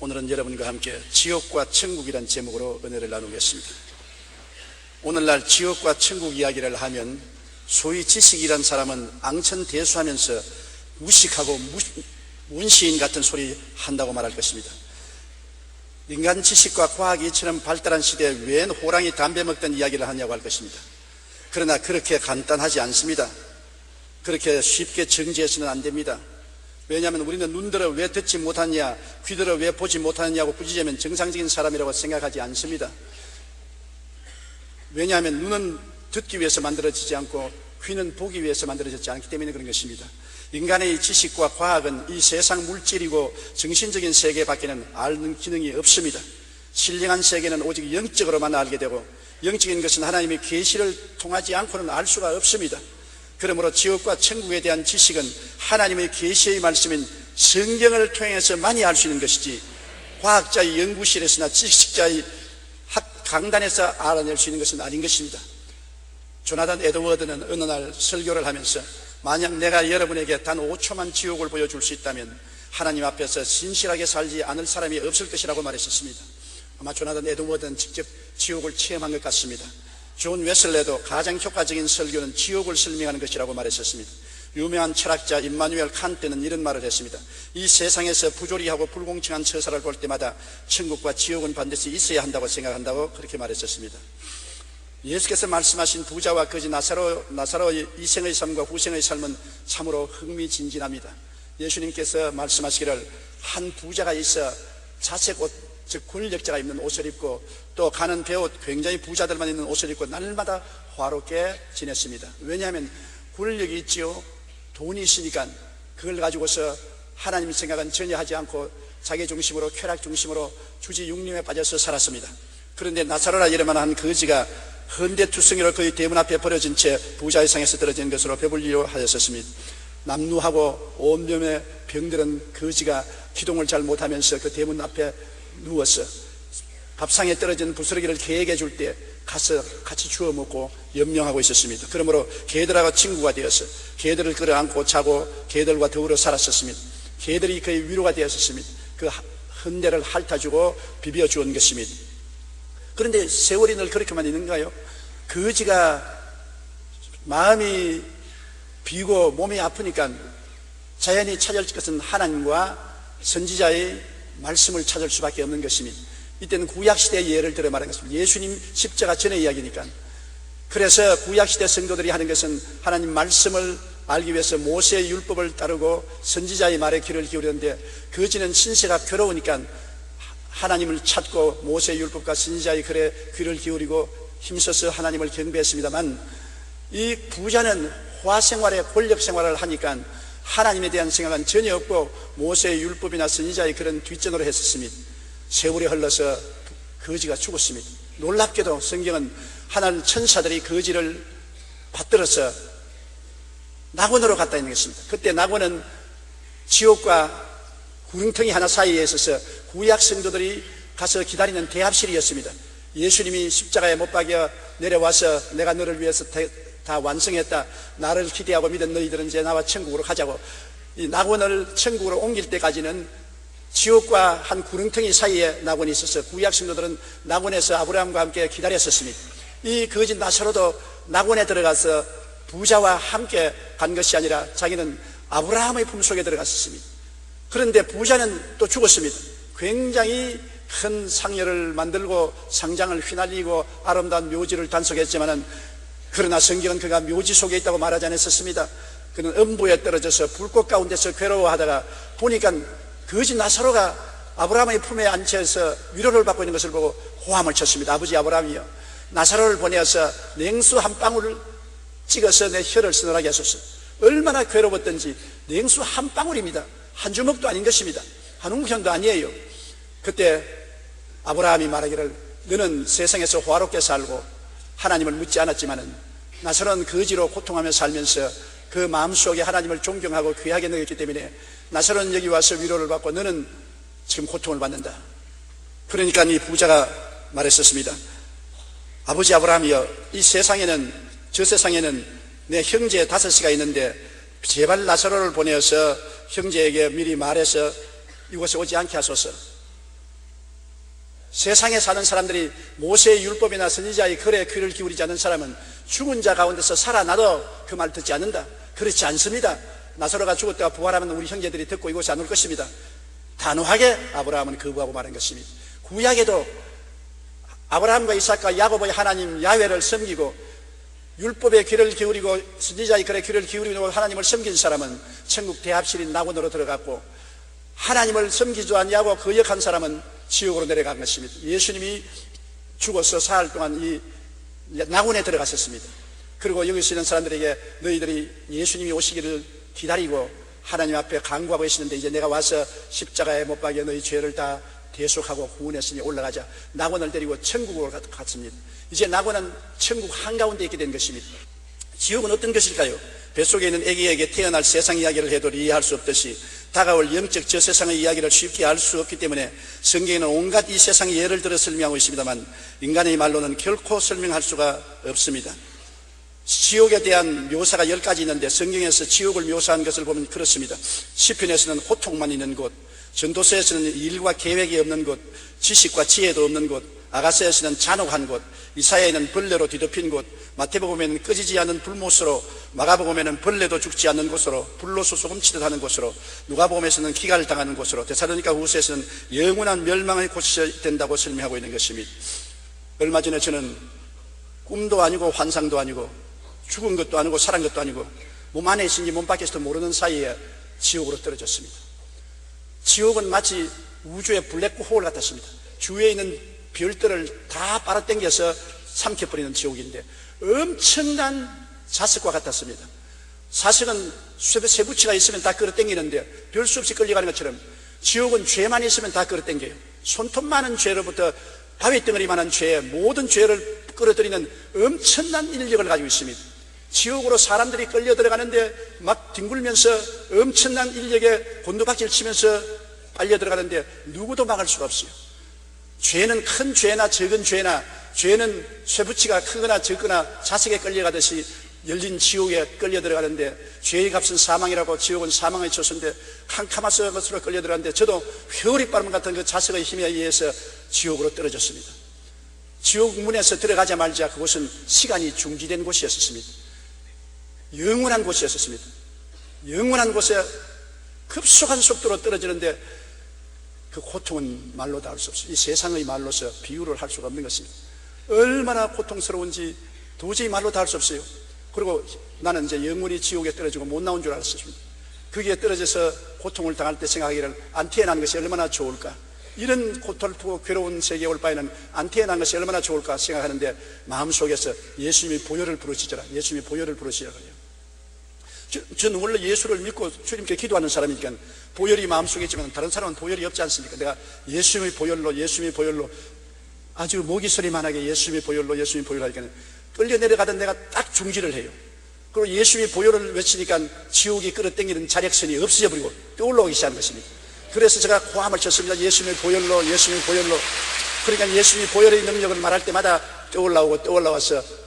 오늘은 여러분과 함께 지옥과 천국이란 제목으로 은혜를 나누겠습니다. 오늘날 지옥과 천국 이야기를 하면 소위 지식이란 사람은 앙천대수하면서 무식하고 문시인 같은 소리 한다고 말할 것입니다. 인간 지식과 과학이 이처럼 발달한 시대에 웬 호랑이 담배 먹던 이야기를 하냐고 할 것입니다. 그러나 그렇게 간단하지 않습니다. 그렇게 쉽게 정지해서는 안 됩니다. 왜냐하면 우리는 눈들어 왜 듣지 못하느냐, 귀들어 왜 보지 못하느냐고 꾸짖으면 정상적인 사람이라고 생각하지 않습니다. 왜냐하면 눈은 듣기 위해서 만들어지지 않고 귀는 보기 위해서 만들어졌지 않기 때문에 그런 것입니다. 인간의 지식과 과학은 이 세상 물질이고 정신적인 세계 밖에는 아는 기능이 없습니다. 신령한 세계는 오직 영적으로만 알게 되고, 영적인 것은 하나님의 계시를 통하지 않고는 알 수가 없습니다. 그러므로 지옥과 천국에 대한 지식은 하나님의 계시의 말씀인 성경을 통해서 많이 알 수 있는 것이지, 과학자의 연구실에서나 지식자의 강단에서 알아낼 수 있는 것은 아닌 것입니다. 조나단 에드워드는 어느 날 설교를 하면서, 만약 내가 여러분에게 단 5초만 지옥을 보여줄 수 있다면 하나님 앞에서 신실하게 살지 않을 사람이 없을 것이라고 말했었습니다. 아마 조나단 에드워드는 직접 지옥을 체험한 것 같습니다. 존 웨슬레도 가장 효과적인 설교는 지옥을 설명하는 것이라고 말했었습니다. 유명한 철학자 임마누엘 칸트는 이런 말을 했습니다. 이 세상에서 부조리하고 불공정한 처사를 볼 때마다 천국과 지옥은 반드시 있어야 한다고 생각한다고 그렇게 말했었습니다. 예수께서 말씀하신 부자와 거지 나사로의 이생의 삶과 후생의 삶은 참으로 흥미진진합니다. 예수님께서 말씀하시기를, 한 부자가 있어 자색 옷, 즉 권력자가 입는 옷을 입고 또 가는 배옷, 굉장히 부자들만 입는 옷을 입고 날마다 화롭게 지냈습니다. 왜냐하면 권력이 있지요, 돈이 있으니까 그걸 가지고서 하나님 생각은 전혀 하지 않고 자기 중심으로, 쾌락 중심으로 주지육림에 빠져서 살았습니다. 그런데 나사로라 이름만 한 거지가 헌데투성이로 그의 대문 앞에 버려진 채 부자의 상에서 떨어진 것으로 배불리려 하였었습니다. 남루하고 온몸에 병들은 거지가 기동을 잘 못하면서 그 대문 앞에 누워서 밥상에 떨어진 부스러기를 개에게 줄 때 가서 같이 주워 먹고 연명하고 있었습니다. 그러므로 개들하고 친구가 되어서 개들을 끌어안고 자고 개들과 더불어 살았었습니다. 개들이 그의 위로가 되었었습니다. 그 헌데를 핥아주고 비벼주온 것입니다. 그런데 세월이 늘 그렇게만 있는가요? 거지가 마음이 비고 몸이 아프니까 자연히 찾을 것은 하나님과 선지자의 말씀을 찾을 수밖에 없는 것입니다. 이때는 구약시대의 예를 들어 말하는 것입니다. 예수님 십자가 전의 이야기니까. 그래서 구약시대 성도들이 하는 것은 하나님 말씀을 알기 위해서 모세의 율법을 따르고 선지자의 말에 귀를 기울이는데, 거지는 신세가 괴로우니까 하나님을 찾고 모세의 율법과 선지자의 글에 귀를 기울이고 힘써서 하나님을 경배했습니다만, 이 부자는 화생활에 권력생활을 하니까 하나님에 대한 생각은 전혀 없고 모세의 율법이나 선지자의 그런 뒷전으로 했었습니다. 세월이 흘러서 거지가 죽었습니다. 놀랍게도 성경은 하나님 천사들이 거지를 받들어서 낙원으로 갔다 있는 것입니다. 그때 낙원은 지옥과 구릉텅이 하나 사이에 있어서 구약 성도들이 가서 기다리는 대합실이었습니다. 예수님이 십자가에 못 박여 내려와서 내가 너를 위해서 다 완성했다, 나를 기대하고 믿은 너희들은 이제 나와 천국으로 가자고, 이 낙원을 천국으로 옮길 때까지는 지옥과 한 구릉텅이 사이에 낙원이 있어서 구약 성도들은 낙원에서 아브라함과 함께 기다렸었습니다. 이 거짓 나사로도 낙원에 들어가서 부자와 함께 간 것이 아니라 자기는 아브라함의 품속에 들어갔었습니다. 그런데 부자는 또 죽었습니다. 굉장히 큰 상여를 만들고 상장을 휘날리고 아름다운 묘지를 단속했지만은, 그러나 성경은 그가 묘지 속에 있다고 말하지 않았었습니다. 그는 음부에 떨어져서 불꽃 가운데서 괴로워하다가 보니까 거지 나사로가 아브라함의 품에 앉혀서 위로를 받고 있는 것을 보고 호함을 쳤습니다. 아버지 아브라함이여, 나사로를 보내어서 냉수 한 방울을 찍어서 내 혀를 서늘하게 하소서. 얼마나 괴로웠던지. 냉수 한 방울입니다. 한 주먹도 아닌 것입니다. 한 웅편도 아니에요. 그때 아브라함이 말하기를, 너는 세상에서 화롭게 살고 하나님을 묻지 않았지만은 나사로는 거지로 고통하며 살면서 그 마음속에 하나님을 존경하고 귀하게 여겼기 때문에 나사로는 여기 와서 위로를 받고 너는 지금 고통을 받는다. 그러니까 이 부자가 말했었습니다. 아버지 아브라함이여, 이 세상에는, 저 세상에는 내 형제 5이가 있는데 제발 나사로를 보내어서 형제에게 미리 말해서 이곳에 오지 않게 하소서. 세상에 사는 사람들이 모세의 율법이나 선지자의 글에 귀를 기울이지 않는 사람은 죽은 자 가운데서 살아나도 그 말 듣지 않는다. 그렇지 않습니다. 나사로가 죽었다가 부활하면 우리 형제들이 듣고 이곳에 안 올 것입니다. 단호하게 아브라함은 거부하고 말한 것입니다. 구약에도 아브라함과 이삭과 야곱의 하나님 야훼를 섬기고 율법에 귀를 기울이고 선지자의 글에 귀를 기울이고 하나님을 섬긴 사람은 천국 대합실인 낙원으로 들어갔고, 하나님을 섬기지 않냐고 거역한 사람은 지옥으로 내려간 것입니다. 예수님이 죽어서 사흘 동안 이 낙원에 들어갔었습니다. 그리고 여기 있는 사람들에게 너희들이 예수님이 오시기를 기다리고 하나님 앞에 간구하고 계시는데 이제 내가 와서 십자가에 못 박여 너희 죄를 다 대속하고 구원했으니 올라가자. 낙원을 데리고 천국으로 갔습니다. 이제 낙원은 천국 한가운데 있게 된 것입니다. 지옥은 어떤 것일까요? 뱃속에 있는 아기에게 태어날 세상 이야기를 해도 이해할 수 없듯이 다가올 영적 저 세상의 이야기를 쉽게 알 수 없기 때문에 성경에는 온갖 이 세상의 예를 들어 설명하고 있습니다만 인간의 말로는 결코 설명할 수가 없습니다. 지옥에 대한 묘사가 10가지 있는데 성경에서 지옥을 묘사한 것을 보면 그렇습니다. 시편에서는 호통만 있는 곳, 전도서에서는 일과 계획이 없는 곳, 지식과 지혜도 없는 곳, 아가서에서는 잔혹한 곳, 이사야에는 벌레로 뒤덮인 곳, 마태복음에는 꺼지지 않는 불못으로, 마가복음에는 벌레도 죽지 않는 곳으로, 불로서 소금치듯 하는 곳으로, 누가복음에서는 기갈을 당하는 곳으로, 데살로니가 후서에서는 영원한 멸망의 곳이 된다고 설명하고 있는 것입니다. 얼마 전에 저는 꿈도 아니고 환상도 아니고 죽은 것도 아니고 살은 것도 아니고 몸 안에 있는지 몸 밖에서도 모르는 사이에 지옥으로 떨어졌습니다. 지옥은 마치 우주의 블랙홀 같았습니다. 주위에 있는 별들을 다 빨아당겨서 삼켜버리는 지옥인데 엄청난 자석과 같았습니다. 사석은 쇠붙이가 있으면 다 끌어당기는데 별 수 없이 끌려가는 것처럼 지옥은 죄만 있으면 다 끌어당겨요. 손톱 많은 죄로부터 바위덩어리만한 죄, 모든 죄를 끌어들이는 엄청난 인력을 가지고 있습니다. 지옥으로 사람들이 끌려 들어가는데 막 뒹굴면서 엄청난 인력에 곤두박질 치면서 빨려 들어가는데 누구도 막을 수가 없어요. 죄는 큰 죄나 적은 죄나, 죄는 쇠붙이가 크거나 적거나 자석에 끌려가듯이 열린 지옥에 끌려 들어가는데, 죄의 값은 사망이라고 지옥은 사망의 처소인데 캄캄한 것으로 끌려 들어가는데 저도 회오리 바람 같은 그 자석의 힘에 의해서 지옥으로 떨어졌습니다. 지옥 문에서 들어가자마자 그곳은 시간이 중지된 곳이었습니다. 영원한 곳이었습니다. 영원한 곳에 급속한 속도로 떨어지는데 그 고통은 말로 다 할 수 없어요. 이 세상의 말로서 비유를 할 수가 없는 것입니다. 얼마나 고통스러운지 도저히 말로 다 할 수 없어요. 그리고 나는 이제 영원히 지옥에 떨어지고 못 나온 줄 알았습니다. 거기에 떨어져서 고통을 당할 때 생각하기를 안 태어나는 것이 얼마나 좋을까, 이런 고통을 괴로운 세계에 올 바에는 안 태어난 것이 얼마나 좋을까 생각하는데 마음속에서 예수님이 보혈을 부르시더라. 예수님이 보혈을 부르시더라. 저는 원래 예수를 믿고 주님께 기도하는 사람이니까 보혈이 마음속에 있지만 다른 사람은 보혈이 없지 않습니까? 내가 예수님의 보혈로 아주 목이 소리만하게 예수님의 보혈로 하니까 끌려 내려가던 내가 딱 중지를 해요. 그리고 예수님의 보혈을 외치니까 지옥이 끌어당기는 자력선이 없어져 버리고 떠올라오기 시작한 것입니다. 그래서 제가 고함을 쳤습니다. 예수님의 보혈로. 그러니까 예수님의 보혈의 능력을 말할 때마다 떠올라와서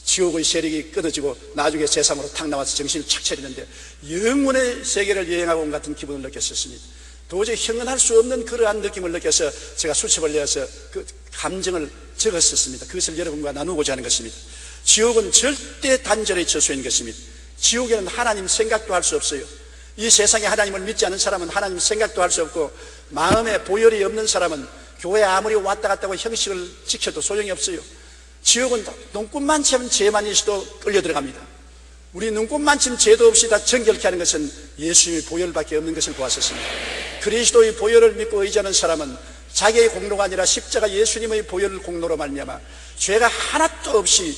지옥의 세력이 끊어지고 나중에 세상으로 탁 나와서 정신을 착 차리는데 영원의 세계를 여행하고 온 같은 기분을 느꼈었습니다. 도저히 형언할 수 없는 그러한 느낌을 느껴서 제가 수첩을 내어서 그 감정을 적었었습니다. 그것을 여러분과 나누고자 하는 것입니다. 지옥은 절대 단절의 처소인 것입니다. 지옥에는 하나님 생각도 할 수 없어요. 이 세상에 하나님을 믿지 않는 사람은 하나님 생각도 할 수 없고, 마음에 보혈이 없는 사람은 교회 아무리 왔다 갔다 하고 형식을 지켜도 소용이 없어요. 지옥은 눈꽃만큼 죄만 있어도 끌려 들어갑니다. 우리 눈꽃만큼 죄도 없이 다 정결케 하는 것은 예수님의 보혈밖에 없는 것을 보았었습니다. 그리스도의 보혈을 믿고 의지하는 사람은 자기의 공로가 아니라 십자가 예수님의 보혈을 공로로 말미암아 죄가 하나도 없이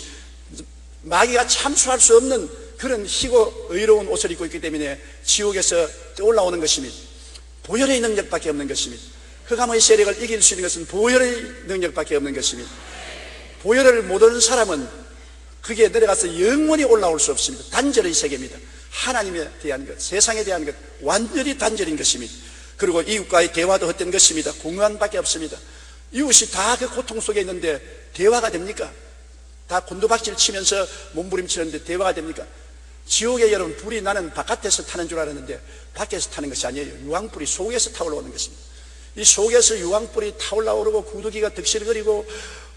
마귀가 참수할 수 없는 그런 희고 의로운 옷을 입고 있기 때문에 지옥에서 떠올라오는 것입니다. 보혈의 능력밖에 없는 것입니다. 흑암의 세력을 이길 수 있는 것은 보혈의 능력밖에 없는 것입니다. 보혈을 모르는 사람은 거기에 내려가서 영원히 올라올 수 없습니다. 단절의 세계입니다. 하나님에 대한 것, 세상에 대한 것, 완전히 단절인 것입니다. 그리고 이웃과의 대화도 헛된 것입니다. 공간밖에 없습니다. 이웃이 다 그 고통 속에 있는데 대화가 됩니까? 다 곤두박질 치면서 몸부림치는데 대화가 됩니까? 지옥에 여러분 불이 나는 바깥에서 타는 줄 알았는데 밖에서 타는 것이 아니에요. 유황불이 속에서 타올라오는 것입니다. 이 속에서 유황불이 타올라오르고 구더기가 득실거리고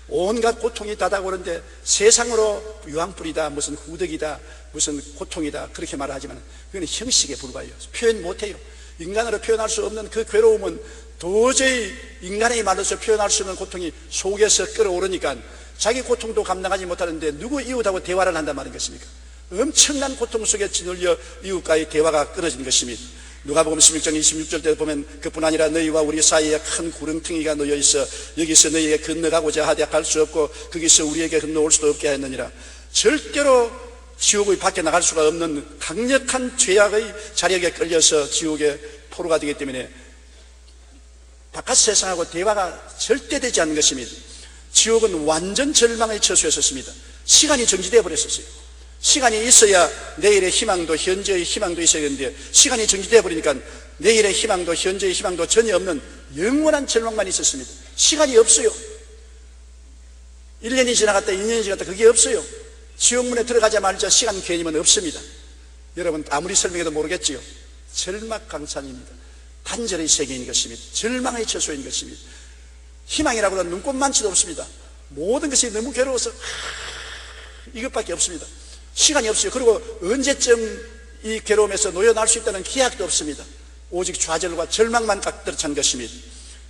온갖 고통이 다가오는데 세상으로 유황불이다, 무슨 구더기다, 무슨 고통이다 그렇게 말하지만 그건 형식에 불과해요. 표현 못해요. 인간으로 표현할 수 없는 그 괴로움은 도저히 인간의 말로서 표현할 수 없는 고통이 속에서 끓어오르니까 자기 고통도 감당하지 못하는데 누구 이웃하고 대화를 한단 말인 것입니까? 엄청난 고통 속에 짓눌려 이웃과의 대화가 끊어진 것입니다. 누가복음 16장 26절 때 보면 그뿐 아니라 너희와 우리 사이에 큰 구렁텅이가 놓여 있어 여기서 너희에게 건너가고자 하되 갈 수 없고 거기서 우리에게 건너올 수도 없게 하였느니라. 절대로 지옥의 밖에 나갈 수가 없는 강력한 죄악의 자력에 끌려서 지옥의 포로가 되기 때문에 바깥 세상하고 대화가 절대 되지 않는 것입니다. 지옥은 완전 절망의 처소에 섰습니다. 시간이 정지되어 버렸었어요. 시간이 있어야 내일의 희망도 현재의 희망도 있어야 되는데 시간이 정지되어 버리니까 내일의 희망도 현재의 희망도 전혀 없는 영원한 절망만 있었습니다. 시간이 없어요. 1년이 지나갔다 2년이 지나갔다 그게 없어요. 지옥문에 들어가자마자 시간 개념은 없습니다. 여러분 아무리 설명해도 모르겠지요. 절망강산입니다. 단절의 세계인 것입니다. 절망의 처소인 것입니다. 희망이라고 하는 눈꼽만치도 없습니다. 모든 것이 너무 괴로워서 이것밖에 없습니다. 시간이 없어요. 그리고 언제쯤 이 괴로움에서 놓여날 수 있다는 기약도 없습니다. 오직 좌절과 절망만 가득 찬 것입니다.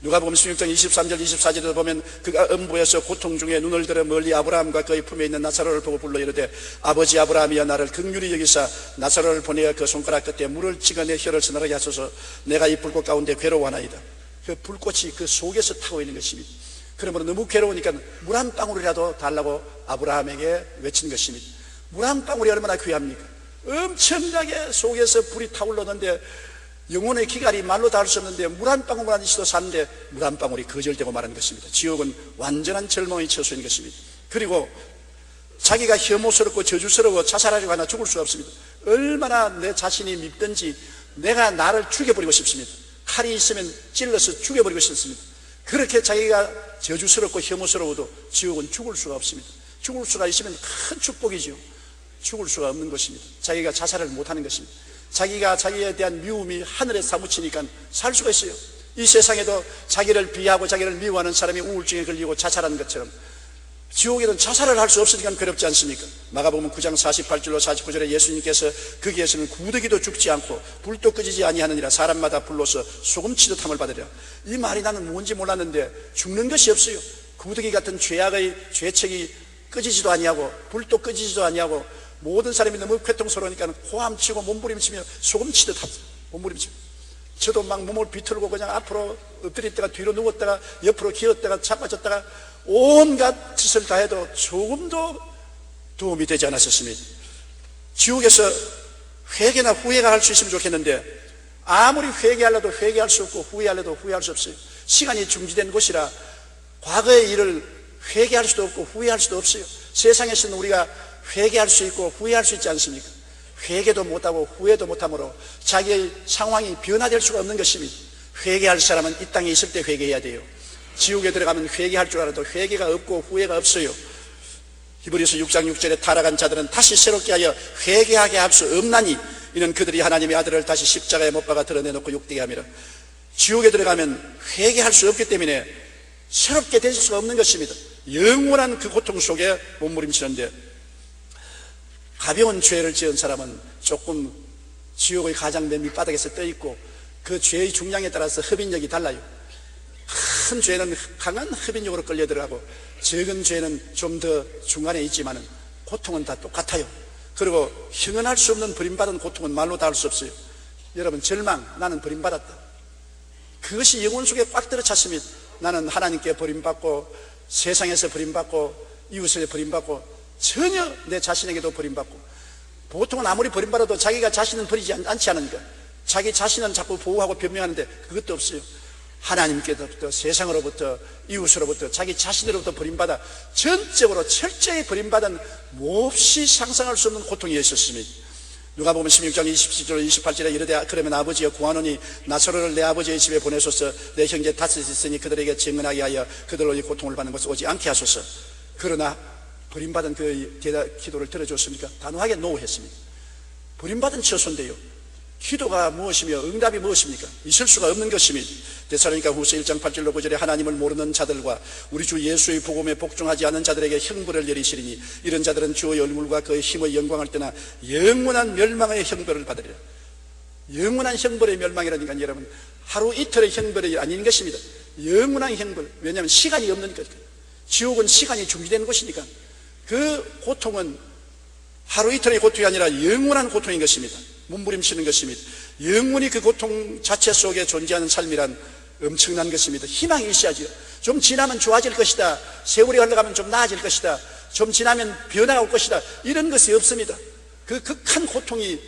누가복음 16장 23절 24절에 보면 그가 음부에서 고통 중에 눈을 들어 멀리 아브라함과 그의 품에 있는 나사로를 보고 불러 이르되 아버지 아브라함이여 나를 긍휼히 여기사 나사로를 보내어 그 손가락 끝에 물을 찍어 내 혀를 서늘하게 하소서. 내가 이 불꽃 가운데 괴로워하나이다. 그 불꽃이 그 속에서 타고 있는 것입니다. 그러므로 너무 괴로우니까 물 한 방울이라도 달라고 아브라함에게 외친 것입니다. 물 한 방울이 얼마나 귀합니까? 엄청나게 속에서 불이 타올랐는데 영혼의 기갈이 말로 닿을 수 없는데 물 한 방울만 있어도 사는데 물 한 방울이 거절되고 말하는 것입니다. 지옥은 완전한 절망의 처소인 것입니다. 그리고 자기가 혐오스럽고 저주스러워 자살하려고 하나 죽을 수가 없습니다. 얼마나 내 자신이 밉든지 내가 나를 죽여버리고 싶습니다. 칼이 있으면 찔러서 죽여버리고 싶습니다. 그렇게 자기가 저주스럽고 혐오스러워도 지옥은 죽을 수가 없습니다. 죽을 수가 있으면 큰 축복이죠. 죽을 수가 없는 것입니다. 자기가 자살을 못하는 것입니다. 자기가 자기에 대한 미움이 하늘에 사무치니까 살 수가 있어요. 이 세상에도 자기를 비하하고 자기를 미워하는 사람이 우울증에 걸리고 자살하는 것처럼 지옥에는 자살을 할 수 없으니까 괴롭지 않습니까? 마가복음 9장 48절로 49절에 예수님께서 거기에서는 구더기도 죽지 않고 불도 끄지지 아니하느니라 사람마다 불로서 소금치듯 함을 받으리라. 이 말이 나는 뭔지 몰랐는데 죽는 것이 없어요. 구더기 같은 죄악의 죄책이 끄지지도 아니하고 불도 끄지지도 아니하고 모든 사람이 너무 괴통스러우니까 호함치고 몸부림치며 소금치듯 몸부림치며 저도 막 몸을 비틀고 그냥 앞으로 엎드렸다가 뒤로 누웠다가 옆으로 기었다가 자빠졌다가 온갖 짓을 다 해도 조금도 도움이 되지 않았었습니다. 지옥에서 회개나 후회가 할 수 있으면 좋겠는데 아무리 회개하려도 회개할 수 없고 후회하려도 후회할 수 없어요. 시간이 중지된 곳이라 과거의 일을 회개할 수도 없고 후회할 수도 없어요. 세상에서는 우리가 회개할 수 있고 후회할 수 있지 않습니까? 회개도 못하고 후회도 못하므로 자기의 상황이 변화될 수가 없는 것입니다. 회개할 사람은 이 땅에 있을 때 회개해야 돼요. 지옥에 들어가면 회개할 줄 알아도 회개가 없고 후회가 없어요. 히브리서 6장 6절에 타락한 자들은 다시 새롭게 하여 회개하게 할 수 없나니 이는 그들이 하나님의 아들을 다시 십자가에 못 박아 드러내놓고 욕되게 함이라. 지옥에 들어가면 회개할 수 없기 때문에 새롭게 될 수가 없는 것입니다. 영원한 그 고통 속에 몸부림치는데 가벼운 죄를 지은 사람은 조금 지옥의 가장 맨 밑바닥에서 떠있고 그 죄의 중량에 따라서 흡인력이 달라요. 큰 죄는 강한 흡인력으로 끌려 들어가고 적은 죄는 좀 더 중간에 있지만 고통은 다 똑같아요. 그리고 형언할 수 없는 버림받은 고통은 말로 다 할 수 없어요. 여러분 절망, 나는 버림받았다. 그것이 영혼 속에 꽉 들어찼습니다. 나는 하나님께 버림받고 세상에서 버림받고 이웃에게 버림받고 전혀 내 자신에게도 버림받고 보통은 아무리 버림받아도 자기가 자신은 버리지 않지 않으니까 자기 자신은 자꾸 보호하고 변명하는데 그것도 없어요. 하나님께로부터 세상으로부터 이웃으로부터 자기 자신으로부터 버림받아 전적으로 철저히 버림받은 몹시 상상할 수 없는 고통이 있었습니다. 누가복음 16장 27절 28절에 이르되 그러면 아버지여 구하노니 나사로를 내 아버지의 집에 보내소서. 내 형제 다섯이 있으니 그들에게 증언하게 하여 그들로 이 고통을 받는 것을 오지 않게 하소서. 그러나 버림받은 그 기도를 들어줬습니까? 단호하게 노했습니다. 버림받은 처소인데요, 기도가 무엇이며 응답이 무엇입니까? 있을 수가 없는 것입니다. 데살로니가 후서 1장 8절로 9절에 하나님을 모르는 자들과 우리 주 예수의 복음에 복종하지 않은 자들에게 형벌을 내리시리니 이런 자들은 주의 얼굴과 그의 힘의 영광을 떠나 영원한 멸망의 형벌을 받으리라. 영원한 형벌의 멸망이라니까 여러분, 하루 이틀의 형벌이 아닌 것입니다. 영원한 형벌. 왜냐하면 시간이 없는 거니까. 지옥은 시간이 중지되는 곳이니까. 그 고통은 하루 이틀의 고통이 아니라 영원한 고통인 것입니다. 몸부림치는 것입니다. 영원히 그 고통 자체 속에 존재하는 삶이란 엄청난 것입니다. 희망이 있어야죠. 좀 지나면 좋아질 것이다. 세월이 흘러가면 좀 나아질 것이다. 좀 지나면 변화가 올 것이다. 이런 것이 없습니다. 그 극한 고통이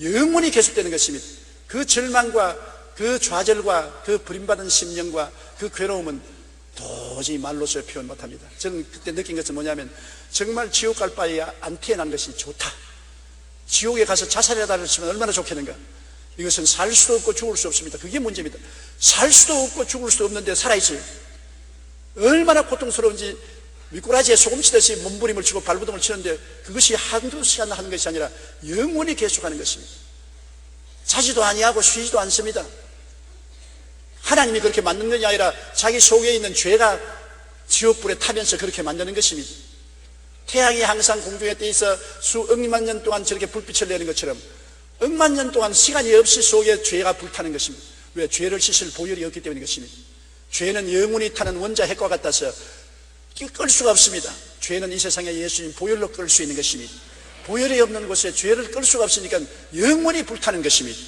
영원히 계속되는 것입니다. 그 절망과 그 좌절과 그 버림받은 심령과 그 괴로움은 도저히 말로서 표현 못합니다. 저는 그때 느낀 것은 뭐냐면 정말 지옥 갈 바에 안 태어난 것이 좋다. 지옥에 가서 자살해달라 했으면 얼마나 좋겠는가. 이것은 살 수도 없고 죽을 수 없습니다. 그게 문제입니다. 살 수도 없고 죽을 수도 없는데 살아있어요. 얼마나 고통스러운지 미꾸라지에 소금 치듯이 몸부림을 치고 발부둥을 치는데 그것이 한두 시간 하는 것이 아니라 영원히 계속하는 것입니다. 자지도 아니하고 쉬지도 않습니다. 하나님이 그렇게 만든 것이 아니라 자기 속에 있는 죄가 지옥불에 타면서 그렇게 만드는 것입니다. 태양이 항상 공중에 떠 있어 수억만 년 동안 저렇게 불빛을 내는 것처럼 억만 년 동안 시간이 없이 속에 죄가 불타는 것입니다. 왜? 죄를 씻을 보혈이 없기 때문인 것입니다. 죄는 영원히 타는 원자 핵과 같아서 끌 수가 없습니다. 죄는 이 세상에 예수님 보혈로 끌 수 있는 것입니다. 보혈이 없는 곳에 죄를 끌 수가 없으니까 영원히 불타는 것입니다.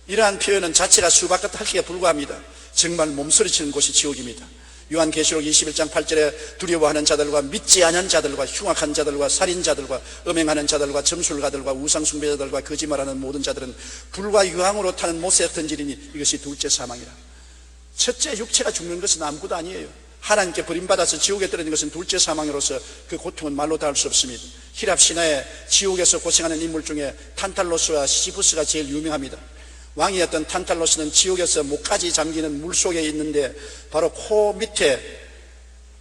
이러한 표현은 자체가 수박같은 할기가 불과합니다. 정말 몸서리치는 곳이 지옥입니다. 요한계시록 21장 8절에 두려워하는 자들과 믿지 않은 자들과 흉악한 자들과 살인자들과 음행하는 자들과 점술가들과 우상숭배자들과 거짓말하는 모든 자들은 불과 유황으로 타는 못에 던지리니 이것이 둘째 사망이라. 첫째 육체가 죽는 것은 아무것도 아니에요. 하나님께 버림받아서 지옥에 떨어진 것은 둘째 사망으로서 그 고통은 말로 다 할 수 없습니다. 히랍 신화에 지옥에서 고생하는 인물 중에 탄탈로스와 시지부스가 제일 유명합니다. 왕이었던 탄탈로스는 지옥에서 목까지 잠기는 물속에 있는데 바로 코 밑에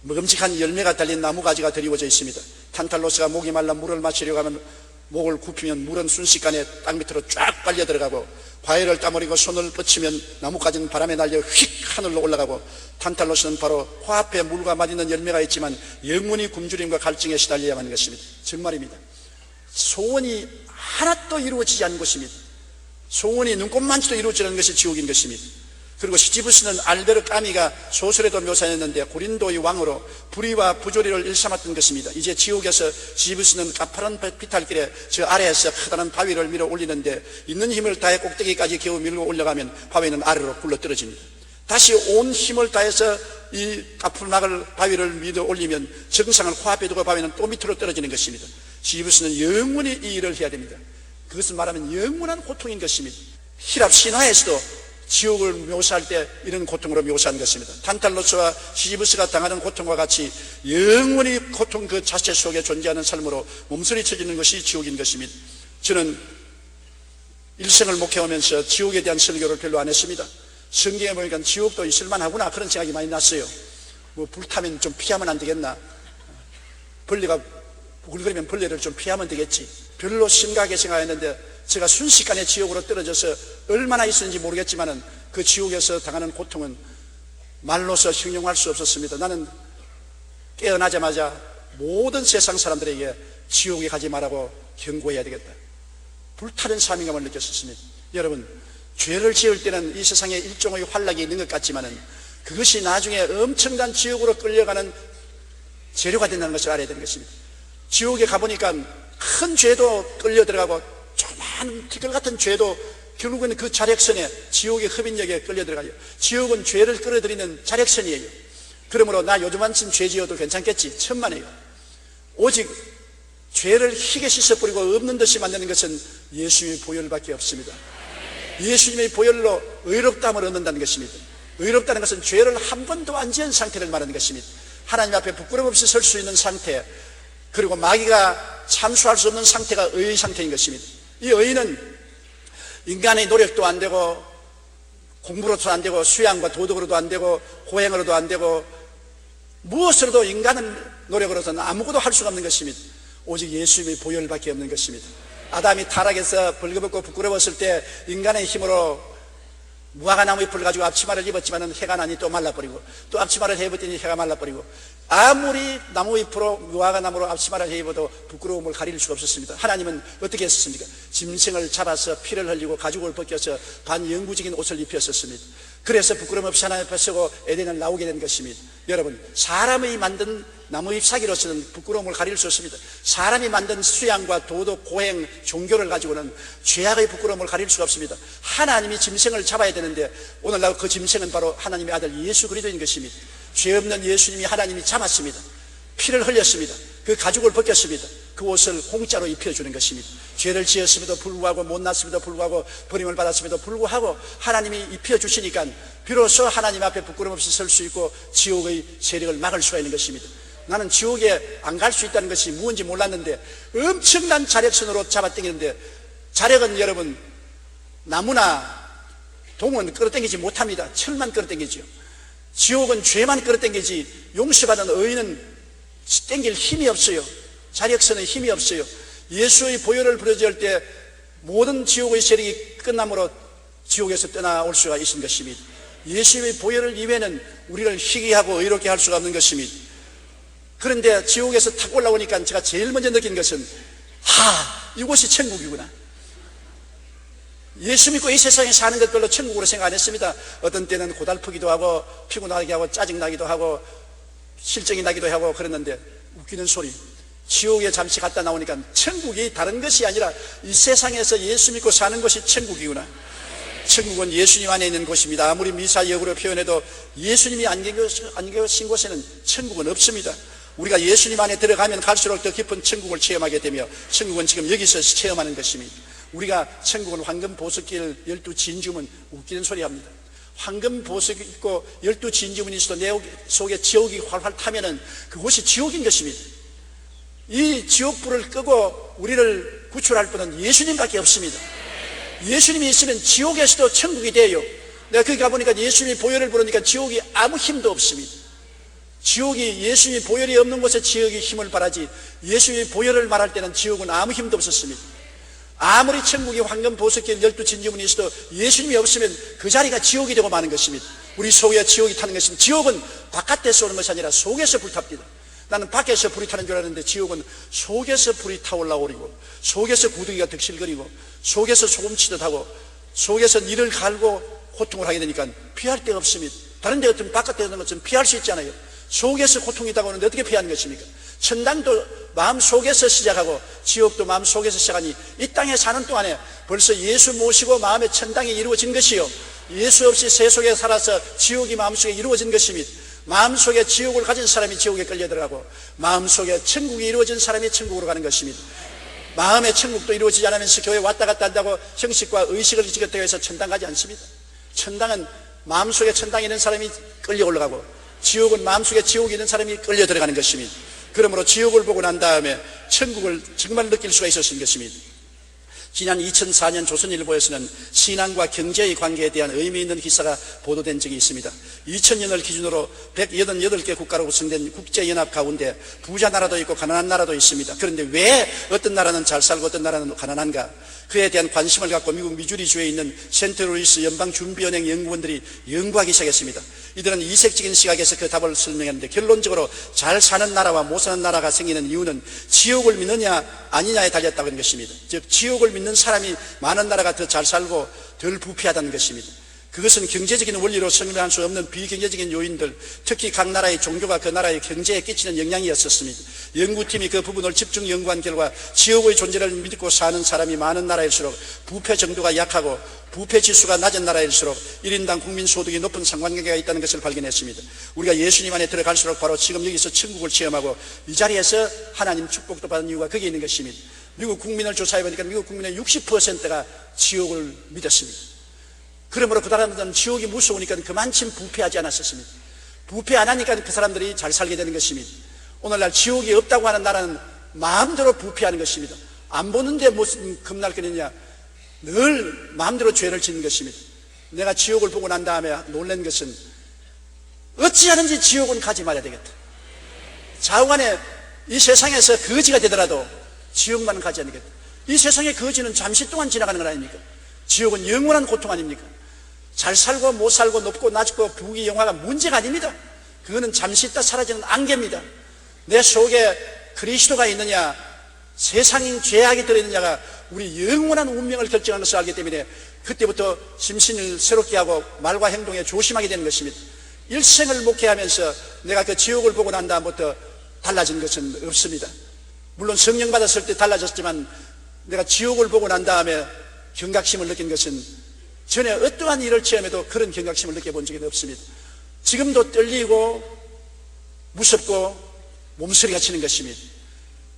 먹음직한 열매가 달린 나무가지가 드리워져 있습니다. 탄탈로스가 목이 말라 물을 마시려고 하면 목을 굽히면 물은 순식간에 땅 밑으로 쫙 빨려 들어가고 과일을 따버리고 손을 뻗치면 나무가지는 바람에 날려 휙 하늘로 올라가고 탄탈로스는 바로 코앞에 물과 맛있는 열매가 있지만 영원히 굶주림과 갈증에 시달려야만 하는 것입니다. 정말입니다. 소원이 하나도 이루어지지 않은 것입니다. 소원이 눈꼽만치도 이루어지지 않은 것이 지옥인 것입니다. 그리고 시지부스는 알베르 까미가 소설에도 묘사했는데 고린도의 왕으로 불의와 부조리를 일삼았던 것입니다. 이제 지옥에서 시지부스는 가파른 비탈길에 저 아래에서 커다란 바위를 밀어 올리는데 있는 힘을 다해 꼭대기까지 겨우 밀고 올라가면 바위는 아래로 굴러 떨어집니다. 다시 온 힘을 다해서 이 가풀막을 바위를 밀어 올리면 정상을 코앞에 두고 바위는 또 밑으로 떨어지는 것입니다. 시지부스는 영원히 이 일을 해야 됩니다. 그것을 말하면 영원한 고통인 것입니다. 히랍 신화에서도 지옥을 묘사할 때 이런 고통으로 묘사한 것입니다. 탄탈로스와 시지부스가 당하는 고통과 같이 영원히 고통 그 자체 속에 존재하는 삶으로 몸서리쳐지는 것이 지옥인 것입니다. 저는 일생을 목회하면서 지옥에 대한 설교를 별로 안 했습니다. 성경에 보니까 지옥도 있을만하구나 그런 생각이 많이 났어요. 뭐 불타면 좀 피하면 안 되겠나, 벌레가 부글거리면 벌레를 좀 피하면 되겠지, 별로 심각하게 생각했는데 제가 순식간에 지옥으로 떨어져서 얼마나 있었는지 모르겠지만 그 지옥에서 당하는 고통은 말로서形容할 수 없었습니다. 나는 깨어나자마자 모든 세상 사람들에게 지옥에 가지 말라고 경고해야 되겠다, 불타는 사명감을 느꼈었습니다. 여러분, 죄를 지을 때는 이 세상에 일종의 환락이 있는 것 같지만 그것이 나중에 엄청난 지옥으로 끌려가는 재료가 된다는 것을 알아야 되는 것입니다. 지옥에 가보니까 큰 죄도 끌려 들어가고 조그마한 티끌 같은 죄도 결국은 그 자력선에, 지옥의 흡인력에 끌려 들어가요. 지옥은 죄를 끌어들이는 자력선이에요. 그러므로 나 요즘 한쯤 죄 지어도 괜찮겠지, 천만에요. 오직 죄를 희게 씻어버리고 없는 듯이 만드는 것은 예수님의 보혈밖에 없습니다. 예수님의 보혈로 의롭다함을 얻는다는 것입니다. 의롭다는 것은 죄를 한 번도 안 지은 상태를 말하는 것입니다. 하나님 앞에 부끄럼 없이 설 수 있는 상태, 그리고 마귀가 참수할 수 없는 상태가 의의 상태인 것입니다. 이 의는 인간의 노력도 안 되고 공부로도 안 되고 수양과 도덕으로도 안 되고 호행으로도 안 되고 무엇으로도 인간은 노력으로서는 아무것도 할 수가 없는 것입니다. 오직 예수님의 보혈밖에 없는 것입니다. 아담이 타락해서 벌거벗고 부끄러웠을 때 인간의 힘으로 무화과 나무 잎을 가지고 앞치마를 입었지만 해가 나니 또 말라버리고, 또 앞치마를 해입었더니 해가 말라버리고, 아무리 나무 잎으로 무화과 나무로 앞치마를 해입어도 부끄러움을 가릴 수가 없었습니다. 하나님은 어떻게 했습니까? 짐승을 잡아서 피를 흘리고 가죽을 벗겨서 반영구적인 옷을 입혔었습니다. 그래서 부끄러움 없이 하나님 앞에 서고 에덴을 나오게 된 것입니다. 여러분, 사람이 만든 나무 잎사귀로서는 부끄러움을 가릴 수 없습니다. 사람이 만든 수양과 도덕, 고행, 종교를 가지고는 죄악의 부끄러움을 가릴 수가 없습니다. 하나님이 짐승을 잡아야 되는데 오늘날 그 짐승은 바로 하나님의 아들 예수 그리스도인 것입니다. 죄 없는 예수님이 하나님이 잡았습니다. 피를 흘렸습니다. 그 가죽을 벗겼습니다. 그 옷을 공짜로 입혀주는 것입니다. 죄를 지었음에도 불구하고, 못났음에도 불구하고, 버림을 받았음에도 불구하고 하나님이 입혀주시니까 비로소 하나님 앞에 부끄럼 없이 설 수 있고 지옥의 세력을 막을 수가 있는 것입니다. 나는 지옥에 안 갈 수 있다는 것이 무엇인지 몰랐는데 엄청난 자력선으로 잡아당기는데, 자력은 여러분 나무나 동은 끌어당기지 못합니다. 철만 끌어당기죠. 지옥은 죄만 끌어당기지 용서받은 의인은 당길 힘이 없어요. 자력선의 힘이 없어요. 예수의 보혈을 부르짖을 때 모든 지옥의 세력이 끝남으로 지옥에서 떠나올 수가 있는 것입니다. 예수의 보혈을 이외에는 우리를 희귀하고 의롭게 할 수가 없는 것입니다. 그런데 지옥에서 탁 올라오니까 제가 제일 먼저 느낀 것은, 이곳이 천국이구나. 예수 믿고 이 세상에 사는 것 별로 천국으로 생각 안 했습니다. 어떤 때는 고달프기도 하고 피곤하게 하고 짜증나기도 하고 실정이 나기도 하고 그랬는데, 웃기는 소리, 지옥에 잠시 갔다 나오니까 천국이 다른 것이 아니라 이 세상에서 예수 믿고 사는 것이 천국이구나. 천국은 예수님 안에 있는 곳입니다. 아무리 미사역으로 표현해도 예수님이 안 계신 곳에는 천국은 없습니다. 우리가 예수님 안에 들어가면 갈수록 더 깊은 천국을 체험하게 되며, 천국은 지금 여기서 체험하는 것입니다. 우리가 천국은 황금 보석길 12진주문, 웃기는 소리 합니다. 황금 보석이 있고 12진주문이 있어도 내 속에 지옥이 활활 타면은 그곳이 지옥인 것입니다. 이 지옥불을 끄고 우리를 구출할 분은 예수님밖에 없습니다. 예수님이 있으면 지옥에서도 천국이 돼요. 내가 거기 가보니까 예수님이 보혈을 부르니까 지옥이 아무 힘도 없습니다. 지옥이, 예수님이 보혈이 없는 곳에 지옥이 힘을 발하지, 예수님이 보혈을 말할 때는 지옥은 아무 힘도 없었습니다. 아무리 천국이 황금 보석길 12진주문이 있어도 예수님이 없으면 그 자리가 지옥이 되고 마는 것입니다. 우리 속에 지옥이 타는 것입니다. 지옥은 바깥에서 오는 것이 아니라 속에서 불탑니다. 나는 밖에서 불이 타는 줄 알았는데 지옥은 속에서 불이 타올라오리고, 속에서 구덩이가 득실거리고, 속에서 소금치듯 하고, 속에서 이를 갈고 고통을 하게 되니까 피할 데가 없습니다. 다른 데 같은 바깥에 있는 것은 피할 수 있잖아요. 속에서 고통이 다가오는데 어떻게 피하는 것입니까? 천당도 마음 속에서 시작하고 지옥도 마음 속에서 시작하니 이 땅에 사는 동안에 벌써 예수 모시고 마음의 천당이 이루어진 것이요, 예수 없이 세속에 살아서 지옥이 마음속에 이루어진 것입니다. 마음속에 지옥을 가진 사람이 지옥에 끌려 들어가고, 마음속에 천국이 이루어진 사람이 천국으로 가는 것입니다. 마음의 천국도 이루어지지 않으면서 교회 왔다 갔다 한다고 형식과 의식을 지켰다고 해서 천당 가지 않습니다. 천당은 마음속에 천당에 있는 사람이 끌려 올라가고, 지옥은 마음속에 지옥이 있는 사람이 끌려 들어가는 것입니다. 그러므로 지옥을 보고 난 다음에 천국을 정말 느낄 수가 있었던 것입니다. 지난 2004년 조선일보에서는 신앙과 경제의 관계에 대한 의미 있는 기사가 보도된 적이 있습니다. 2000년을 기준으로 188개 국가로 구성된 국제연합 가운데 부자 나라도 있고 가난한 나라도 있습니다. 그런데 왜 어떤 나라는 잘 살고 어떤 나라는 가난한가? 그에 대한 관심을 갖고 미국 미주리주에 있는 센트루이스 연방준비은행 연구원들이 연구하기 시작했습니다. 이들은 이색적인 시각에서 그 답을 설명했는데, 결론적으로 잘 사는 나라와 못 사는 나라가 생기는 이유는 지옥을 믿느냐 아니냐에 달렸다고 하는 것입니다. 즉 지옥을 믿는 사람이 많은 나라가 더 잘 살고 덜 부패하다는 것입니다. 그것은 경제적인 원리로 설명할 수 없는 비경제적인 요인들, 특히 각 나라의 종교가 그 나라의 경제에 끼치는 영향이었었습니다. 연구팀이 그 부분을 집중 연구한 결과 지옥의 존재를 믿고 사는 사람이 많은 나라일수록 부패 정도가 약하고 부패 지수가 낮은 나라일수록 1인당 국민 소득이 높은 상관관계가 있다는 것을 발견했습니다. 우리가 예수님 안에 들어갈수록 바로 지금 여기서 천국을 체험하고 이 자리에서 하나님 축복도 받은 이유가 거기에 있는 것입니다. 미국 국민을 조사해보니까 미국 국민의 60%가 지옥을 믿었습니다. 그러므로 그 사람들은 지옥이 무서우니까 그만큼 부패하지 않았었습니다. 부패 안 하니까 그 사람들이 잘 살게 되는 것입니다. 오늘날 지옥이 없다고 하는 나라는 마음대로 부패하는 것입니다. 안 보는데 무슨 겁날 거느냐, 늘 마음대로 죄를 짓는 것입니다. 내가 지옥을 보고 난 다음에 놀란 것은 어찌하든지 지옥은 가지 말아야 되겠다. 좌우간에 이 세상에서 거지가 되더라도 지옥만은 가지 않겠다. 이 세상의 거지는 잠시 동안 지나가는 것 아닙니까? 지옥은 영원한 고통 아닙니까? 잘 살고 못 살고 높고 낮고 부귀 영화가 문제가 아닙니다. 그거는 잠시 있다 사라지는 안개입니다. 내 속에 그리스도가 있느냐, 세상인 죄악이 들어있느냐가 우리 영원한 운명을 결정하는 것을 알기 때문에 그때부터 심신을 새롭게 하고 말과 행동에 조심하게 되는 것입니다. 일생을 목회하면서 내가 그 지옥을 보고 난 다음부터 달라진 것은 없습니다. 물론 성령 받았을 때 달라졌지만 내가 지옥을 보고 난 다음에 경각심을 느낀 것은 전에 어떠한 일을 체험해도 그런 경각심을 느껴본 적이 없습니다. 지금도 떨리고 무섭고 몸서리가 치는 것입니다.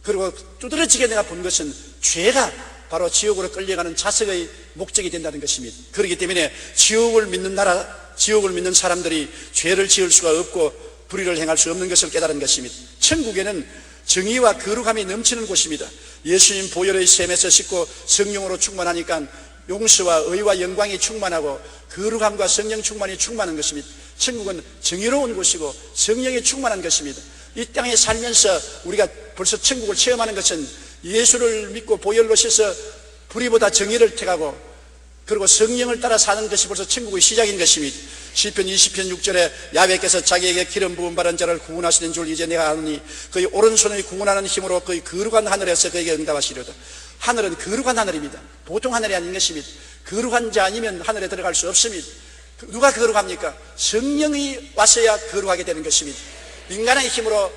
그리고 두드러지게 내가 본 것은 죄가 바로 지옥으로 끌려가는 자석의 목적이 된다는 것입니다. 그렇기 때문에 지옥을 믿는 사람들이 죄를 지을 수가 없고 불의를 행할 수 없는 것을 깨달은 것입니다. 천국에는 정의와 거룩함이 넘치는 곳입니다. 예수님 보혈의 샘에서 씻고 성령으로 충만하니까 용서와 의와 영광이 충만하고 거룩함과 성령 충만이 충만한 것입니다. 천국은 정의로운 곳이고 성령이 충만한 것입니다. 이 땅에 살면서 우리가 벌써 천국을 체험하는 것은 예수를 믿고 보혈로 씻어 불의보다 정의를 택하고 그리고 성령을 따라 사는 것이 벌써 천국의 시작인 것입니다. 시편 20편 6절에 야훼께서 자기에게 기름 부음 받은 자를 구원하시는 줄 이제 내가 아노니 그의 오른손의 구원하는 힘으로 그의 거룩한 하늘에서 그에게 응답하시려다. 하늘은 거룩한 하늘입니다. 보통 하늘이 아닌 것입니다. 거룩한 자 아니면 하늘에 들어갈 수 없습니다. 누가 거룩합니까? 성령이 왔어야 거룩하게 되는 것입니다. 인간의 힘으로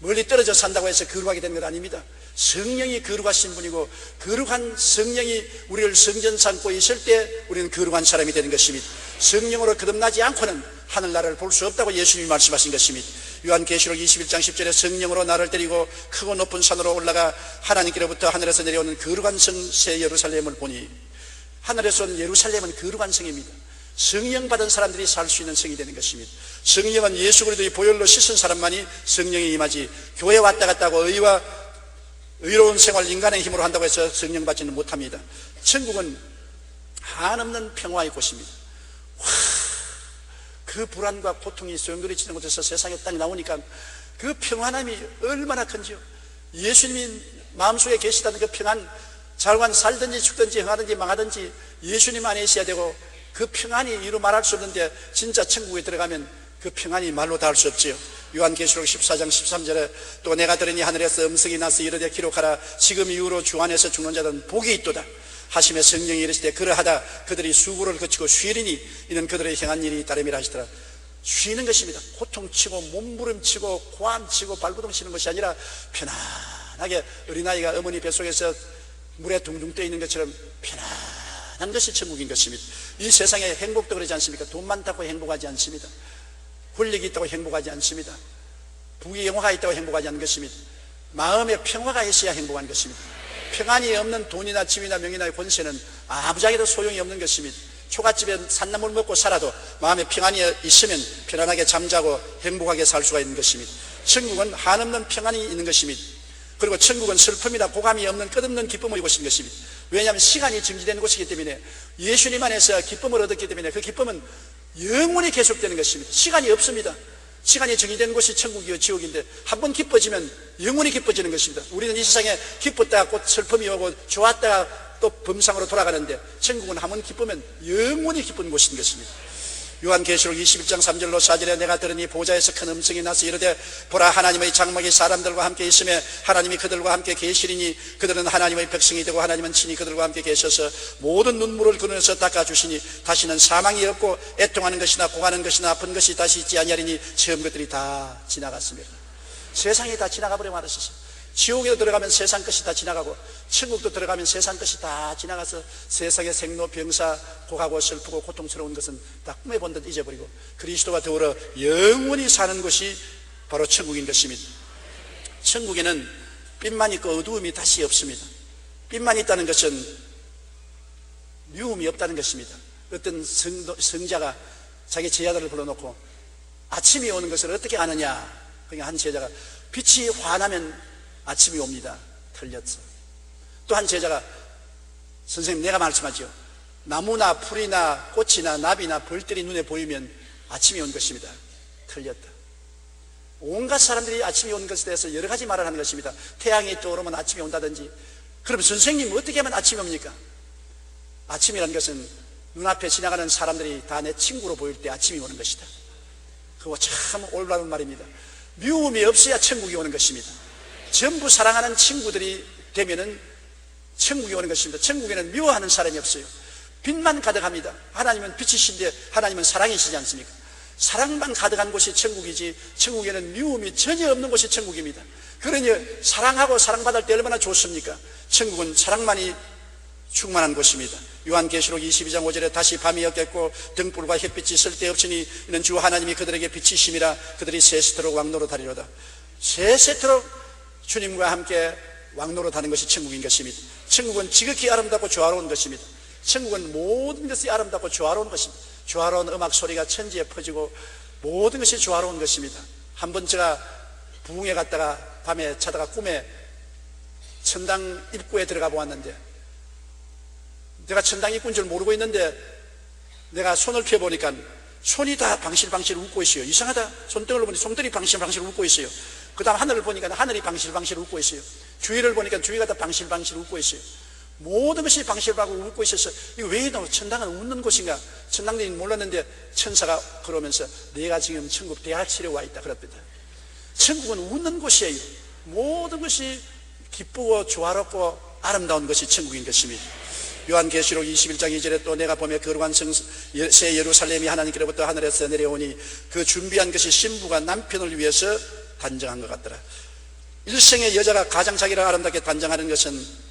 멀리 떨어져 산다고 해서 거룩하게 되는 것 아닙니다. 성령이 거룩하신 분이고 거룩한 성령이 우리를 성전 삼고 있을 때 우리는 거룩한 사람이 되는 것입니다. 성령으로 거듭나지 않고는 하늘나라를 볼 수 없다고 예수님이 말씀하신 것입니다. 요한계시록 21장 10절에 성령으로 나를 데리고 크고 높은 산으로 올라가 하나님께로부터 하늘에서 내려오는 거룩한 성 새 예루살렘을 보니, 하늘에서 온 예루살렘은 거룩한 성입니다. 성령 받은 사람들이 살 수 있는 성이 되는 것입니다. 성령은 예수 그리스도의 보혈로 씻은 사람만이 성령이 임하지, 교회 왔다 갔다 하고 의로운 생활 인간의 힘으로 한다고 해서 성령 받지는 못합니다. 천국은 한없는 평화의 곳입니다. 그 불안과 고통이 소용돌이치는 곳에서 세상에 딱 나오니까 그 평안함이 얼마나 큰지요. 예수님이 마음속에 계시다는 그 평안, 잘관 살든지 죽든지 흥하든지 망하든지 예수님 안에 있어야 되고, 그 평안이 이루 말할 수 없는데 진짜 천국에 들어가면 그 평안이 말로 닿을 수 없지요. 요한계시록 14장 13절에 또 내가 들으니 하늘에서 음성이 나서 이르되 기록하라, 지금 이후로 주 안에서 죽는 자들은 복이 있도다 하심에 성령이 이르시되 그러하다 그들이 수고를 거치고 쉬리니 이는 그들의 행한 일이 따름이라 하시더라. 쉬는 것입니다. 고통치고 몸부림치고 고함치고 발버둥 치는 것이 아니라 편안하게 어린아이가 어머니 뱃속에서 물에 둥둥 떠 있는 것처럼 편안한 것이 천국인 것입니다. 이 세상에 행복도 그러지 않습니까? 돈 많다고 행복하지 않습니다. 권력이 있다고 행복하지 않습니다. 부귀 영화가 있다고 행복하지 않는 것입니다. 마음의 평화가 있어야 행복한 것입니다. 평안이 없는 돈이나 집이나 명예나 권세는 아무짝에도 소용이 없는 것입니다. 초가집에 산나물 먹고 살아도 마음에 평안이 있으면 편안하게 잠자고 행복하게 살 수가 있는 것입니다. 천국은 한없는 평안이 있는 것입니다. 그리고 천국은 슬픔이나 고감이 없는 끝없는 기쁨의 곳인 것입니다. 왜냐하면 시간이 정지되는 곳이기 때문에, 예수님 안에서 기쁨을 얻었기 때문에 그 기쁨은 영원히 계속되는 것입니다. 시간이 없습니다. 시간이 정의되는 곳이 천국이요 지옥인데 한 번 기뻐지면 영원히 기뻐지는 것입니다. 우리는 이 세상에 기뻤다가 곧 슬픔이 오고 좋았다가 또 범상으로 돌아가는데, 천국은 한 번 기쁘면 영원히 기쁜 곳인 것입니다. 요한계시록 21장 3절로 4절에 내가 들으니 보좌에서 큰 음성이 나서 이르되 보라, 하나님의 장막이 사람들과 함께 있으며 하나님이 그들과 함께 계시리니 그들은 하나님의 백성이 되고 하나님은 친히 그들과 함께 계셔서 모든 눈물을 그늘에서 닦아주시니 다시는 사망이 없고 애통하는 것이나 고하는 것이나 아픈 것이 다시 있지 아니하리니 처음 것들이 다 지나갔습니다. 세상이 다 지나가버려 말았었어요. 지옥에도 들어가면 세상 것이 다 지나가고 천국도 들어가면 세상 것이 다 지나가서 세상의 생로병사, 고하고 슬프고 고통스러운 것은 다 꿈에 본 듯 잊어버리고 그리스도와 더불어 영원히 사는 것이 바로 천국인 것입니다. 천국에는 빛만 있고 어두움이 다시 없습니다. 빛만 있다는 것은 미움이 없다는 것입니다. 어떤 성자가 자기 제자들을 불러놓고 아침이 오는 것을 어떻게 아느냐, 그러니까 한 제자가 빛이 환하면 아침이 옵니다. 틀렸어. 또 한 제자가 선생님 내가 말씀하죠. 나무나 풀이나 꽃이나 나비나 벌들이 눈에 보이면 아침이 온 것입니다. 틀렸다. 온갖 사람들이 아침이 온 것에 대해서 여러 가지 말을 하는 것입니다. 태양이 떠오르면 아침이 온다든지, 그럼 선생님 어떻게 하면 아침이 옵니까? 아침이라는 것은 눈앞에 지나가는 사람들이 다 내 친구로 보일 때 아침이 오는 것이다. 그거 참 올바른 말입니다. 미움이 없어야 천국이 오는 것입니다. 전부 사랑하는 친구들이 되면은 천국이 오는 것입니다. 천국에는 미워하는 사람이 없어요. 빛만 가득합니다. 하나님은 빛이신데 하나님은 사랑이시지 않습니까? 사랑만 가득한 곳이 천국이지, 천국에는 미움이 전혀 없는 곳이 천국입니다. 그러니 사랑하고 사랑받을 때 얼마나 좋습니까? 천국은 사랑만이 충만한 곳입니다. 요한계시록 22장 5절에 다시 밤이 었겠고 등불과 햇빛이 쓸데없으니 이는 주 하나님이 그들에게 빛이심이라. 그들이 세세토록 왕노릇하리로다. 세세토록 주님과 함께 왕노릇하는 것이 천국인 것입니다. 천국은 지극히 아름답고 조화로운 것입니다. 천국은 모든 것이 아름답고 조화로운 것입니다. 조화로운 음악 소리가 천지에 퍼지고 모든 것이 조화로운 것입니다. 한번 제가 부흥회 갔다가 밤에 자다가 꿈에 천당 입구에 들어가 보았는데, 내가 천당 입구인 줄 모르고 있는데 내가 손을 펴보니까 손이 다 방실방실 웃고 있어요. 이상하다. 손등을 보니 손들이 방실방실 웃고 있어요. 그 다음 하늘을 보니까 하늘이 방실방실 웃고 있어요. 주위를 보니까 주위가 다 방실방실 웃고 있어요. 모든 것이 방실방실 웃고 있어서 이거 왜 이러나, 천당은 웃는 곳인가? 천당들이 몰랐는데 천사가 그러면서 내가 지금 천국 대할치려 와 있다 그랬거든. 천국은 웃는 곳이에요. 모든 것이 기쁘고 조화롭고 아름다운 것이 천국인 것입니다. 요한계시록 21장 2절에 또 내가 보며 거룩한 새 예루살렘이 하나님께로부터 하늘에서 내려오니 그 준비한 것이 신부가 남편을 위해서 단정한 것 같더라. 일생의 여자가 가장 자기를 아름답게 단정하는 것은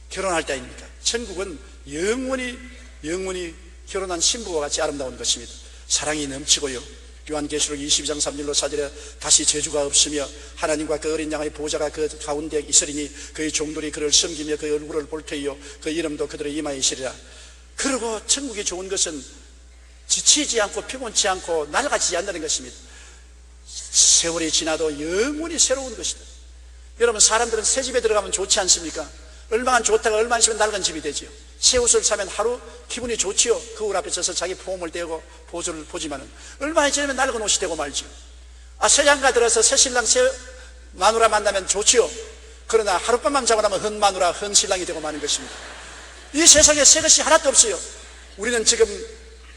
결혼할 때 아닙니까? 천국은 영원히 결혼한 신부와 같이 아름다운 것입니다. 사랑이 넘치고요. 요한계시록 22장 3절로 4절에 다시 저주가 없으며 하나님과 그 어린 양의 보좌가 그 가운데 있으리니 그의 종들이 그를 섬기며 그의 얼굴을 볼 터이요 그 이름도 그들의 이마에 있으리라. 그리고 천국이 좋은 것은 지치지 않고 피곤치 않고 낡아지지 않는 것입니다. 세월이 지나도 영원히 새로운 것이다. 여러분, 사람들은 새 집에 들어가면 좋지 않습니까? 얼마나 좋다가 얼마나 있으면 낡은 집이 되지요. 새 옷을 사면 하루 기분이 좋지요. 거울 앞에 서서 자기 폼을 떼고 보조를 보지만은 얼마나 지나면 낡은 옷이 되고 말지요. 새 장가 들어서 새 신랑 새 마누라 만나면 좋지요. 그러나 하룻밤만 자고 나면 헌 마누라 헌 신랑이 되고 마는 것입니다. 이 세상에 새 것이 하나도 없어요. 우리는 지금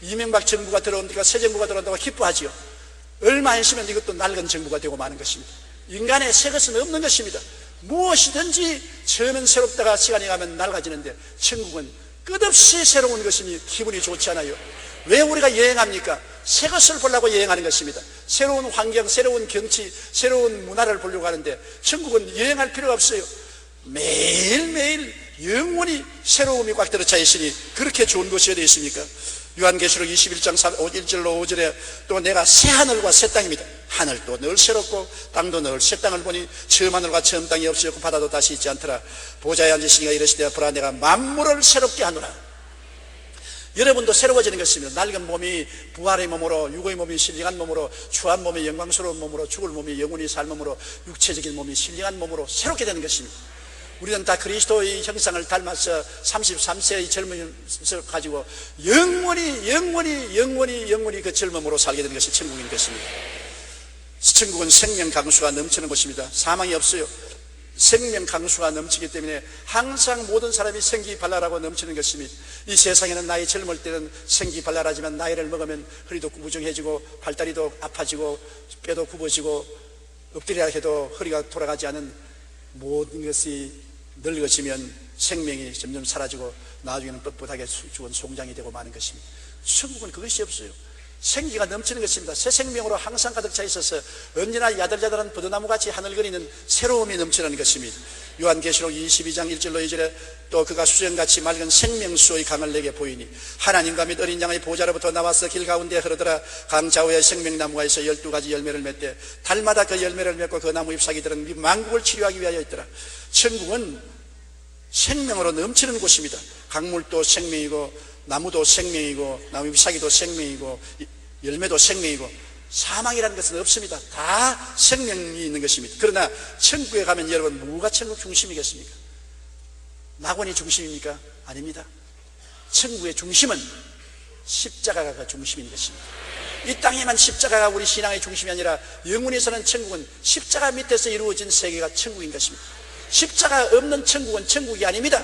이명박 정부가 들어온다고, 새 정부가 들어온다고 기뻐하지요. 얼마 있으면 이것도 낡은 정부가 되고 마는 것입니다. 인간의 새 것은 없는 것입니다. 무엇이든지 처음엔 새롭다가 시간이 가면 낡아지는데 천국은 끝없이 새로운 것이니 기분이 좋지 않아요. 왜 우리가 여행합니까? 새 것을 보려고 여행하는 것입니다. 새로운 환경, 새로운 경치, 새로운 문화를 보려고 하는데 천국은 여행할 필요가 없어요. 매일매일 영원히 새로움이 꽉 들어차 있으니 그렇게 좋은 곳이 어디 있습니까? 요한계시록 21장 1절로 5절에 또 내가 새 하늘과 새 땅입니다. 하늘도 늘 새롭고 땅도 늘 새 땅을 보니 처음 하늘과 처음 땅이 없어졌고 바다도 다시 있지 않더라. 보좌에 앉으시니가 이르시되 보라 내가 만물을 새롭게 하노라. 여러분도 새로워지는 것입니다. 낡은 몸이 부활의 몸으로, 육의 몸이 신령한 몸으로, 추한 몸이 영광스러운 몸으로, 죽을 몸이 영원히 살 몸으로, 육체적인 몸이 신령한 몸으로 새롭게 되는 것입니다. 우리는 다 그리스도의 형상을 닮아서 33세의 젊음을 가지고 영원히 그 젊음으로 살게 되는 것이 천국인 것입니다. 천국은 생명 강수가 넘치는 곳입니다. 사망이 없어요. 생명 강수가 넘치기 때문에 항상 모든 사람이 생기발랄하고 넘치는 것입니다. 이 세상에는 나이 젊을 때는 생기발랄하지만 나이를 먹으면 허리도 구부정해지고 발다리도 아파지고 뼈도 굽어지고 엎드리라 해도 허리가 돌아가지 않은 모든 것이 늙어지면 생명이 점점 사라지고 나중에는 뻣뻣하게 죽은 송장이 되고 마는 것입니다. 천국은 그것이 없어요. 생기가 넘치는 것입니다. 새 생명으로 항상 가득 차 있어서 언제나 야들야들한 버드나무같이 하늘거리는 새로움이 넘치는 것입니다. 요한계시록 22장 1절로 2절에 또 그가 수정같이 맑은 생명수의 강을 내게 보이니 하나님과 및 어린 양의 보좌로부터 나와서 길 가운데 흐르더라. 강 좌우에 생명나무가 있어 12가지 열매를 맺되 달마다 그 열매를 맺고 그 나무 잎사귀들은 만국을 치료하기 위하여 있더라. 천국은 생명으로 넘치는 곳입니다. 강물도 생명이고 나무도 생명이고 나무 잎사귀도 생명이고 열매도 생명이고 사망이라는 것은 없습니다. 다 생명이 있는 것입니다. 그러나 천국에 가면 여러분 뭐가 천국 중심이겠습니까? 낙원이 중심입니까? 아닙니다. 천국의 중심은 십자가가 중심인 것입니다. 이 땅에만 십자가가 우리 신앙의 중심이 아니라 영원에서는 천국은 십자가 밑에서 이루어진 세계가 천국인 것입니다. 십자가 없는 천국은 천국이 아닙니다.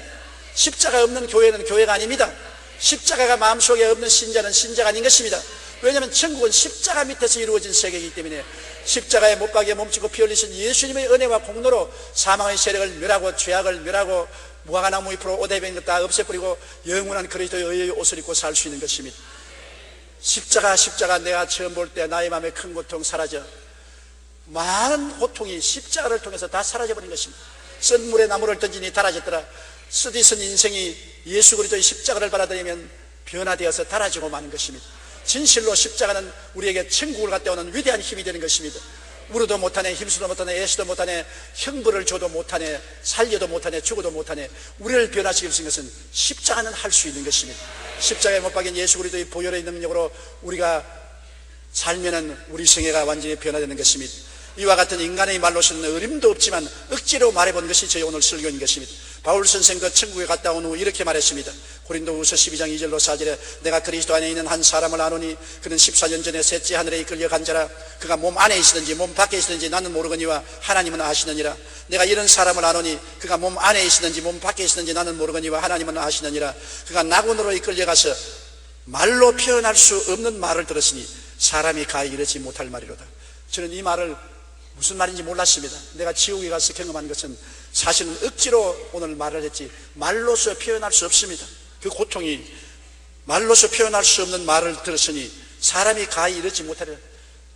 십자가 없는 교회는 교회가 아닙니다. 십자가가 마음속에 없는 신자는 신자가 아닌 것입니다. 왜냐하면 천국은 십자가 밑에서 이루어진 세계이기 때문에 십자가에 못 박에 몸치고 피 흘리신 예수님의 은혜와 공로로 사망의 세력을 멸하고 죄악을 멸하고 무화과나무 잎으로 옷에 밴 것 다 없애버리고 영원한 그리스도의 의의 옷을 입고 살 수 있는 것입니다. 십자가 내가 처음 볼 때 나의 마음에 큰 고통 사라져 많은 고통이 십자가를 통해서 다 사라져버린 것입니다. 쓴 물에 나무를 던지니 달아졌더라. 쓰디쓴 인생이 예수 그리스도의 십자가를 받아들이면 변화되어서 달아지고 마는 것입니다. 진실로 십자가는 우리에게 천국을 갖다 오는 위대한 힘이 되는 것입니다. 울어도 못하네, 힘쓰도 못하네, 애쓰도 못하네, 형벌을 줘도 못하네, 살려도 못하네, 죽어도 못하네. 우리를 변화시킬 수 있는 것은 십자가는 할 수 있는 것입니다. 십자가에 못 박인 예수 그리스도의 보혈의 능력으로 우리가 살면은 우리 생애가 완전히 변화되는 것입니다. 이와 같은 인간의 말로서는 어림도 없지만 억지로 말해본 것이 저희 오늘 설교인 것입니다. 바울 선생도 천국에 갔다 온 후 이렇게 말했습니다. 고린도후서 12장 2절로 4절에 내가 그리스도 안에 있는 한 사람을 아노니 그는 14년 전에 셋째 하늘에 이끌려 간 자라. 그가 몸 안에 있으든지 몸 밖에 있으든지 나는 모르거니와 하나님은 아시느니라. 내가 이런 사람을 아노니 그가 몸 안에 있으든지 몸 밖에 있으든지 나는 모르거니와 하나님은 아시느니라. 그가 낙원으로 이끌려가서 말로 표현할 수 없는 말을 들었으니 사람이 가히 이르지 못할 말이로다. 저는 이 말을 무슨 말인지 몰랐습니다. 내가 지옥에 가서 경험한 것은 사실은 억지로 오늘 말을 했지 말로서 표현할 수 없습니다. 그 고통이 말로서 표현할 수 없는 말을 들었으니 사람이 가히 이르지 못하리라.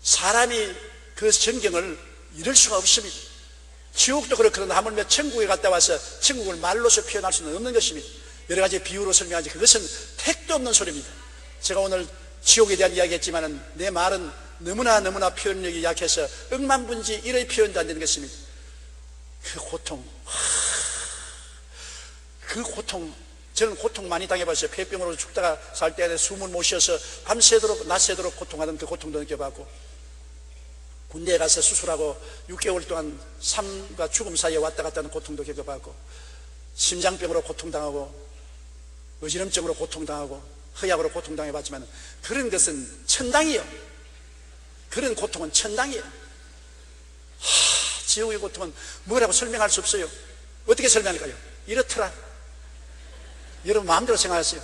사람이 그 전경을 이룰 수가 없습니다. 지옥도 그렇거든 하물며 천국에 갔다 와서 천국을 말로서 표현할 수는 없는 것입니다. 여러 가지 비유로 설명하지 그것은 택도 없는 소리입니다. 제가 오늘 지옥에 대한 이야기했지만은 내 말은 너무나 표현력이 약해서 억만분지 1의 표현도 안 되는 것입니다. 그 고통, 저는 고통 많이 당해봤어요. 폐병으로 죽다가 살 때 숨을 못 쉬어서 밤새도록 낮새도록 고통하던 그 고통도 느껴봤고, 군대에 가서 수술하고 6개월 동안 삶과 죽음 사이에 왔다 갔다 하는 고통도 겪어봤고, 심장병으로 고통당하고 어지럼증으로 고통당하고 허약으로 고통당해봤지만 그런 것은 천당이요. 그런 고통은 천당이에요. 지옥의 고통은 뭐라고 설명할 수 없어요. 어떻게 설명할까요? 이렇더라. 여러분 마음대로 생각하세요.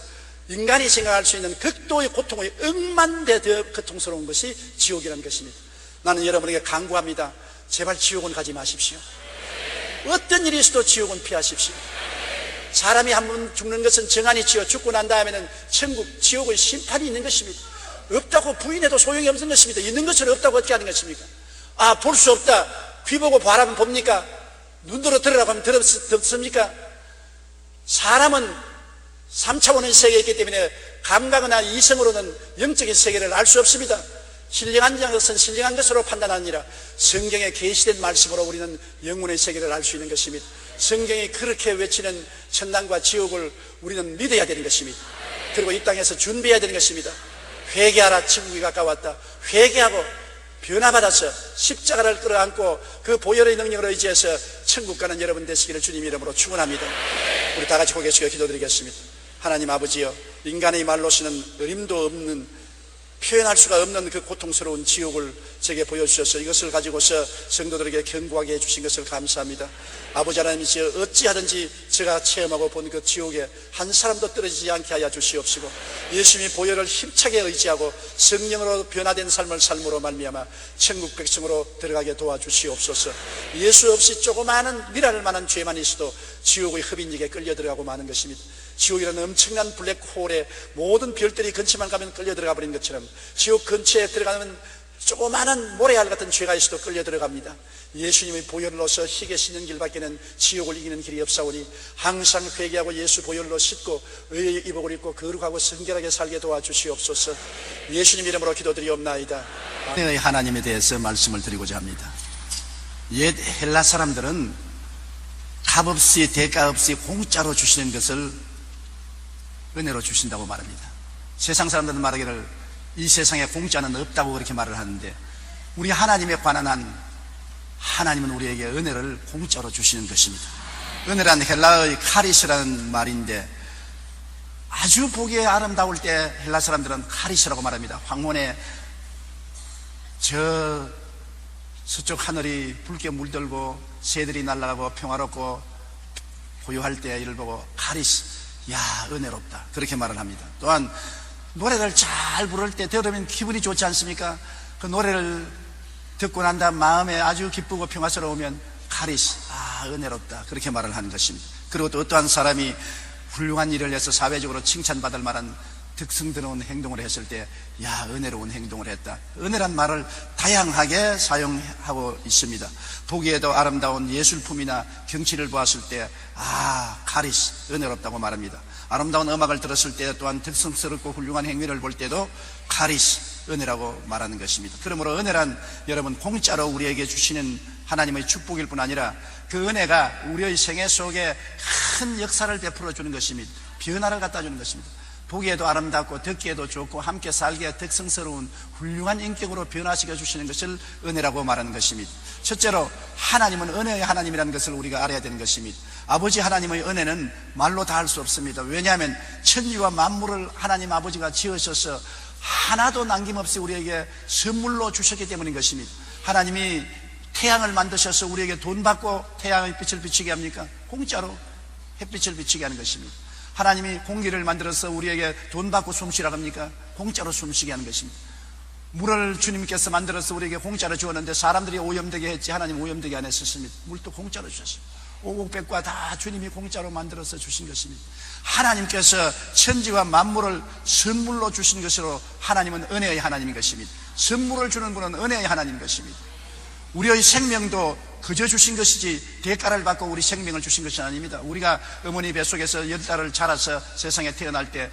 인간이 생각할 수 있는 극도의 고통의 억만배 더 고통스러운 것이 지옥이라는 것입니다. 나는 여러분에게 강구합니다. 제발 지옥은 가지 마십시오. 어떤 일이 있어도 지옥은 피하십시오. 사람이 한 번 죽는 것은 정한이 지어 죽고 난 다음에는 천국, 지옥의 심판이 있는 것입니다. 없다고 부인해도 소용이 없는 것입니다. 있는 것을 없다고 어떻게 하는 것입니까? 볼 수 없다. 귀 보고 바라보면 봅니까? 눈으로 들으라고 하면 듣습니까? 사람은 3차원의 세계에 있기 때문에 감각이나 이성으로는 영적인 세계를 알 수 없습니다. 신령한 것은 신령한 것으로 판단하느니라. 성경에 계시된 말씀으로 우리는 영혼의 세계를 알 수 있는 것입니다. 성경이 그렇게 외치는 천당과 지옥을 우리는 믿어야 되는 것입니다. 그리고 이 땅에서 준비해야 되는 것입니다. 회개하라, 천국이 가까웠다. 회개하고 변화받아서 십자가를 끌어안고 그 보혈의 능력을 의지해서 천국 가는 여러분 되시기를 주님 이름으로 축원합니다. 우리 다 같이 고개 숙여 기도드리겠습니다. 하나님 아버지여, 인간의 말로서는 어림도 없는, 표현할 수가 없는 그 고통스러운 지옥을 제게 보여주셔서 이것을 가지고서 성도들에게 견고하게 해주신 것을 감사합니다. 아버지 하나님이시여, 어찌하든지 제가 체험하고 본 그 지옥에 한 사람도 떨어지지 않게 하여 주시옵시고, 예수님의 보혈을 힘차게 의지하고 성령으로 변화된 삶을 삶으로 말미암아 천국 백성으로 들어가게 도와주시옵소서. 예수 없이 조그마한 미랄 만한 죄만 있어도 지옥의 흡인력에 끌려 들어가고 마는 것입니다. 지옥이라는 엄청난 블랙홀에 모든 별들이 근처만 가면 끌려 들어가 버린 것처럼 지옥 근처에 들어가면 조그마한 모래알 같은 죄가 있어도 끌려 들어갑니다. 예수님의 보혈로서 희게 씻는 길밖에는 지옥을 이기는 길이 없사오니 항상 회개하고 예수 보혈로 씻고 의의 이복을 입고 거룩하고 성결하게 살게 도와주시옵소서. 예수님 이름으로 기도드리옵나이다. 은혜의 하나님에 대해서 말씀을 드리고자 합니다. 옛 헬라 사람들은 값없이 대가 없이 공짜로 주시는 것을 은혜로 주신다고 말합니다. 세상 사람들은 말하기를 이 세상에 공짜는 없다고 그렇게 말을 하는데, 우리 하나님에 관한 한 하나님은 우리에게 은혜를 공짜로 주시는 것입니다. 은혜란 헬라의 카리스라는 말인데, 아주 보기에 아름다울 때 헬라 사람들은 카리스라고 말합니다. 황혼의 저 서쪽 하늘이 붉게 물들고 새들이 날아가고 평화롭고 고요할 때 이를 보고 카리스, 야 은혜롭다, 그렇게 말을 합니다. 또한 노래를 잘 부를 때 들으면 기분이 좋지 않습니까? 그 노래를 듣고 난 다음 마음에 아주 기쁘고 평화스러우면 카리스, 아 은혜롭다, 그렇게 말을 하는 것입니다. 그리고 또 어떠한 사람이 훌륭한 일을 해서 사회적으로 칭찬받을 만한 득성스러운 행동을 했을 때, 야 은혜로운 행동을 했다, 은혜란 말을 다양하게 사용하고 있습니다. 보기에도 아름다운 예술품이나 경치를 보았을 때, 아 카리스, 은혜롭다고 말합니다. 아름다운 음악을 들었을 때 또한 득성스럽고 훌륭한 행위를 볼 때도 카리스, 은혜라고 말하는 것입니다. 그러므로 은혜란 여러분 공짜로 우리에게 주시는 하나님의 축복일 뿐 아니라 그 은혜가 우리의 생애 속에 큰 역사를 베풀어 주는 것입니다. 변화를 갖다 주는 것입니다. 보기에도 아름답고 듣기에도 좋고 함께 살기에 득성스러운 훌륭한 인격으로 변화시켜 주시는 것을 은혜라고 말하는 것입니다. 첫째로 하나님은 은혜의 하나님이라는 것을 우리가 알아야 되는 것입니다. 아버지 하나님의 은혜는 말로 다 할 수 없습니다. 왜냐하면 천지와 만물을 하나님 아버지가 지으셔서 하나도 남김없이 우리에게 선물로 주셨기 때문인 것입니다. 하나님이 태양을 만드셔서 우리에게 돈 받고 태양의 빛을 비치게 합니까? 공짜로 햇빛을 비치게 하는 것입니다. 하나님이 공기를 만들어서 우리에게 돈 받고 숨쉬라고 합니까? 공짜로 숨쉬게 하는 것입니다. 물을 주님께서 만들어서 우리에게 공짜로 주었는데 사람들이 오염되게 했지 하나님 오염되게 안 했었습니다. 물도 공짜로 주셨습니다. 오곡백과 다 주님이 공짜로 만들어서 주신 것입니다. 하나님께서 천지와 만물을 선물로 주신 것으로 하나님은 은혜의 하나님인 것입니다. 선물을 주는 분은 은혜의 하나님인 것입니다. 우리의 생명도 그저 주신 것이지 대가를 받고 우리 생명을 주신 것이 아닙니다. 우리가 어머니 뱃속에서 10달을 자라서 세상에 태어날 때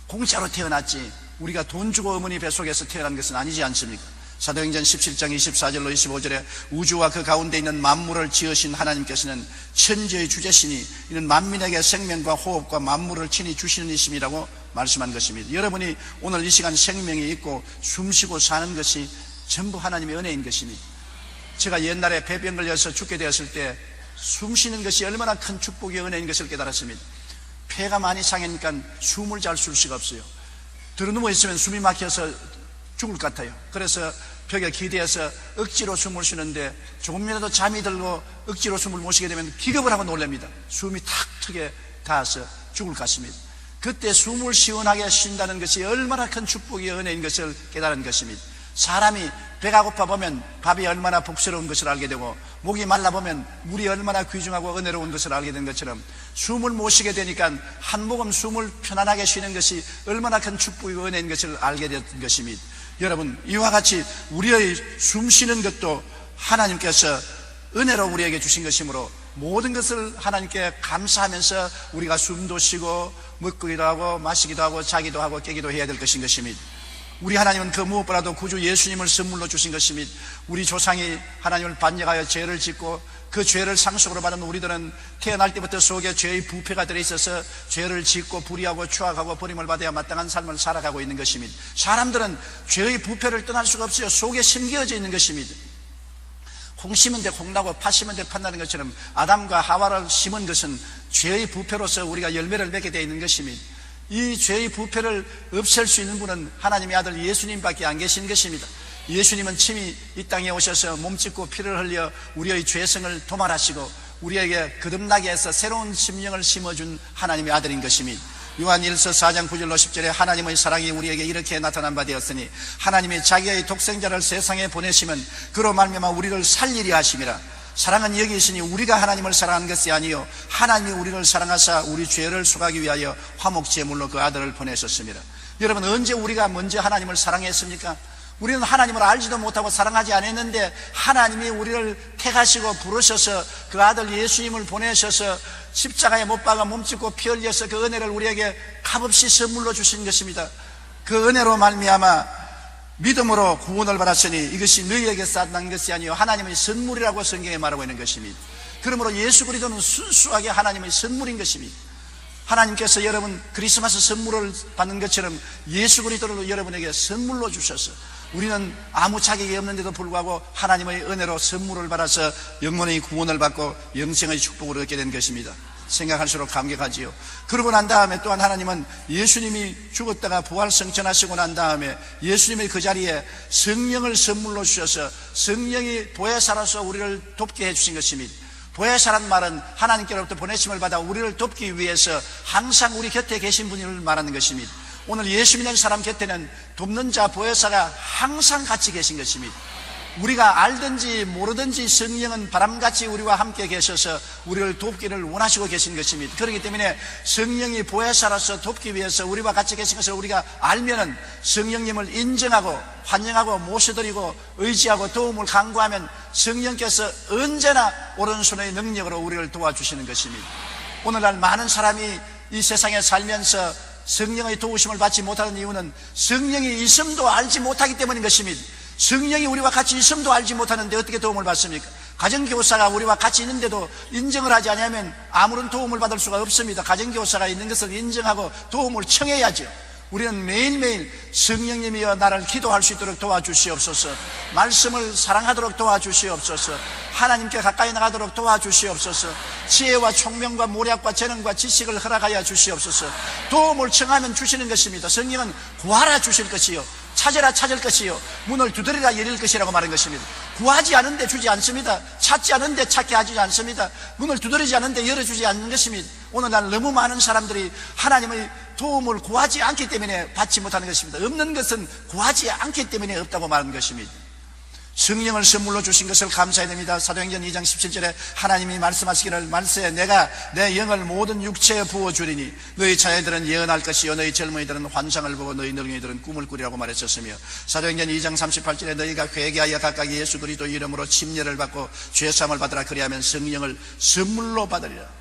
공짜로 태어났지 우리가 돈 주고 어머니 뱃속에서 태어난 것은 아니지 않습니까? 사도행전 17장 24절로 25절에 우주와 그 가운데 있는 만물을 지으신 하나님께서는 천지의 주제시니 이는 만민에게 생명과 호흡과 만물을 친히 주시는 이심이라고 말씀한 것입니다. 여러분이 오늘 이 시간 생명이 있고 숨쉬고 사는 것이 전부 하나님의 은혜인 것입니다. 제가 옛날에 폐병 걸려서 죽게 되었을 때 숨쉬는 것이 얼마나 큰 축복의 은혜인 것을 깨달았습니다. 폐가 많이 상하니까 숨을 잘 쉴 수가 없어요. 들어누워 있으면 숨이 막혀서 죽을 것 같아요. 그래서 벽에 기대어서 억지로 숨을 쉬는데 조금이라도 잠이 들고 억지로 숨을 못 쉬게 되면 기겁을 하고 놀랍니다. 숨이 탁 트게 닿아서 죽을 것 같습니다. 그때 숨을 시원하게 쉰다는 것이 얼마나 큰 축복의 은혜인 것을 깨달은 것입니다. 사람이 배가 고파 보면 밥이 얼마나 복스러운 것을 알게 되고 목이 말라 보면 물이 얼마나 귀중하고 은혜로운 것을 알게 된 것처럼 숨을 못 쉬게 되니까 한 모금 숨을 편안하게 쉬는 것이 얼마나 큰 축복의 은혜인 것을 알게 된 것입니다. 여러분, 이와 같이 우리의 숨 쉬는 것도 하나님께서 은혜로 우리에게 주신 것이므로 모든 것을 하나님께 감사하면서 우리가 숨도 쉬고 먹기도 하고 마시기도 하고 자기도 하고 깨기도 해야 될 것인 것입니다. 우리 하나님은 그 무엇보다도 구주 예수님을 선물로 주신 것입니다. 우리 조상이 하나님을 반역하여 죄를 짓고 그 죄를 상속으로 받은 우리들은 태어날 때부터 속에 죄의 부패가 들어있어서 죄를 짓고 불의하고 추악하고 버림을 받아야 마땅한 삶을 살아가고 있는 것입니다. 사람들은 죄의 부패를 떠날 수가 없어요. 속에 심겨져 있는 것입니다. 콩 심은 데 콩 나고 팥 심은 데 팥 나는 것처럼 아담과 하와를 심은 것은 죄의 부패로서 우리가 열매를 맺게 되어 있는 것입니다. 이 죄의 부패를 없앨 수 있는 분은 하나님의 아들 예수님밖에 안 계신 것입니다. 예수님은 친히 이 땅에 오셔서 몸짓고 피를 흘려 우리의 죄성을 도말하시고 우리에게 거듭나게 해서 새로운 심령을 심어준 하나님의 아들인 것입니다. 요한일서 4장 9절로 10절에 하나님의 사랑이 우리에게 이렇게 나타난 바 되었으니 하나님이 자기의 독생자를 세상에 보내시면 그로 말미암아 우리를 살리려 하심이라. 사랑은 여기 있으니 우리가 하나님을 사랑한 것이 아니요 하나님이 우리를 사랑하사 우리 죄를 속하기 위하여 화목제물로 그 아들을 보내셨습니다. 여러분, 언제 우리가 먼저 하나님을 사랑했습니까? 우리는 하나님을 알지도 못하고 사랑하지 않았는데 하나님이 우리를 택하시고 부르셔서 그 아들 예수님을 보내셔서 십자가에 못 박아 몸짓고 피 흘려서 그 은혜를 우리에게 값없이 선물로 주신 것입니다. 그 은혜로 말미암아 믿음으로 구원을 받았으니 이것이 너희에게서 난 것이 아니요 하나님의 선물이라고 성경에 말하고 있는 것입니다. 그러므로 예수 그리스도는 순수하게 하나님의 선물인 것입니다. 하나님께서 여러분 크리스마스 선물을 받는 것처럼 예수 그리스도를 여러분에게 선물로 주셔서 우리는 아무 자격이 없는데도 불구하고 하나님의 은혜로 선물을 받아서 영혼의 구원을 받고 영생의 축복을 얻게 된 것입니다. 생각할수록 감격하지요. 그러고 난 다음에 또한 하나님은 예수님이 죽었다가 부활 승천하시고 난 다음에 예수님의 그 자리에 성령을 선물로 주셔서 성령이 보혜사로서 우리를 돕게 해주신 것입니다. 보혜사란 말은 하나님께로부터 보내심을 받아 우리를 돕기 위해서 항상 우리 곁에 계신 분을 말하는 것입니다. 오늘 예수 믿는 사람 곁에는 돕는 자 보혜사가 항상 같이 계신 것입니다. 우리가 알든지 모르든지 성령은 바람같이 우리와 함께 계셔서 우리를 돕기를 원하시고 계신 것입니다. 그렇기 때문에 성령이 보혜사로서 돕기 위해서 우리와 같이 계신 것을 우리가 알면은 성령님을 인정하고 환영하고 모셔드리고 의지하고 도움을 간구하면 성령께서 언제나 오른손의 능력으로 우리를 도와주시는 것입니다. 오늘날 많은 사람이 이 세상에 살면서 성령의 도우심을 받지 못하는 이유는 성령이 있음도 알지 못하기 때문인 것입니다. 성령이 우리와 같이 있음도 알지 못하는데 어떻게 도움을 받습니까? 가정교사가 우리와 같이 있는데도 인정을 하지 않으면 아무런 도움을 받을 수가 없습니다. 가정교사가 있는 것을 인정하고 도움을 청해야죠. 우리는 매일매일 성령님이여 나를 기도할 수 있도록 도와주시옵소서, 말씀을 사랑하도록 도와주시옵소서, 하나님께 가까이 나가도록 도와주시옵소서, 지혜와 총명과 모략과 재능과 지식을 허락하여 주시옵소서. 도움을 청하면 주시는 것입니다. 성령은 구하라 주실 것이요, 찾으라 찾을 것이요, 문을 두드리라 열릴 것이라고 말한 것입니다. 구하지 않은데 주지 않습니다. 찾지 않은데 찾게 하지 않습니다. 문을 두드리지 않은데 열어주지 않는 것입니다. 오늘날 너무 많은 사람들이 하나님의 도움을 구하지 않기 때문에 받지 못하는 것입니다. 없는 것은 구하지 않기 때문에 없다고 말하는 것입니다. 성령을 선물로 주신 것을 감사해야 됩니다. 사도행전 2장 17절에 하나님이 말씀하시기를 말세 내가 내 영을 모든 육체에 부어주리니 너희 자녀들은 예언할 것이요 너희 젊은이들은 환상을 보고 너희 늙은이들은 꿈을 꾸리라고 말했었으며, 사도행전 2장 38절에 너희가 회개하여 각각 예수 그리스도 이름으로 침례를 받고 죄사함을 받으라 그리하면 성령을 선물로 받으리라.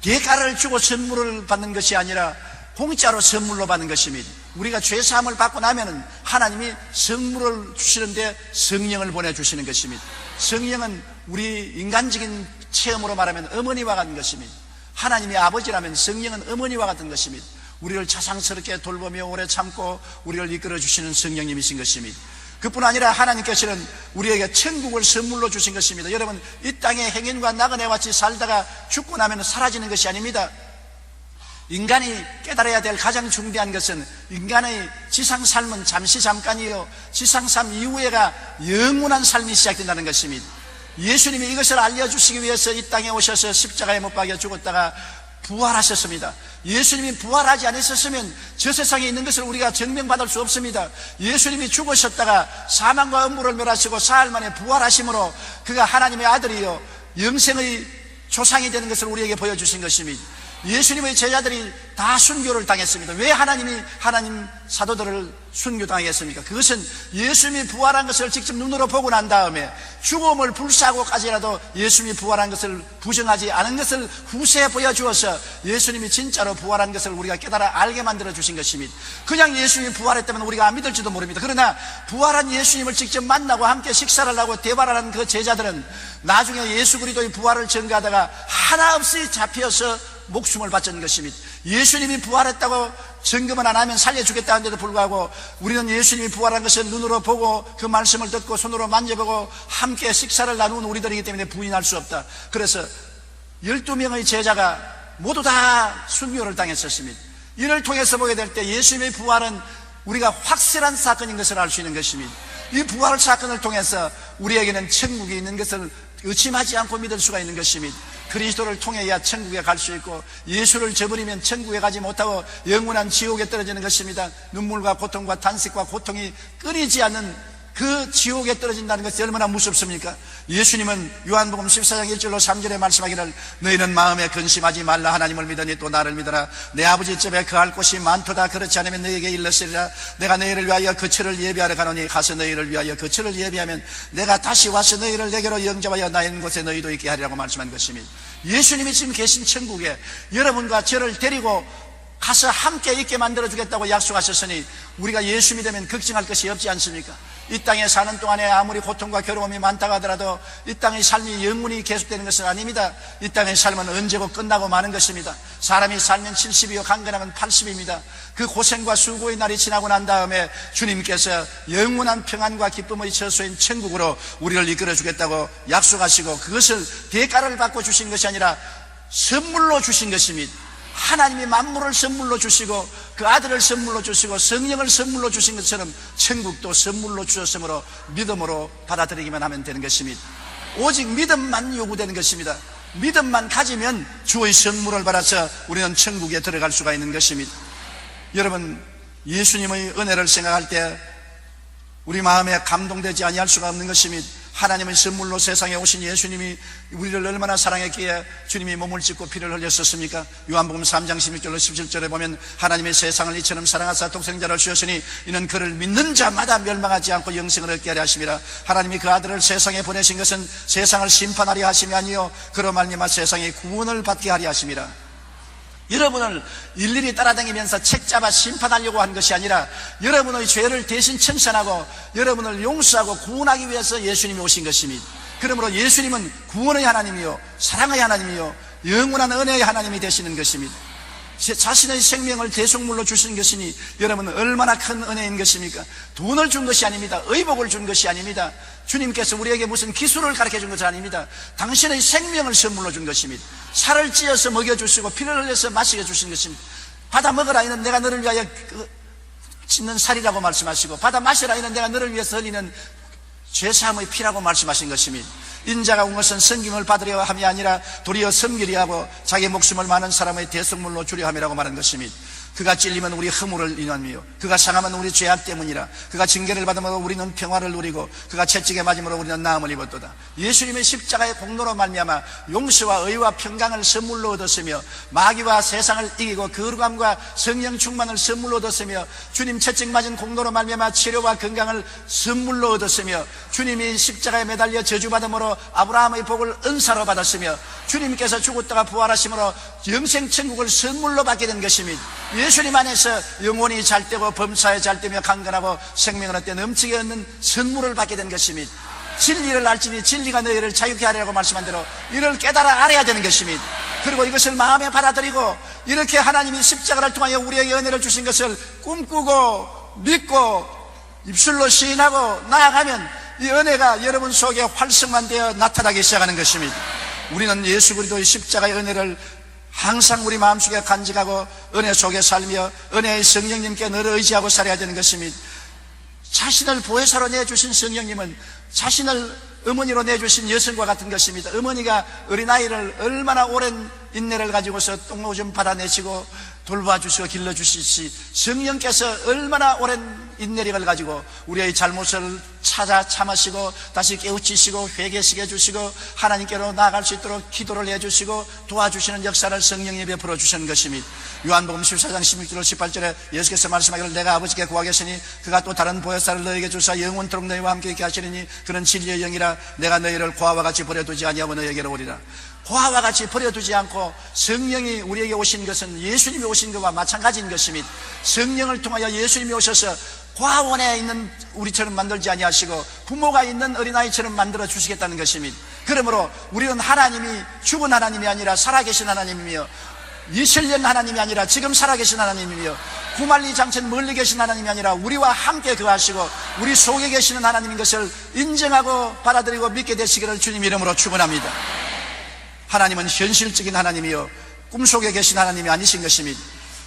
대가를 주고 선물을 받는 것이 아니라 공짜로 선물로 받는 것입니다. 우리가 죄사함을 받고 나면은 하나님이 선물을 주시는데 성령을 보내주시는 것입니다. 성령은 우리 인간적인 체험으로 말하면 어머니와 같은 것입니다. 하나님이 아버지라면 성령은 어머니와 같은 것입니다. 우리를 자상스럽게 돌보며 오래 참고 우리를 이끌어 주시는 성령님이신 것입니다. 그뿐 아니라 하나님께서는 우리에게 천국을 선물로 주신 것입니다. 여러분, 이 땅에 행인과 나그네와 같이 살다가 죽고 나면 사라지는 것이 아닙니다. 인간이 깨달아야 될 가장 중대한 것은 인간의 지상 삶은 잠시 잠깐이요 지상 삶 이후에가 영원한 삶이 시작된다는 것입니다. 예수님이 이것을 알려주시기 위해서 이 땅에 오셔서 십자가에 못 박여 죽었다가 부활하셨습니다. 예수님이 부활하지 않으셨으면 저 세상에 있는 것을 우리가 증명받을 수 없습니다. 예수님이 죽으셨다가 사망과 음부를 멸하시고 사흘 만에 부활하심으로 그가 하나님의 아들이요 영생의 조상이 되는 것을 우리에게 보여주신 것입니다. 예수님의 제자들이 다 순교를 당했습니다. 왜 하나님이 하나님 사도들을 순교당했습니까? 그것은 예수님이 부활한 것을 직접 눈으로 보고 난 다음에 죽음을 불사하고까지라도 예수님이 부활한 것을 부정하지 않은 것을 후세에 보여주어서 예수님이 진짜로 부활한 것을 우리가 깨달아 알게 만들어 주신 것입니다. 그냥 예수님이 부활했다면 우리가 안 믿을지도 모릅니다. 그러나 부활한 예수님을 직접 만나고 함께 식사를 하고 대화를 하는 그 제자들은 나중에 예수 그리스도의 부활을 전가하다가 하나 없이 잡혀서 목숨을 바치는 것입니다. 예수님이 부활했다고 증거만 안 하면 살려주겠다는데도 불구하고 우리는 예수님이 부활한 것을 눈으로 보고 그 말씀을 듣고 손으로 만져보고 함께 식사를 나눈 우리들이기 때문에 부인할 수 없다. 그래서 12명의 제자가 모두 다 순교를 당했었습니다. 이를 통해서 보게 될 때 예수님의 부활은 우리가 확실한 사건인 것을 알 수 있는 것입니다. 이 부활 사건을 통해서 우리에게는 천국이 있는 것을 의심하지 않고 믿을 수가 있는 것입니다. 그리스도를 통해야 천국에 갈 수 있고 예수를 저버리면 천국에 가지 못하고 영원한 지옥에 떨어지는 것입니다. 눈물과 고통과 탄식과 고통이 끊이지 않는 그 지옥에 떨어진다는 것이 얼마나 무섭습니까? 예수님은 요한복음 14장 1절로 3절에 말씀하기를 너희는 마음에 근심하지 말라. 하나님을 믿으니 또 나를 믿어라. 내 아버지 집에 거할 곳이 많도다. 그렇지 않으면 너희에게 일렀으리라. 내가 너희를 위하여 거처를 예비하러 가노니 가서 너희를 위하여 거처를 예비하면 내가 다시 와서 너희를 내게로 영접하여 나 있는 곳에 너희도 있게 하리라고 말씀한 것입니다. 예수님이 지금 계신 천국에 여러분과 저를 데리고 가서 함께 있게 만들어주겠다고 약속하셨으니 우리가 예수 믿으면 걱정할 것이 없지 않습니까? 이 땅에 사는 동안에 아무리 고통과 괴로움이 많다고 하더라도 이 땅의 삶이 영원히 계속되는 것은 아닙니다. 이 땅의 삶은 언제고 끝나고 마는 것입니다. 사람이 살면 70이요 강건하면 80입니다. 그 고생과 수고의 날이 지나고 난 다음에 주님께서 영원한 평안과 기쁨의 처소인 천국으로 우리를 이끌어 주겠다고 약속하시고 그것을 대가를 받고 주신 것이 아니라 선물로 주신 것입니다. 하나님이 만물을 선물로 주시고 그 아들을 선물로 주시고 성령을 선물로 주신 것처럼 천국도 선물로 주셨으므로 믿음으로 받아들이기만 하면 되는 것입니다. 오직 믿음만 요구되는 것입니다. 믿음만 가지면 주의 선물을 받아서 우리는 천국에 들어갈 수가 있는 것입니다. 여러분, 예수님의 은혜를 생각할 때 우리 마음에 감동되지 아니할 수가 없는 것입니다. 하나님의 선물로 세상에 오신 예수님이 우리를 얼마나 사랑했기에 주님이 몸을 찢고 피를 흘렸었습니까? 요한복음 3장 16절로 17절에 보면 하나님의 세상을 이처럼 사랑하사 독생자를 주셨으니 이는 그를 믿는 자마다 멸망하지 않고 영생을 얻게 하려 하심이라. 하나님이 그 아들을 세상에 보내신 것은 세상을 심판하려 하심이 아니요 그로 말미암아 세상의 구원을 받게 하려 하심이라. 여러분을 일일이 따라다니면서 책잡아 심판하려고 한 것이 아니라 여러분의 죄를 대신 청산하고 여러분을 용서하고 구원하기 위해서 예수님이 오신 것입니다. 그러므로 예수님은 구원의 하나님이요 사랑의 하나님이요 영원한 은혜의 하나님이 되시는 것입니다. 자신의 생명을 대속물로 주신 것이니 여러분 얼마나 큰 은혜인 것입니까? 돈을 준 것이 아닙니다. 의복을 준 것이 아닙니다. 주님께서 우리에게 무슨 기술을 가르쳐 준 것이 아닙니다. 당신의 생명을 선물로 준 것입니다. 살을 찌어서 먹여주시고 피를 흘려서 마시게 주신 것입니다. 받아 먹으라 이는 내가 너를 위하여 찢는 살이라고 말씀하시고 받아 마시라 이는 내가 너를 위해서 흘리는 죄사함의 피라고 말씀하신 것입니다. 인자가 온 것은 섬김을 받으려 함이 아니라 도리어 섬기려 하고 자기 목숨을 많은 사람의 대속물로 주려 함이라고 말한 것입니다. 그가 찔리면 우리 허물을 인함이요 그가 상하면 우리 죄악 때문이라. 그가 징계를 받음으로 우리는 평화를 누리고 그가 채찍에 맞음으로 우리는 나음을 입었도다. 예수님의 십자가의 공로로 말미암아 용서와 의와 평강을 선물로 얻었으며 마귀와 세상을 이기고 거룩함과 성령 충만을 선물로 얻었으며 주님 채찍 맞은 공로로 말미암아 치료와 건강을 선물로 얻었으며 주님이 십자가에 매달려 저주받음으로 아브라함의 복을 은사로 받았으며 주님께서 죽었다가 부활하심으로 영생 천국을 선물로 받게 된 것입니다. 예수님 안에서 영혼이 잘되고 범사에 잘되며 강건하고 생명을 얻되 넘치게 얻는 선물을 받게 된 것입니다. 진리를 알지니 진리가 너희를 자유케 하리라고 말씀한 대로 이를 깨달아 알아야 되는 것입니다. 그리고 이것을 마음에 받아들이고 이렇게 하나님이 십자가를 통하여 우리에게 은혜를 주신 것을 꿈꾸고 믿고 입술로 시인하고 나아가면 이 은혜가 여러분 속에 활성화되어 나타나기 시작하는 것입니다. 우리는 예수 그리스도의 십자가의 은혜를 항상 우리 마음속에 간직하고 은혜 속에 살며 은혜의 성령님께 늘 의지하고 살아야 되는 것입니다. 자신을 보혜사로 내주신 성령님은 자신을 어머니로 내주신 여성과 같은 것입니다. 어머니가 어린아이를 얼마나 오랜 인내를 가지고서 똥오줌 받아내시고 돌봐주시고 길러주시지 성령께서 얼마나 오랜 인내력을 가지고 우리의 잘못을 찾아 참으시고 다시 깨우치시고 회개시게 해주시고 하나님께로 나아갈 수 있도록 기도를 해주시고 도와주시는 역사를 성령이 베풀어 주시는 것입니다. 요한복음 14장 16절 18절에 예수께서 말씀하기를 내가 아버지께 구하겠으니 그가 또 다른 보혜사를 너희에게 주사 영원토록 너희와 함께 있게 하시리니 그는 진리의 영이라 내가 너희를 고아와 같이 버려두지 아니하고 너희에게로 오리라. 고아와 같이 버려두지 않고 성령이 우리에게 오신 것은 예수님이 오신 것과 마찬가지인 것입니다. 성령을 통하여 예수님이 오셔서 고아원에 있는 우리처럼 만들지 아니하시고 부모가 있는 어린아이처럼 만들어 주시겠다는 것입니다. 그러므로 우리는 하나님이 죽은 하나님이 아니라 살아계신 하나님이며 이슬련 하나님이 아니라 지금 살아계신 하나님이며 구말리 장천 멀리 계신 하나님이 아니라 우리와 함께 거하시고 우리 속에 계시는 하나님인 것을 인정하고 받아들이고 믿게 되시기를 주님 이름으로 축원합니다. 하나님은 현실적인 하나님이요 꿈속에 계신 하나님이 아니신 것입니다.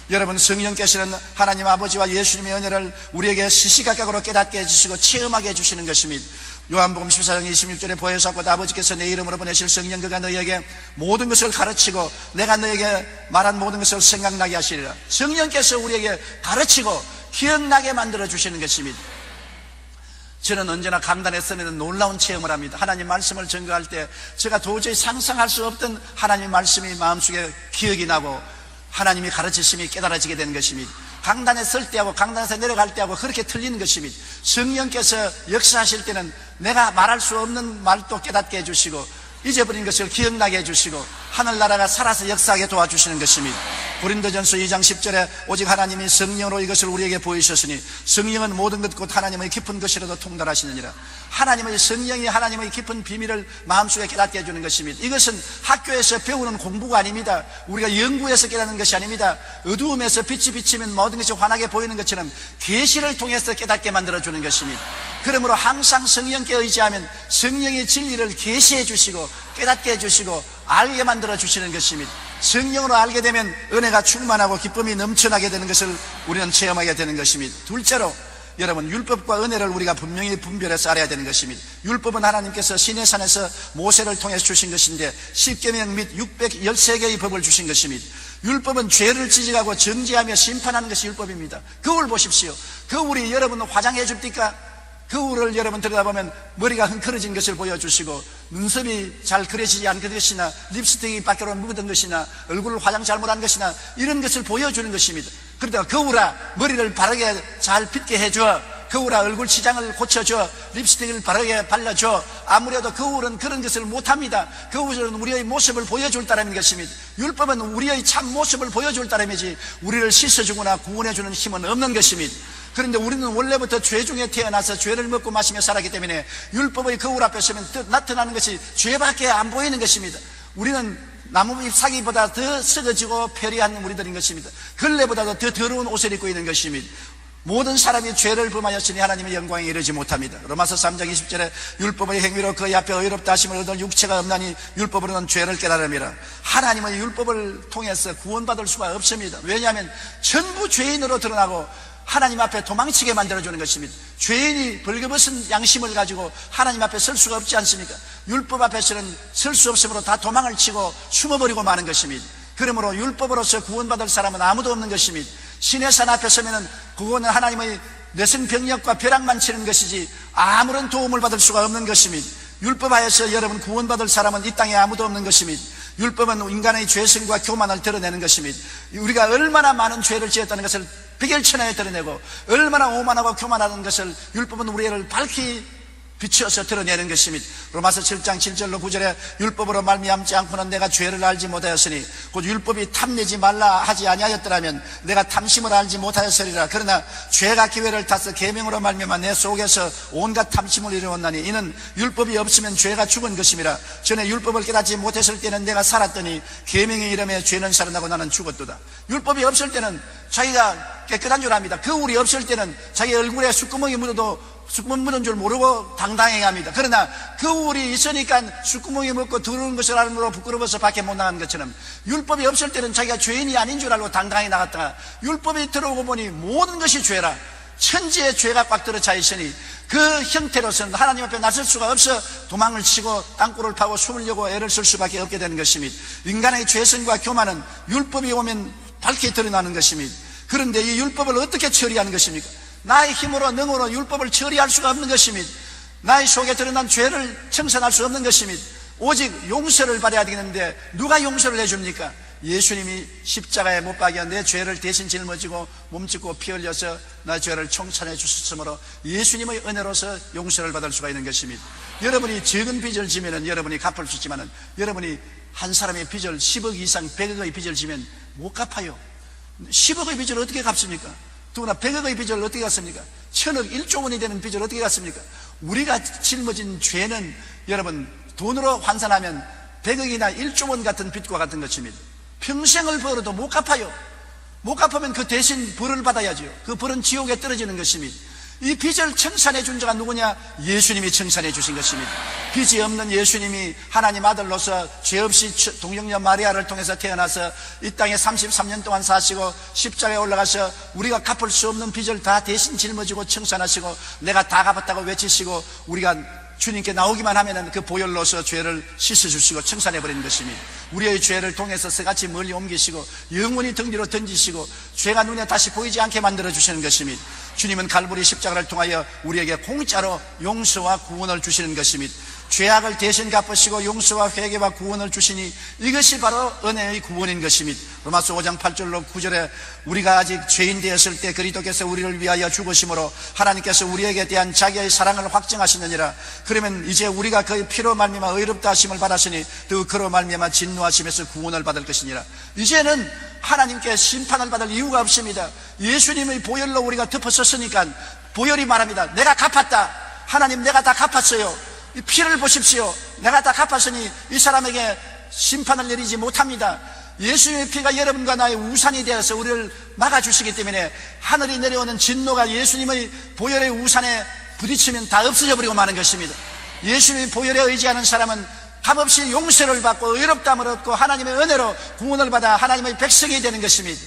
여러분 성령께서는 하나님 아버지와 예수님의 은혜를 우리에게 시시각각으로 깨닫게 해주시고 체험하게 해주시는 것입니다. 요한복음 14장 26절에 보혜사 곧 아버지께서 내 이름으로 보내실 성령 그가 너희에게 모든 것을 가르치고 내가 너희에게 말한 모든 것을 생각나게 하시리라. 성령께서 우리에게 가르치고 기억나게 만들어 주시는 것입니다. 저는 언제나 강단에 서면 놀라운 체험을 합니다. 하나님 말씀을 전거할 때 제가 도저히 상상할 수 없던 하나님의 말씀이 마음속에 기억이 나고 하나님이 가르치심이 깨달아지게 되는 것입니다. 강단에 설 때하고 강단에서 내려갈 때하고 그렇게 틀리는 것입니다. 성령께서 역사하실 때는 내가 말할 수 없는 말도 깨닫게 해주시고 잊어버린 것을 기억나게 해주시고 하늘나라가 살아서 역사하게 도와주시는 것입니다. 고린도전서 2장 10절에 오직 하나님이 성령으로 이것을 우리에게 보이셨으니 성령은 모든 것 곧 하나님의 깊은 것이라도 통달하시느니라. 하나님의 성령이 하나님의 깊은 비밀을 마음속에 깨닫게 해주는 것입니다. 이것은 학교에서 배우는 공부가 아닙니다. 우리가 연구해서 깨닫는 것이 아닙니다. 어두움에서 빛이 비치면 모든 것이 환하게 보이는 것처럼 계시를 통해서 깨닫게 만들어주는 것입니다. 그러므로 항상 성령께 의지하면 성령의 진리를 계시해 주시고 깨닫게 해주시고 알게 만들어 주시는 것입니다. 성령으로 알게 되면 은혜가 충만하고 기쁨이 넘쳐나게 되는 것을 우리는 체험하게 되는 것입니다. 둘째로 여러분, 율법과 은혜를 우리가 분명히 분별해서 알아야 되는 것입니다. 율법은 하나님께서 시내산에서 모세를 통해서 주신 것인데 10계명 및 613개의 법을 주신 것입니다. 율법은 죄를 지적하고 정죄하며 심판하는 것이 율법입니다. 거울 보십시오. 거울이 여러분 화장해 줍니까? 거울을 여러분 들여다보면 머리가 흥크러진 것을 보여주시고 눈썹이 잘 그려지지 않은 것이나 립스틱이 밖으로 묻은 것이나 얼굴을 화장 잘못한 것이나 이런 것을 보여주는 것입니다. 그러다가 거울아, 머리를 바르게 잘 빗게 해줘. 거울아, 얼굴 치장을 고쳐줘. 립스틱을 바르게 발라줘. 아무래도 거울은 그런 것을 못합니다. 거울은 우리의 모습을 보여줄 따름인 것입니다. 율법은 우리의 참 모습을 보여줄 따름이지 우리를 씻어주거나 구원해주는 힘은 없는 것입니다. 그런데 우리는 원래부터 죄 중에 태어나서 죄를 먹고 마시며 살았기 때문에 율법의 거울 앞에 서면 나타나는 것이 죄밖에 안 보이는 것입니다. 우리는 나무 잎사귀보다 더 썩어지고 폐리한 우리들인 것입니다. 걸레보다도 더 더러운 옷을 입고 있는 것입니다. 모든 사람이 죄를 범하였으니 하나님의 영광에 이르지 못합니다. 로마서 3장 20절에 율법의 행위로 그의 앞에 의롭다 하심을 얻을 육체가 없나니 율법으로는 죄를 깨달음이라. 하나님의 율법을 통해서 구원받을 수가 없습니다. 왜냐하면 전부 죄인으로 드러나고 하나님 앞에 도망치게 만들어주는 것입니다. 죄인이 벌거벗은 양심을 가지고 하나님 앞에 설 수가 없지 않습니까? 율법 앞에서는 설 수 없으므로 다 도망을 치고 숨어버리고 마는 것입니다. 그러므로 율법으로서 구원받을 사람은 아무도 없는 것입니다. 신의 산 앞에 서면은 그거는 하나님의 내성병력과 벼락만 치는 것이지 아무런 도움을 받을 수가 없는 것입니다. 율법하여서 여러분 구원받을 사람은 이 땅에 아무도 없는 것입니다. 율법은 인간의 죄성과 교만을 드러내는 것입니다. 우리가 얼마나 많은 죄를 지었다는 것을 백열천하에 드러내고 얼마나 오만하고 교만하는 것을 율법은 우리를 밝히 비추어서 드러내는 것입니다. 로마서 7장 7절로 9절에 율법으로 말미암지 않고는 내가 죄를 알지 못하였으니 곧 율법이 탐내지 말라 하지 아니하였더라면 내가 탐심을 알지 못하였으리라. 그러나 죄가 기회를 타서 계명으로 말미암아 내 속에서 온갖 탐심을 이루었나니 이는 율법이 없으면 죄가 죽은 것임이라. 전에 율법을 깨닫지 못했을 때는 내가 살았더니 계명의 이름에 죄는 살아나고 나는 죽었도다. 율법이 없을 때는 자기가 깨끗한 줄 압니다. 거울이 없을 때는 자기 얼굴에 숯구멍이 묻어도 숯구멍 묻은 줄 모르고 당당해야 합니다. 그러나 거울이 있으니까 숯구멍이 묻고 더러운 것을 알므로 부끄러워서 밖에 못 나가는 것처럼 율법이 없을 때는 자기가 죄인이 아닌 줄 알고 당당히 나갔다가 율법이 들어오고 보니 모든 것이 죄라. 천지의 죄가 꽉 들어차 있으니 그 형태로서는 하나님 앞에 나설 수가 없어 도망을 치고 땅굴을 파고 숨으려고 애를 쓸 수밖에 없게 되는 것입니다. 인간의 죄성과 교만은 율법이 오면 밝게 드러나는 것입니다. 그런데 이 율법을 어떻게 처리하는 것입니까? 나의 힘으로 능으로 율법을 처리할 수가 없는 것입니다. 나의 속에 드러난 죄를 청산할 수 없는 것입니다. 오직 용서를 받아야 되는데 누가 용서를 해줍니까? 예수님이 십자가에 못 박여 내 죄를 대신 짊어지고 몸짓고 피 흘려서 나의 죄를 청산해 주셨으므로 예수님의 은혜로서 용서를 받을 수가 있는 것입니다. 여러분이 적은 빚을 지면은 여러분이 갚을 수 있지만은 여러분이 한 사람의 빚을 10억 이상 100억의 빚을 지면 못 갚아요. 10억의 빚을 어떻게 갚습니까? 더구나 100억의 빚을 어떻게 갚습니까? 1000억 1조 원이 되는 빚을 어떻게 갚습니까? 우리가 짊어진 죄는 여러분 돈으로 환산하면 100억이나 1조 원 같은 빚과 같은 것입니다. 평생을 벌어도 못 갚아요. 못 갚으면 그 대신 벌을 받아야죠. 그 벌은 지옥에 떨어지는 것입니다. 이 빚을 청산해 준 자가 누구냐? 예수님이 청산해 주신 것입니다. 빚이 없는 예수님이 하나님 아들로서 죄 없이 동정녀 마리아를 통해서 태어나서 이 땅에 33년 동안 사시고 십자가에 올라가서 우리가 갚을 수 없는 빚을 다 대신 짊어지고 청산하시고 내가 다 갚았다고 외치시고 우리가 주님께 나오기만 하면은 그 보혈로서 죄를 씻어주시고 청산해버리는 것입니다. 우리의 죄를 통해서 새같이 멀리 옮기시고 영원히 등 뒤로 던지시고 죄가 눈에 다시 보이지 않게 만들어주시는 것입니다. 주님은 갈보리 십자가를 통하여 우리에게 공짜로 용서와 구원을 주시는 것입니다. 죄악을 대신 갚으시고 용서와 회개와 구원을 주시니 이것이 바로 은혜의 구원인 것입니다. 로마서 5장 8절로 9절에 우리가 아직 죄인 되었을 때 그리스도께서 우리를 위하여 죽으심으로 하나님께서 우리에게 대한 자기의 사랑을 확증하시느니라. 그러면 이제 우리가 그의 피로 말미암아 의롭다 하심을 받았으니 또 그로 말미암아 진노하심에서 구원을 받을 것이니라. 이제는 하나님께 심판을 받을 이유가 없습니다. 예수님의 보혈로 우리가 덮어섰으니까 보혈이 말합니다. 내가 갚았다. 하나님, 내가 다 갚았어요. 이 피를 보십시오. 내가 다 갚았으니 이 사람에게 심판을 내리지 못합니다. 예수님의 피가 여러분과 나의 우산이 되어서 우리를 막아주시기 때문에 하늘이 내려오는 진노가 예수님의 보혈의 우산에 부딪히면 다 없어져 버리고 마는 것입니다. 예수님의 보혈에 의지하는 사람은 값없이 용서를 받고 의롭다함을 얻고 하나님의 은혜로 구원을 받아 하나님의 백성이 되는 것입니다.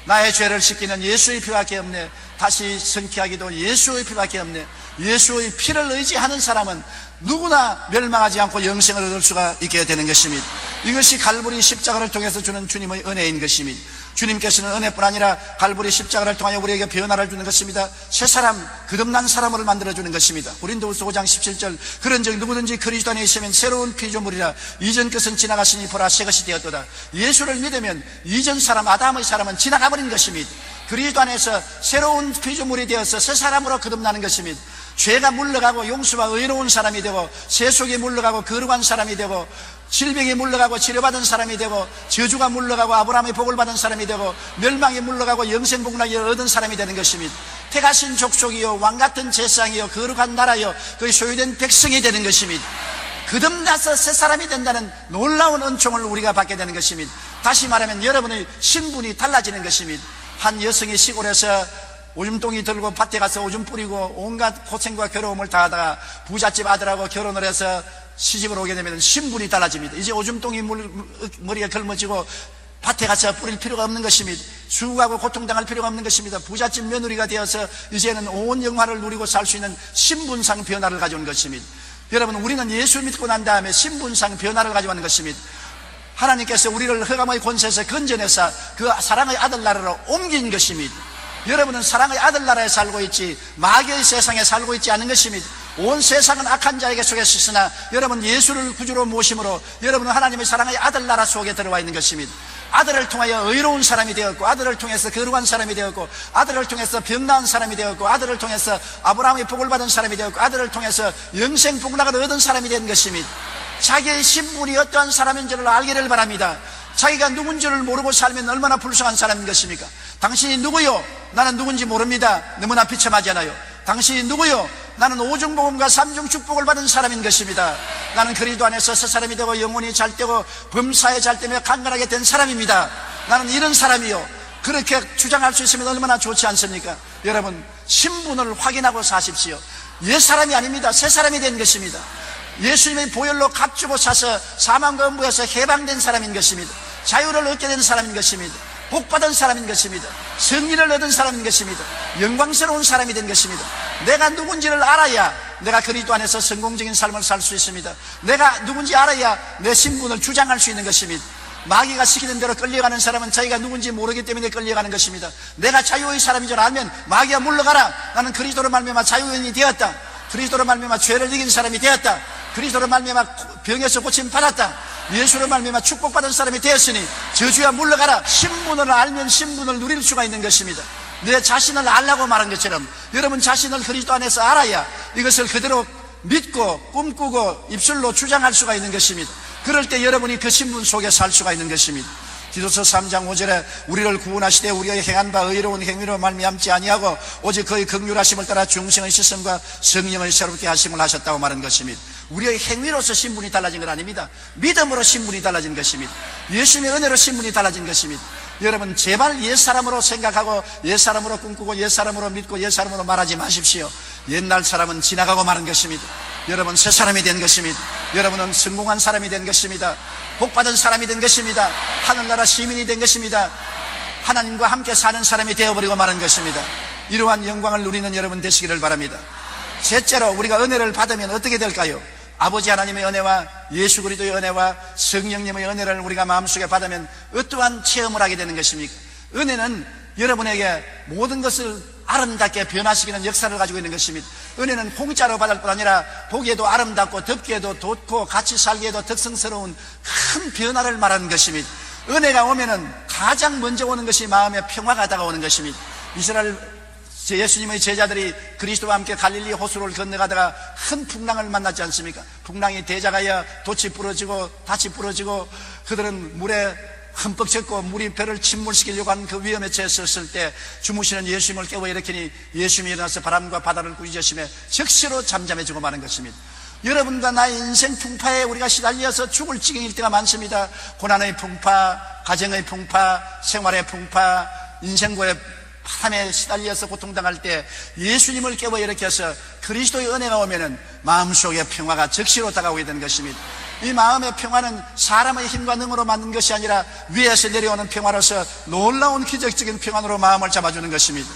나의 죄를 씻기는 예수의 피밖에 없네. 다시 성취하기도 예수의 피밖에 없네. 예수의 피를 의지하는 사람은 누구나 멸망하지 않고 영생을 얻을 수가 있게 되는 것입니다. 이것이 갈보리 십자가를 통해서 주는 주님의 은혜인 것입니다. 주님께서는 은혜뿐 아니라 갈보리 십자가를 통하여 우리에게 변화를 주는 것입니다. 새 사람, 거듭난 사람으로 만들어주는 것입니다. 고린도후서 5장 17절 그런즉 누구든지 그리스도 안에 있으면 새로운 피조물이라 이전 것은 지나갔으니 보라 새 것이 되었도다. 예수를 믿으면 이전 사람 아담의 사람은 지나가버린 것입니다. 그리스도 안에서 새로운 피조물이 되어서 새 사람으로 거듭나는 것입니다. 죄가 물러가고 용서와 의로운 사람이 되고 세속이 물러가고 거룩한 사람이 되고 질병이 물러가고 치료받은 사람이 되고 저주가 물러가고 아브라함의 복을 받은 사람이 되고 멸망이 물러가고 영생복락을 얻은 사람이 되는 것입니다. 택하신 족속이요 왕같은 제사장이요 거룩한 나라요 그의 소유된 백성이 되는 것입니다. 거듭나서 새 사람이 된다는 놀라운 은총을 우리가 받게 되는 것입니다. 다시 말하면 여러분의 신분이 달라지는 것입니다. 한 여성이 시골에서 오줌통이 들고 밭에 가서 오줌 뿌리고 온갖 고생과 괴로움을 당하다가 부잣집 아들하고 결혼을 해서 시집을 오게 되면 신분이 달라집니다. 이제 오줌통이 머리에 걸머지고 밭에 가서 뿌릴 필요가 없는 것입니다. 수고하고 고통당할 필요가 없는 것입니다. 부잣집 며느리가 되어서 이제는 온 영화를 누리고 살 수 있는 신분상 변화를 가져온 것입니다. 여러분, 우리는 예수 믿고 난 다음에 신분상 변화를 가져오는 것입니다. 하나님께서 우리를 흑암의 권세에서 건져내서 그 사랑의 아들 나라로 옮긴 것입니다. 여러분은 사랑의 아들 나라에 살고 있지 마귀의 세상에 살고 있지 않은 것입니다. 온 세상은 악한 자에게 속에서 있으나 여러분 예수를 구주로 모심으로 여러분은 하나님의 사랑의 아들 나라 속에 들어와 있는 것입니다. 아들을 통하여 의로운 사람이 되었고 아들을 통해서 거룩한 사람이 되었고 아들을 통해서 병나은 사람이 되었고 아들을 통해서 아브라함의 복을 받은 사람이 되었고 아들을 통해서 영생 복락을 얻은 사람이 된 것입니다. 자기의 신분이 어떠한 사람인지를 알기를 바랍니다. 자기가 누군지를 모르고 살면 얼마나 불쌍한 사람인 것입니까? 당신이 누구요? 나는 누군지 모릅니다. 너무나 비참하잖아요. 당신이 누구요? 나는 오중복음과 삼중 축복을 받은 사람인 것입니다. 나는 그리스도 안에서 새 사람이 되고 영혼이 잘 되고 범사에 잘 되며 강건하게 된 사람입니다. 나는 이런 사람이요. 그렇게 주장할 수 있으면 얼마나 좋지 않습니까? 여러분, 신분을 확인하고 사십시오. 옛 사람이 아닙니다. 새 사람이 된 것입니다. 예수님의 보혈로 값주고 사서 사망과 음부에서 해방된 사람인 것입니다. 자유를 얻게 된 사람인 것입니다. 복받은 사람인 것입니다. 승리를 얻은 사람인 것입니다. 영광스러운 사람이 된 것입니다. 내가 누군지를 알아야 내가 그리스도 안에서 성공적인 삶을 살 수 있습니다. 내가 누군지 알아야 내 신분을 주장할 수 있는 것입니다. 마귀가 시키는 대로 끌려가는 사람은 자기가 누군지 모르기 때문에 끌려가는 것입니다. 내가 자유의 사람인 줄 알면 마귀야 물러가라. 나는 그리스도로 말미암아 자유인이 되었다. 그리스도로 말미암아 죄를 이긴 사람이 되었다. 그리스도로 말미암아 병에서 고침 받았다. 예수로 말미암아 축복받은 사람이 되었으니 저주야 물러가라. 신분을 알면 신분을 누릴 수가 있는 것입니다. 내 자신을 알라고 말한 것처럼 여러분 자신을 그리스도 안에서 알아야 이것을 그대로 믿고 꿈꾸고 입술로 주장할 수가 있는 것입니다. 그럴 때 여러분이 그 신분 속에 살 수가 있는 것입니다. 디도서 3장 5절에 우리를 구원하시되 우리의 행한 바 의로운 행위로 말미암지 아니하고 오직 그의 긍휼하심을 따라 중생의 시선과 성령을 새롭게 하심을 하셨다고 말한 것입니다. 우리의 행위로서 신분이 달라진 건 아닙니다. 믿음으로 신분이 달라진 것입니다. 예수님의 은혜로 신분이 달라진 것입니다. 여러분 제발 옛사람으로 생각하고 옛사람으로 꿈꾸고 옛사람으로 믿고 옛사람으로 말하지 마십시오. 옛날 사람은 지나가고 마는 것입니다. 여러분 새 사람이 된 것입니다. 여러분은 성공한 사람이 된 것입니다. 복받은 사람이 된 것입니다. 하늘나라 시민이 된 것입니다. 하나님과 함께 사는 사람이 되어버리고 마는 것입니다. 이러한 영광을 누리는 여러분 되시기를 바랍니다. 셋째로 우리가 은혜를 받으면 어떻게 될까요? 아버지 하나님의 은혜와 예수 그리스도의 은혜와 성령님의 은혜를 우리가 마음속에 받으면 어떠한 체험을 하게 되는 것입니까? 은혜는 여러분에게 모든 것을 아름답게 변화시키는 역사를 가지고 있는 것입니다. 은혜는 공짜로 받을 뿐 아니라 보기에도 아름답고 덥기에도 돋고 같이 살기에도 덕성스러운 큰 변화를 말하는 것입니다. 은혜가 오면은 가장 먼저 오는 것이 마음의 평화가 다가오는 것입니다. 이스라엘 예수님의 제자들이 그리스도와 함께 갈릴리 호수를 건너가다가 큰 풍랑을 만났지 않습니까? 풍랑이 대작하여 돛이 부러지고 닻이 부러지고 그들은 물에 흠뻑 젖고 물이 배를 침몰시키려고 하는 그 위험에 처했을 때 주무시는 예수님을 깨워 일으키니 예수님이 일어나서 바람과 바다를 꾸짖으시며 즉시로 잠잠해지고 마는 것입니다. 여러분과 나의 인생 풍파에 우리가 시달려서 죽을 지경일 때가 많습니다. 고난의 풍파, 가정의 풍파, 생활의 풍파, 인생고의 바람에 시달려서 고통당할 때 예수님을 깨워 일으켜서 그리스도의 은혜가 오면은 마음속의 평화가 즉시로 다가오게 되는 것입니다. 이 마음의 평화는 사람의 힘과 능으로 만든 것이 아니라 위에서 내려오는 평화로서 놀라운 기적적인 평안으로 마음을 잡아주는 것입니다.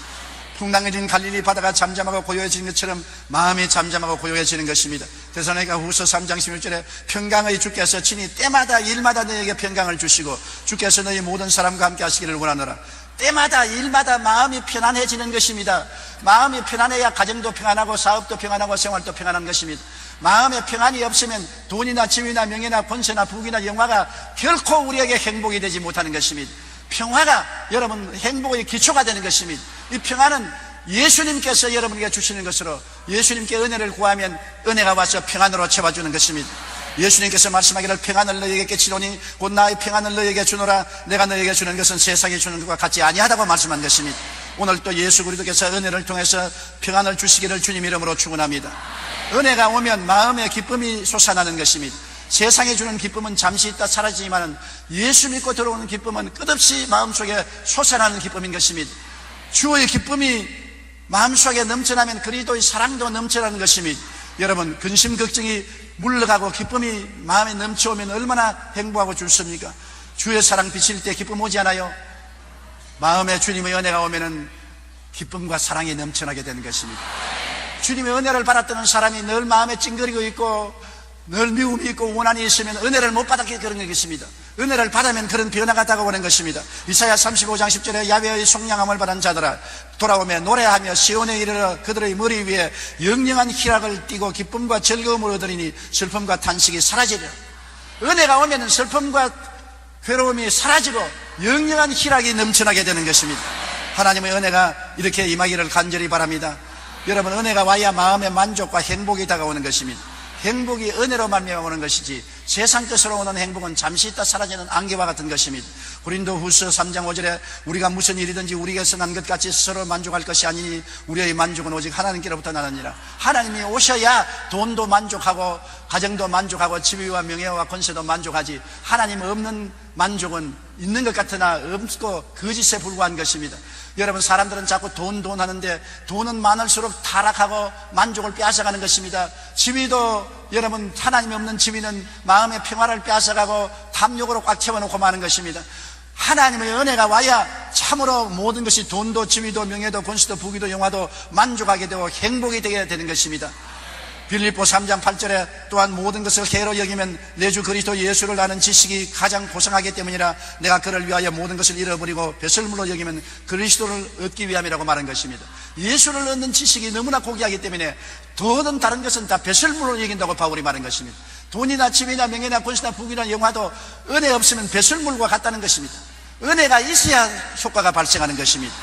풍랑해진 갈릴리 바다가 잠잠하고 고요해지는 것처럼 마음이 잠잠하고 고요해지는 것입니다. 데살로니가 후서 3장 16절에 평강의 주께서 친히 때마다 일마다 너에게 평강을 주시고 주께서 너희 모든 사람과 함께 하시기를 원하노라. 때마다 일마다 마음이 편안해지는 것입니다. 마음이 편안해야 가정도 평안하고 사업도 평안하고 생활도 평안한 것입니다. 마음에 평안이 없으면 돈이나 지위나 명예나 권세나 부귀나 영화가 결코 우리에게 행복이 되지 못하는 것입니다. 평화가 여러분 행복의 기초가 되는 것입니다. 이 평안은 예수님께서 여러분에게 주시는 것으로 예수님께 은혜를 구하면 은혜가 와서 평안으로 채워주는 것입니다. 예수님께서 말씀하기를 평안을 너희에게 끼치노니 곧 나의 평안을 너희에게 주노라. 내가 너희에게 주는 것은 세상이 주는 것과 같지 아니하다고 말씀한 것입니다. 오늘 또 예수 그리스도께서 은혜를 통해서 평안을 주시기를 주님 이름으로 축원합니다. 은혜가 오면 마음의 기쁨이 솟아나는 것입니다. 세상에 주는 기쁨은 잠시 있다 사라지지만 예수 믿고 들어오는 기쁨은 끝없이 마음속에 솟아나는 기쁨인 것입니다. 주의 기쁨이 마음속에 넘쳐나면 그리스도의 사랑도 넘쳐나는 것입니다. 여러분 근심 걱정이 물러가고 기쁨이 마음에 넘쳐오면 얼마나 행복하고 좋습니까? 주의 사랑 비칠 때 기쁨 오지 않아요? 마음에 주님의 은혜가 오면은 기쁨과 사랑이 넘쳐나게 되는 것입니다. 주님의 은혜를 받았던 사람이 늘 마음에 찡그리고 있고 늘 미움이 있고 원한이 있으면 은혜를 못 받았기 그런 것입니다. 은혜를 받으면 그런 변화가 다가오는 것입니다. 이사야 35장 10절에 야훼의 속량함을 받은 자들아 돌아오며 노래하며 시온에 이르러 그들의 머리 위에 영영한 희락을 띠고 기쁨과 즐거움을 얻으리니 슬픔과 탄식이 사라지리라. 은혜가 오면 슬픔과 괴로움이 사라지고 영영한 희락이 넘쳐나게 되는 것입니다. 하나님의 은혜가 이렇게 임하기를 간절히 바랍니다. 여러분 은혜가 와야 마음의 만족과 행복이 다가오는 것입니다. 행복이 은혜로 말미암아 오는 것이지 세상 뜻으로 오는 행복은 잠시 있다 사라지는 안개와 같은 것입니다. 고린도후서 3장 5절에 우리가 무슨 일이든지 우리에게서 난 것 같이 스스로 만족할 것이 아니니 우리의 만족은 오직 하나님께로부터 나느니라. 하나님이 오셔야 돈도 만족하고 가정도 만족하고 지위와 명예와 권세도 만족하지 하나님 없는 만족은 있는 것 같으나 없고 거짓에 불과한 것입니다. 여러분 사람들은 자꾸 돈 하는데 돈은 많을수록 타락하고 만족을 빼앗아가는 것입니다. 지위도 여러분 하나님이 없는 지위는 마음의 평화를 빼앗아가고 탐욕으로 꽉 채워놓고 마는 것입니다. 하나님의 은혜가 와야 참으로 모든 것이 돈도 지위도 명예도 권세도 부귀도 영화도 만족하게 되고 행복이 되게 되는 것입니다. 빌립보 3장 8절에 또한 모든 것을 해로 여기면 내 주 그리스도 예수를 아는 지식이 가장 고상하기 때문이라 내가 그를 위하여 모든 것을 잃어버리고 배설물로 여기면 그리스도를 얻기 위함이라고 말한 것입니다. 예수를 얻는 지식이 너무나 고귀하기 때문에 더는 다른 것은 다 배설물로 여긴다고 바울이 말한 것입니다. 돈이나 지위나 명예나 권세나 부귀나 영화도 은혜 없으면 배설물과 같다는 것입니다. 은혜가 있어야 효과가 발생하는 것입니다.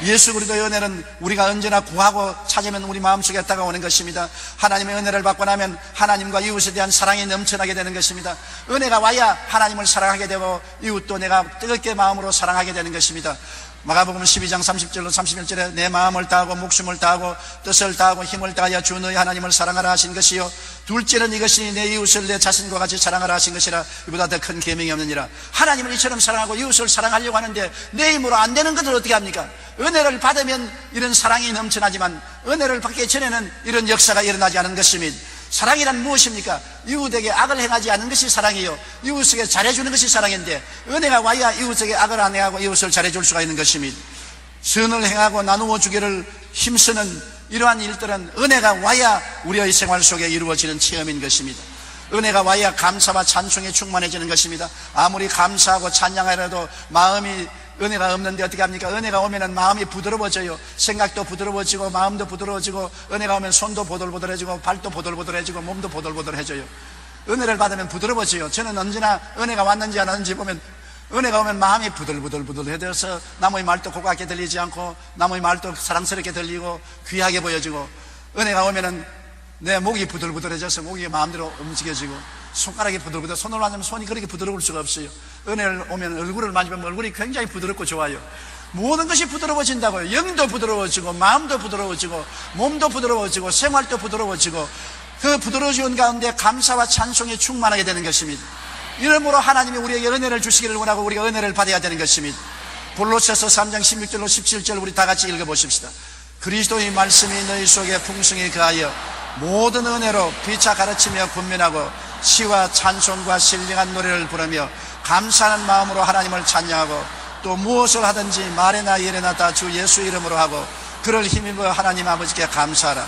예수 그리스도의 은혜는 우리가 언제나 구하고 찾으면 우리 마음속에 다가오는 것입니다. 하나님의 은혜를 받고 나면 하나님과 이웃에 대한 사랑이 넘쳐나게 되는 것입니다. 은혜가 와야 하나님을 사랑하게 되고 이웃도 내가 뜨겁게 마음으로 사랑하게 되는 것입니다. 마가복음 12장 30절로 31절에 내 마음을 다하고 목숨을 다하고 뜻을 다하고 힘을 다하여 주 너희 하나님을 사랑하라 하신 것이요 둘째는 이것이니 내 이웃을 내 자신과 같이 사랑하라 하신 것이라 이보다 더 큰 계명이 없느니라. 하나님을 이처럼 사랑하고 이웃을 사랑하려고 하는데 내 힘으로 안 되는 것을 어떻게 합니까? 은혜를 받으면 이런 사랑이 넘쳐나지만 은혜를 받기 전에는 이런 역사가 일어나지 않은 것입니다. 사랑이란 무엇입니까? 이웃에게 악을 행하지 않는 것이 사랑이요 이웃에게 잘해주는 것이 사랑인데 은혜가 와야 이웃에게 악을 안 행하고 이웃을 잘해줄 수가 있는 것입니다. 선을 행하고 나누어 주기를 힘쓰는 이러한 일들은 은혜가 와야 우리의 생활 속에 이루어지는 체험인 것입니다. 은혜가 와야 감사와 찬송에 충만해지는 것입니다. 아무리 감사하고 찬양하려도 마음이 은혜가 없는데 어떻게 합니까? 은혜가 오면은 마음이 부드러워져요. 생각도 부드러워지고 마음도 부드러워지고, 은혜가 오면 손도 보들보들해지고 발도 보들보들해지고 몸도 보들보들해져요. 은혜를 받으면 부드러워져요. 저는 언제나 은혜가 왔는지 안 왔는지 보면, 은혜가 오면 마음이 부들부들부들해져서 남의 말도 고깝게 들리지 않고 남의 말도 사랑스럽게 들리고 귀하게 보여지고, 은혜가 오면은 내 목이 부들부들해져서 목이 마음대로 움직여지고, 손가락이 부들부들, 손을 만지면 손이 그렇게 부드러울 수가 없어요. 은혜를 오면 얼굴을 만지면 얼굴이 굉장히 부드럽고 좋아요. 모든 것이 부드러워진다고요. 영도 부드러워지고 마음도 부드러워지고 몸도 부드러워지고 생활도 부드러워지고, 그 부드러워진 가운데 감사와 찬송이 충만하게 되는 것입니다. 이러므로 하나님이 우리에게 은혜를 주시기를 원하고 우리가 은혜를 받아야 되는 것입니다. 골로새서 3장 16절로 17절 우리 다 같이 읽어보십시다. 그리스도의 말씀이 너희 속에 풍성히 거하여 모든 은혜로 피차 가르치며 권면하고 시와 찬송과 신령한 노래를 부르며 감사하는 마음으로 하나님을 찬양하고, 또 무엇을 하든지 말에나 일에나 다 주 예수 이름으로 하고 그를 힘입어 하나님 아버지께 감사하라.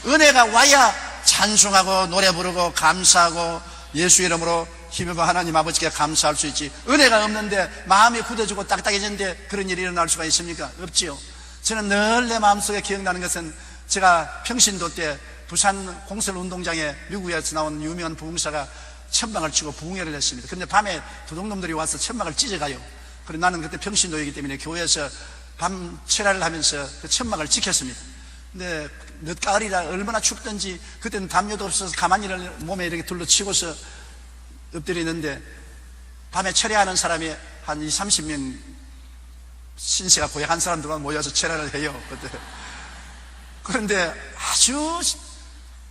은혜가 와야 찬송하고 노래 부르고 감사하고 예수 이름으로 힘입어 하나님 아버지께 감사할 수 있지. 은혜가 없는데 마음이 굳어지고 딱딱해지는데 그런 일이 일어날 수가 있습니까? 없지요. 저는 늘 내 마음속에 기억나는 것은, 제가 평신도 때 부산 공설 운동장에 미국에서 나온 유명한 부흥사가 천막을 치고 부흥회를 했습니다. 그런데 밤에 도둑놈들이 와서 천막을 찢어가요. 그래서 나는 그때 평신도이기 때문에 교회에서 밤 철야를 하면서 그 천막을 지켰습니다. 근데 늦가을이라 얼마나 춥든지 그때는 담요도 없어서 가만히 몸에 이렇게 둘러치고서 엎드려 있는데, 밤에 철야하는 사람이 한 20, 30명 신세가 고약한 사람들만 모여서 철야를 해요. 그때. 그런데 아주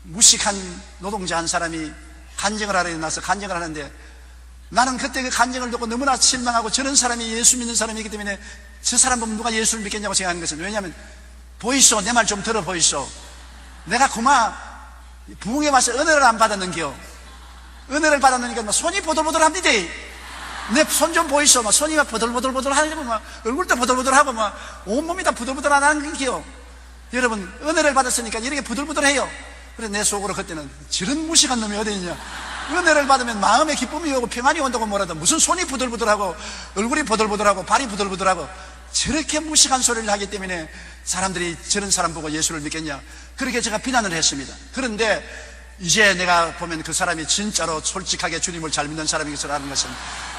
무식한 노동자 한 사람이 간증을 하러 일어나서 간증을 하는데, 나는 그때 그 간증을 듣고 너무나 실망하고, 저런 사람이 예수 믿는 사람이기 때문에 저 사람 보면 누가 예수를 믿겠냐고 생각하는 것은, 왜냐하면 보이소, 내 말 좀 들어 보이소. 내가 그만 부흥에 와서 은혜를 안 받았는겨. 은혜를 받았는니까 손이 보들보들합니다. 내 손 좀 보이소. 막 손이 막 보들보들하고 막 얼굴도 보들보들하고 막 온몸이 다 부들부들하는 게요. 여러분, 은혜를 받았으니까 이렇게 부들부들해요. 그래서 내 속으로 그때는 저런 무식한 놈이 어디 있냐. 은혜를 받으면 마음의 기쁨이 오고 평안이 온다고 뭐라도, 무슨 손이 부들부들하고 얼굴이 보들보들하고 발이 부들부들하고, 저렇게 무식한 소리를 하기 때문에 사람들이 저런 사람 보고 예수를 믿겠냐, 그렇게 제가 비난을 했습니다. 그런데 이제 내가 보면 그 사람이 진짜로 솔직하게 주님을 잘 믿는 사람이라는 것은,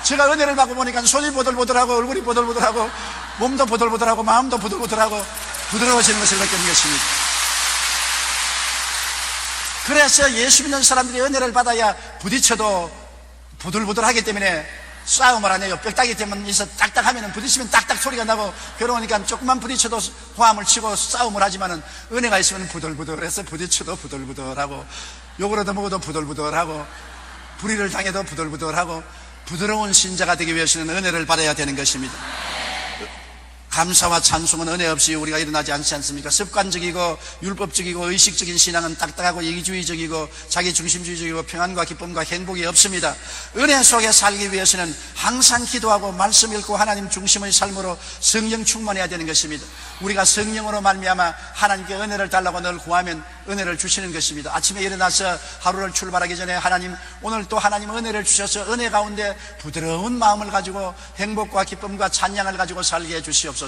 제가 은혜를 받고 보니까 손이 보들보들하고 얼굴이 보들보들하고 몸도 보들보들하고 마음도 보들보들하고 부드러워지는 것을 느끼는 것입니다. 그래서 예수 믿는 사람들이 은혜를 받아야 부딪혀도 부들부들하기 때문에 싸움을 안 해요. 뼈다귀 때문에 있어 딱딱하면 부딪히면 딱딱 소리가 나고, 괴로우니까 조금만 부딪혀도 화음을 치고 싸움을 하지만은, 은혜가 있으면 부들부들해서 부딪혀도 부들부들하고, 욕을 얻어먹어도 부들부들하고, 불의를 당해도 부들부들하고, 부드러운 신자가 되기 위해서는 은혜를 받아야 되는 것입니다. 감사와 찬송은 은혜 없이 우리가 일어나지 않지 않습니까? 습관적이고 율법적이고 의식적인 신앙은 딱딱하고 이기주의적이고 자기중심주의적이고 평안과 기쁨과 행복이 없습니다. 은혜 속에 살기 위해서는 항상 기도하고 말씀 읽고 하나님 중심의 삶으로 성령 충만해야 되는 것입니다. 우리가 성령으로 말미암아 하나님께 은혜를 달라고 늘 구하면 은혜를 주시는 것입니다. 아침에 일어나서 하루를 출발하기 전에, 하나님, 오늘 또 하나님 은혜를 주셔서 은혜 가운데 부드러운 마음을 가지고 행복과 기쁨과 찬양을 가지고 살게 해주시옵소서.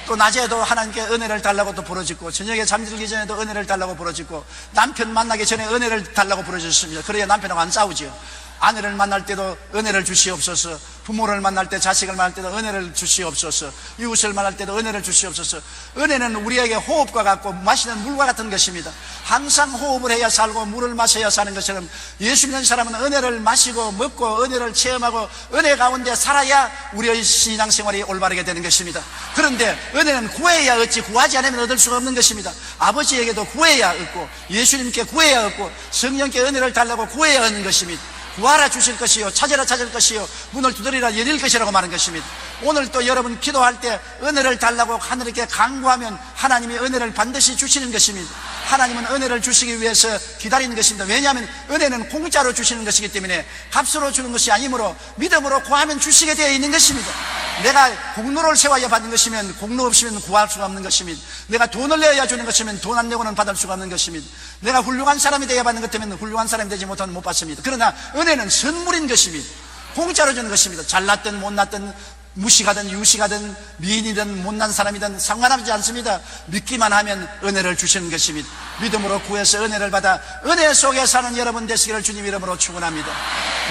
또 낮에도 하나님께 은혜를 달라고 또 부르짖고, 저녁에 잠들기 전에도 은혜를 달라고 부르짖고, 남편 만나기 전에 은혜를 달라고 부르짖습니다. 그래야 남편하고 안 싸우지요. 아내를 만날 때도 은혜를 주시옵소서. 부모를 만날 때, 자식을 만날 때도 은혜를 주시옵소서. 이웃을 만날 때도 은혜를 주시옵소서. 은혜는 우리에게 호흡과 같고 마시는 물과 같은 것입니다. 항상 호흡을 해야 살고 물을 마셔야 사는 것처럼, 예수 믿는 사람은 은혜를 마시고 먹고 은혜를 체험하고 은혜 가운데 살아야 우리의 신앙생활이 올바르게 되는 것입니다. 그런데 은혜는 구해야 얻지, 구하지 않으면 얻을 수가 없는 것입니다. 아버지에게도 구해야 얻고, 예수님께 구해야 얻고, 성령께 은혜를 달라고 구해야 얻는 것입니다. 구하라 주실 것이요, 찾으라 찾을 것이요, 문을 두드리라 열릴 것이라고 말한 것입니다. 오늘 또 여러분 기도할 때 은혜를 달라고 하늘께 간구하면 하나님이 은혜를 반드시 주시는 것입니다. 하나님은 은혜를 주시기 위해서 기다리는 것입니다. 왜냐하면 은혜는 공짜로 주시는 것이기 때문에, 값으로 주는 것이 아니므로 믿음으로 구하면 주시게 되어 있는 것입니다. 내가 공로를 세워야 받는 것이면 공로 없이면 구할 수가 없는 것입니다. 내가 돈을 내어야 주는 것이면 돈 안 내고는 받을 수가 없는 것입니다. 내가 훌륭한 사람이 되어야 받는 것 때문에 훌륭한 사람이 되지 못하면 못 받습니다. 그러나 은혜는 선물인 것입니다. 공짜로 주는 것입니다. 잘났든 못났든 무식하든 유식하든 미인이든 못난 사람이든 상관하지 않습니다. 믿기만 하면 은혜를 주시는 것입니다. 믿음으로 구해서 은혜를 받아 은혜 속에 사는 여러분 되시기를 주님 이름으로 축원합니다.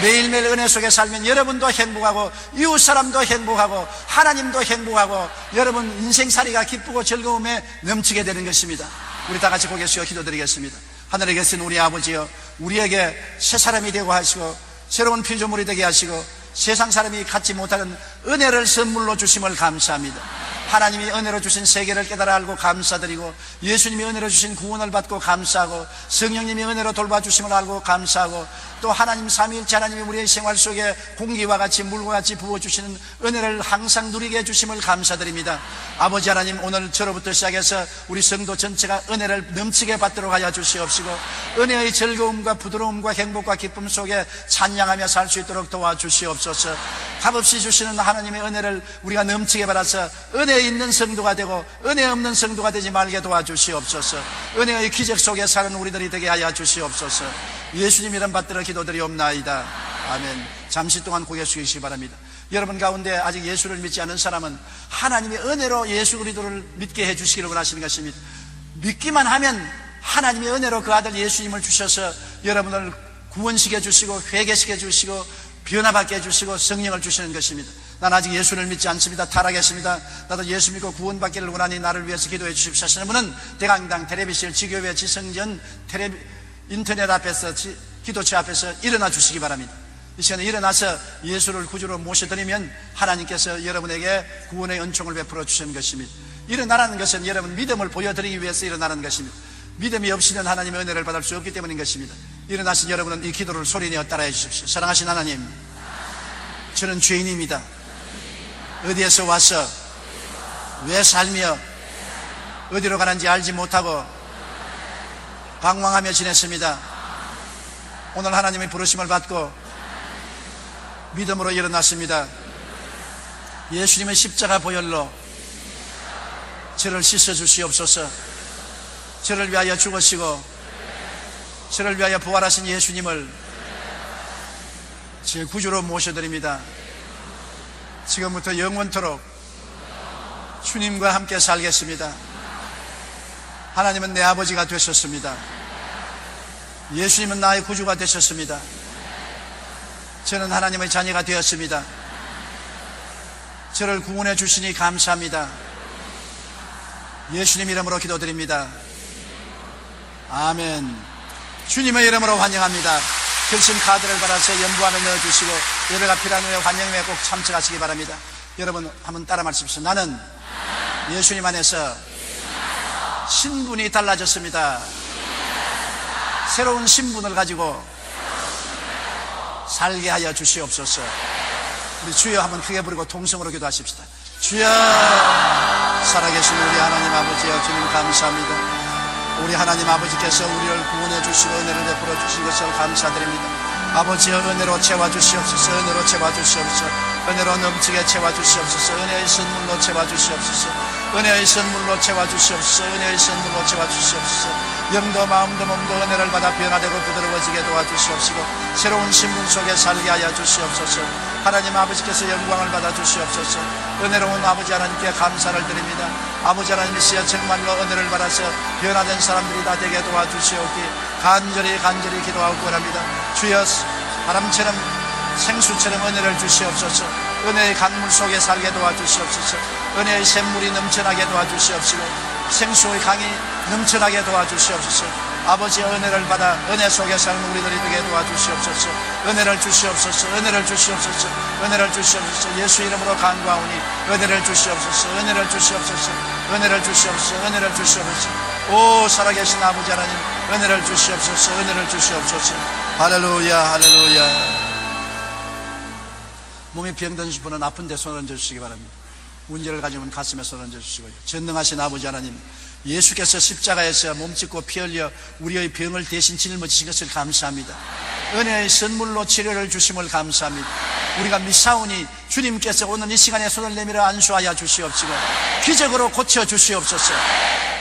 매일매일 은혜 속에 살면 여러분도 행복하고 이웃 사람도 행복하고 하나님도 행복하고 여러분 인생살이가 기쁘고 즐거움에 넘치게 되는 것입니다. 우리 다 같이 고개 숙여 기도드리겠습니다. 하늘에 계신 우리 아버지여, 우리에게 새 사람이 되고 하시고 새로운 피조물이 되게 하시고 세상 사람이 갖지 못하는 은혜를 선물로 주심을 감사합니다. 하나님이 은혜로 주신 세계를 깨달아 알고 감사드리고 예수님이 은혜로 주신 구원을 받고 감사하고 성령님이 은혜로 돌봐주심을 알고 감사하고 또 하나님 삼위일체 하나님이 우리의 생활 속에 공기와 같이 물과 같이 부어주시는 은혜를 항상 누리게 해주심을 감사드립니다. 아버지 하나님, 오늘 저로부터 시작해서 우리 성도 전체가 은혜를 넘치게 받도록 하여 주시옵시고 은혜의 즐거움과 부드러움과 행복과 기쁨 속에 찬양하며 살 수 있도록 도와주시옵소서. 값없이 주시는 하나님의 은혜를 우리가 넘치게 받아서 은혜 있는 성도가 되고 은혜 없는 성도가 되지 말게 도와주시옵소서. 은혜의 기적 속에 사는 우리들이 되게 하여 주시옵소서. 예수님 이름 받들어 기도드리옵나이다. 아멘. 잠시 동안 고개 숙이시기 바랍니다. 여러분 가운데 아직 예수를 믿지 않은 사람은 하나님의 은혜로 예수 그리스도를 믿게 해주시기를 원하시는 것입니다. 믿기만 하면 하나님의 은혜로 그 아들 예수님을 주셔서 여러분을 구원시켜 주시고 회개시켜 주시고 변화받게 해주시고 성령을 주시는 것입니다. 난 아직 예수를 믿지 않습니다. 타락했습니다. 나도 예수 믿고 구원받기를 원하니 나를 위해서 기도해 주십시오 하시는 분은 대강당 텔레비전 지교회 지성전 인터넷 앞에서 기도처 앞에서 일어나 주시기 바랍니다. 이 시간에 일어나서 예수를 구주로 모셔드리면 하나님께서 여러분에게 구원의 은총을 베풀어 주시는 것입니다. 일어나라는 것은 여러분 믿음을 보여드리기 위해서 일어나는 것입니다. 믿음이 없이는 하나님의 은혜를 받을 수 없기 때문인 것입니다. 일어나신 여러분은 이 기도를 소리내어 따라해 주십시오. 사랑하신 하나님, 저는 죄인입니다. 어디에서 와서 왜 살며 어디로 가는지 알지 못하고 방황하며 지냈습니다. 오늘 하나님의 부르심을 받고 믿음으로 일어났습니다. 예수님의 십자가 보혈로 저를 씻어 주시옵소서. 저를 위하여 죽으시고 저를 위하여 부활하신 예수님을 제 구주로 모셔드립니다. 지금부터 영원토록 주님과 함께 살겠습니다. 하나님은 내 아버지가 되셨습니다. 예수님은 나의 구주가 되셨습니다. 저는 하나님의 자녀가 되었습니다. 저를 구원해 주시니 감사합니다. 예수님 이름으로 기도드립니다. 아멘. 주님의 이름으로 환영합니다. 결심 카드를 받아서 연부함에 넣어주시고 예배가 필요한 후에 환영회에 꼭 참석하시기 바랍니다. 여러분 한번 따라 말씀하십시오. 나는 예수님 안에서 신분이 달라졌습니다. 새로운 신분을 가지고 살게 하여 주시옵소서. 우리 주여 한번 크게 부르고 통성으로 기도하십시다. 주여, 살아계신 우리 하나님 아버지여, 주님 감사합니다. 우리 하나님 아버지께서 우리를 구원해 주시고 은혜를 베풀어 주신 것을 감사드립니다. 아버지여, 은혜로 채워주시옵소서. 은혜로 채워주시옵소서. 은혜로 넘치게 채워주시옵소서. 은혜의 선물로 채워주시옵소서. 은혜의 선물로 채워주시옵소서. 은혜의 선물로 채워주시옵소서. 영도 마음도 몸도 은혜를 받아 변화되고 부드러워지게 도와주시옵시고 새로운 신분 속에 살게 하여 주시옵소서. 하나님 아버지께서 영광을 받아 주시옵소서. 은혜로운 아버지 하나님께 감사를 드립니다. 아버지 하나님, 시여 정말로 은혜를 받아서 변화된 사람들이 다 되게 도와주시옵기 간절히 기도하고 원합니다. 주여, 바람처럼 생수처럼 은혜를 주시옵소서. 은혜의 강물 속에 살게 도와주시옵소서. 은혜의 샘물이 넘쳐나게 도와주시옵시고 생수의 강이 넘쳐나게 도와주시옵소서. 아버지의 은혜를 받아 은혜 속에 사는 우리들이 되게 도와주시옵소서. 은혜를 주시옵소서. 은혜를 주시옵소서. 은혜를 주시옵소서. 예수 이름으로 간구하오니 은혜를 주시옵소서. 은혜를 주시옵소서. 은혜를 주시옵소서. 은혜를 주시옵소서. 오 살아계신 아버지 하나님, 은혜를 주시옵소서. 은혜를 주시옵소서. 할렐루야, 할렐루야. 몸에 병든 분은 아픈 데 손 얹어주시기 바랍니다. 문제를 가지면 가슴에 손 얹어주시고요. 전능하신 아버지 하나님, 예수께서 십자가에서 몸짓고 피 흘려 우리의 병을 대신 짊어지신 것을 감사합니다. 은혜의 선물로 치료를 주심을 감사합니다. 우리가 믿사오니 주님께서 오늘 이 시간에 손을 내밀어 안수하여 주시옵시고 기적으로 고쳐 주시옵소서.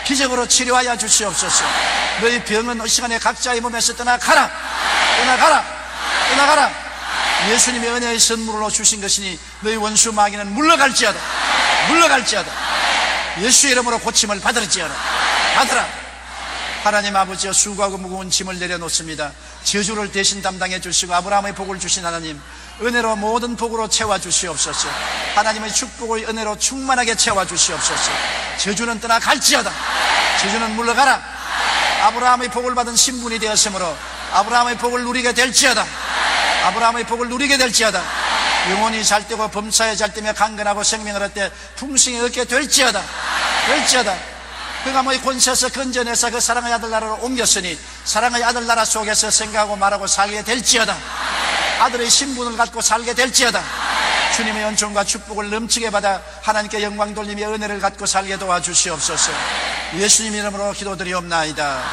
기적으로 치료하여 주시옵소서. 너희 병은 이 시간에 각자의 몸에서 떠나가라, 떠나가라, 떠나가라. 예수님의 은혜의 선물로 주신 것이니 너희 원수 마귀는 물러갈지어다. 물러갈지어다. 예수의 이름으로 고침을 받을지어다. 받으라. 하나님 아버지여, 수고하고 무거운 짐을 내려놓습니다. 저주를 대신 담당해 주시고 아브라함의 복을 주신 하나님, 은혜로 모든 복으로 채워주시옵소서. 하나님의 축복의 은혜로 충만하게 채워주시옵소서. 저주는 떠나갈지어다. 저주는 물러가라. 아브라함의 복을 받은 신분이 되었으므로 아브라함의 복을 누리게 될지어다. 아브라함의 복을 누리게 될지어다. 영혼이 잘되고 범사에 잘되며 강건하고 생명을 얻되 풍성히 얻게 될지어다. 될지어다. 그가 뭐의 권세에서 건져내서 그 사랑의 아들 나라로 옮겼으니 사랑의 아들 나라 속에서 생각하고 말하고 살게 될지어다. 아들의 신분을 갖고 살게 될지어다. 주님의 은총과 축복을 넘치게 받아 하나님께 영광 돌리며 은혜를 갖고 살게 도와주시옵소서. 예수님 이름으로 기도드리옵나이다.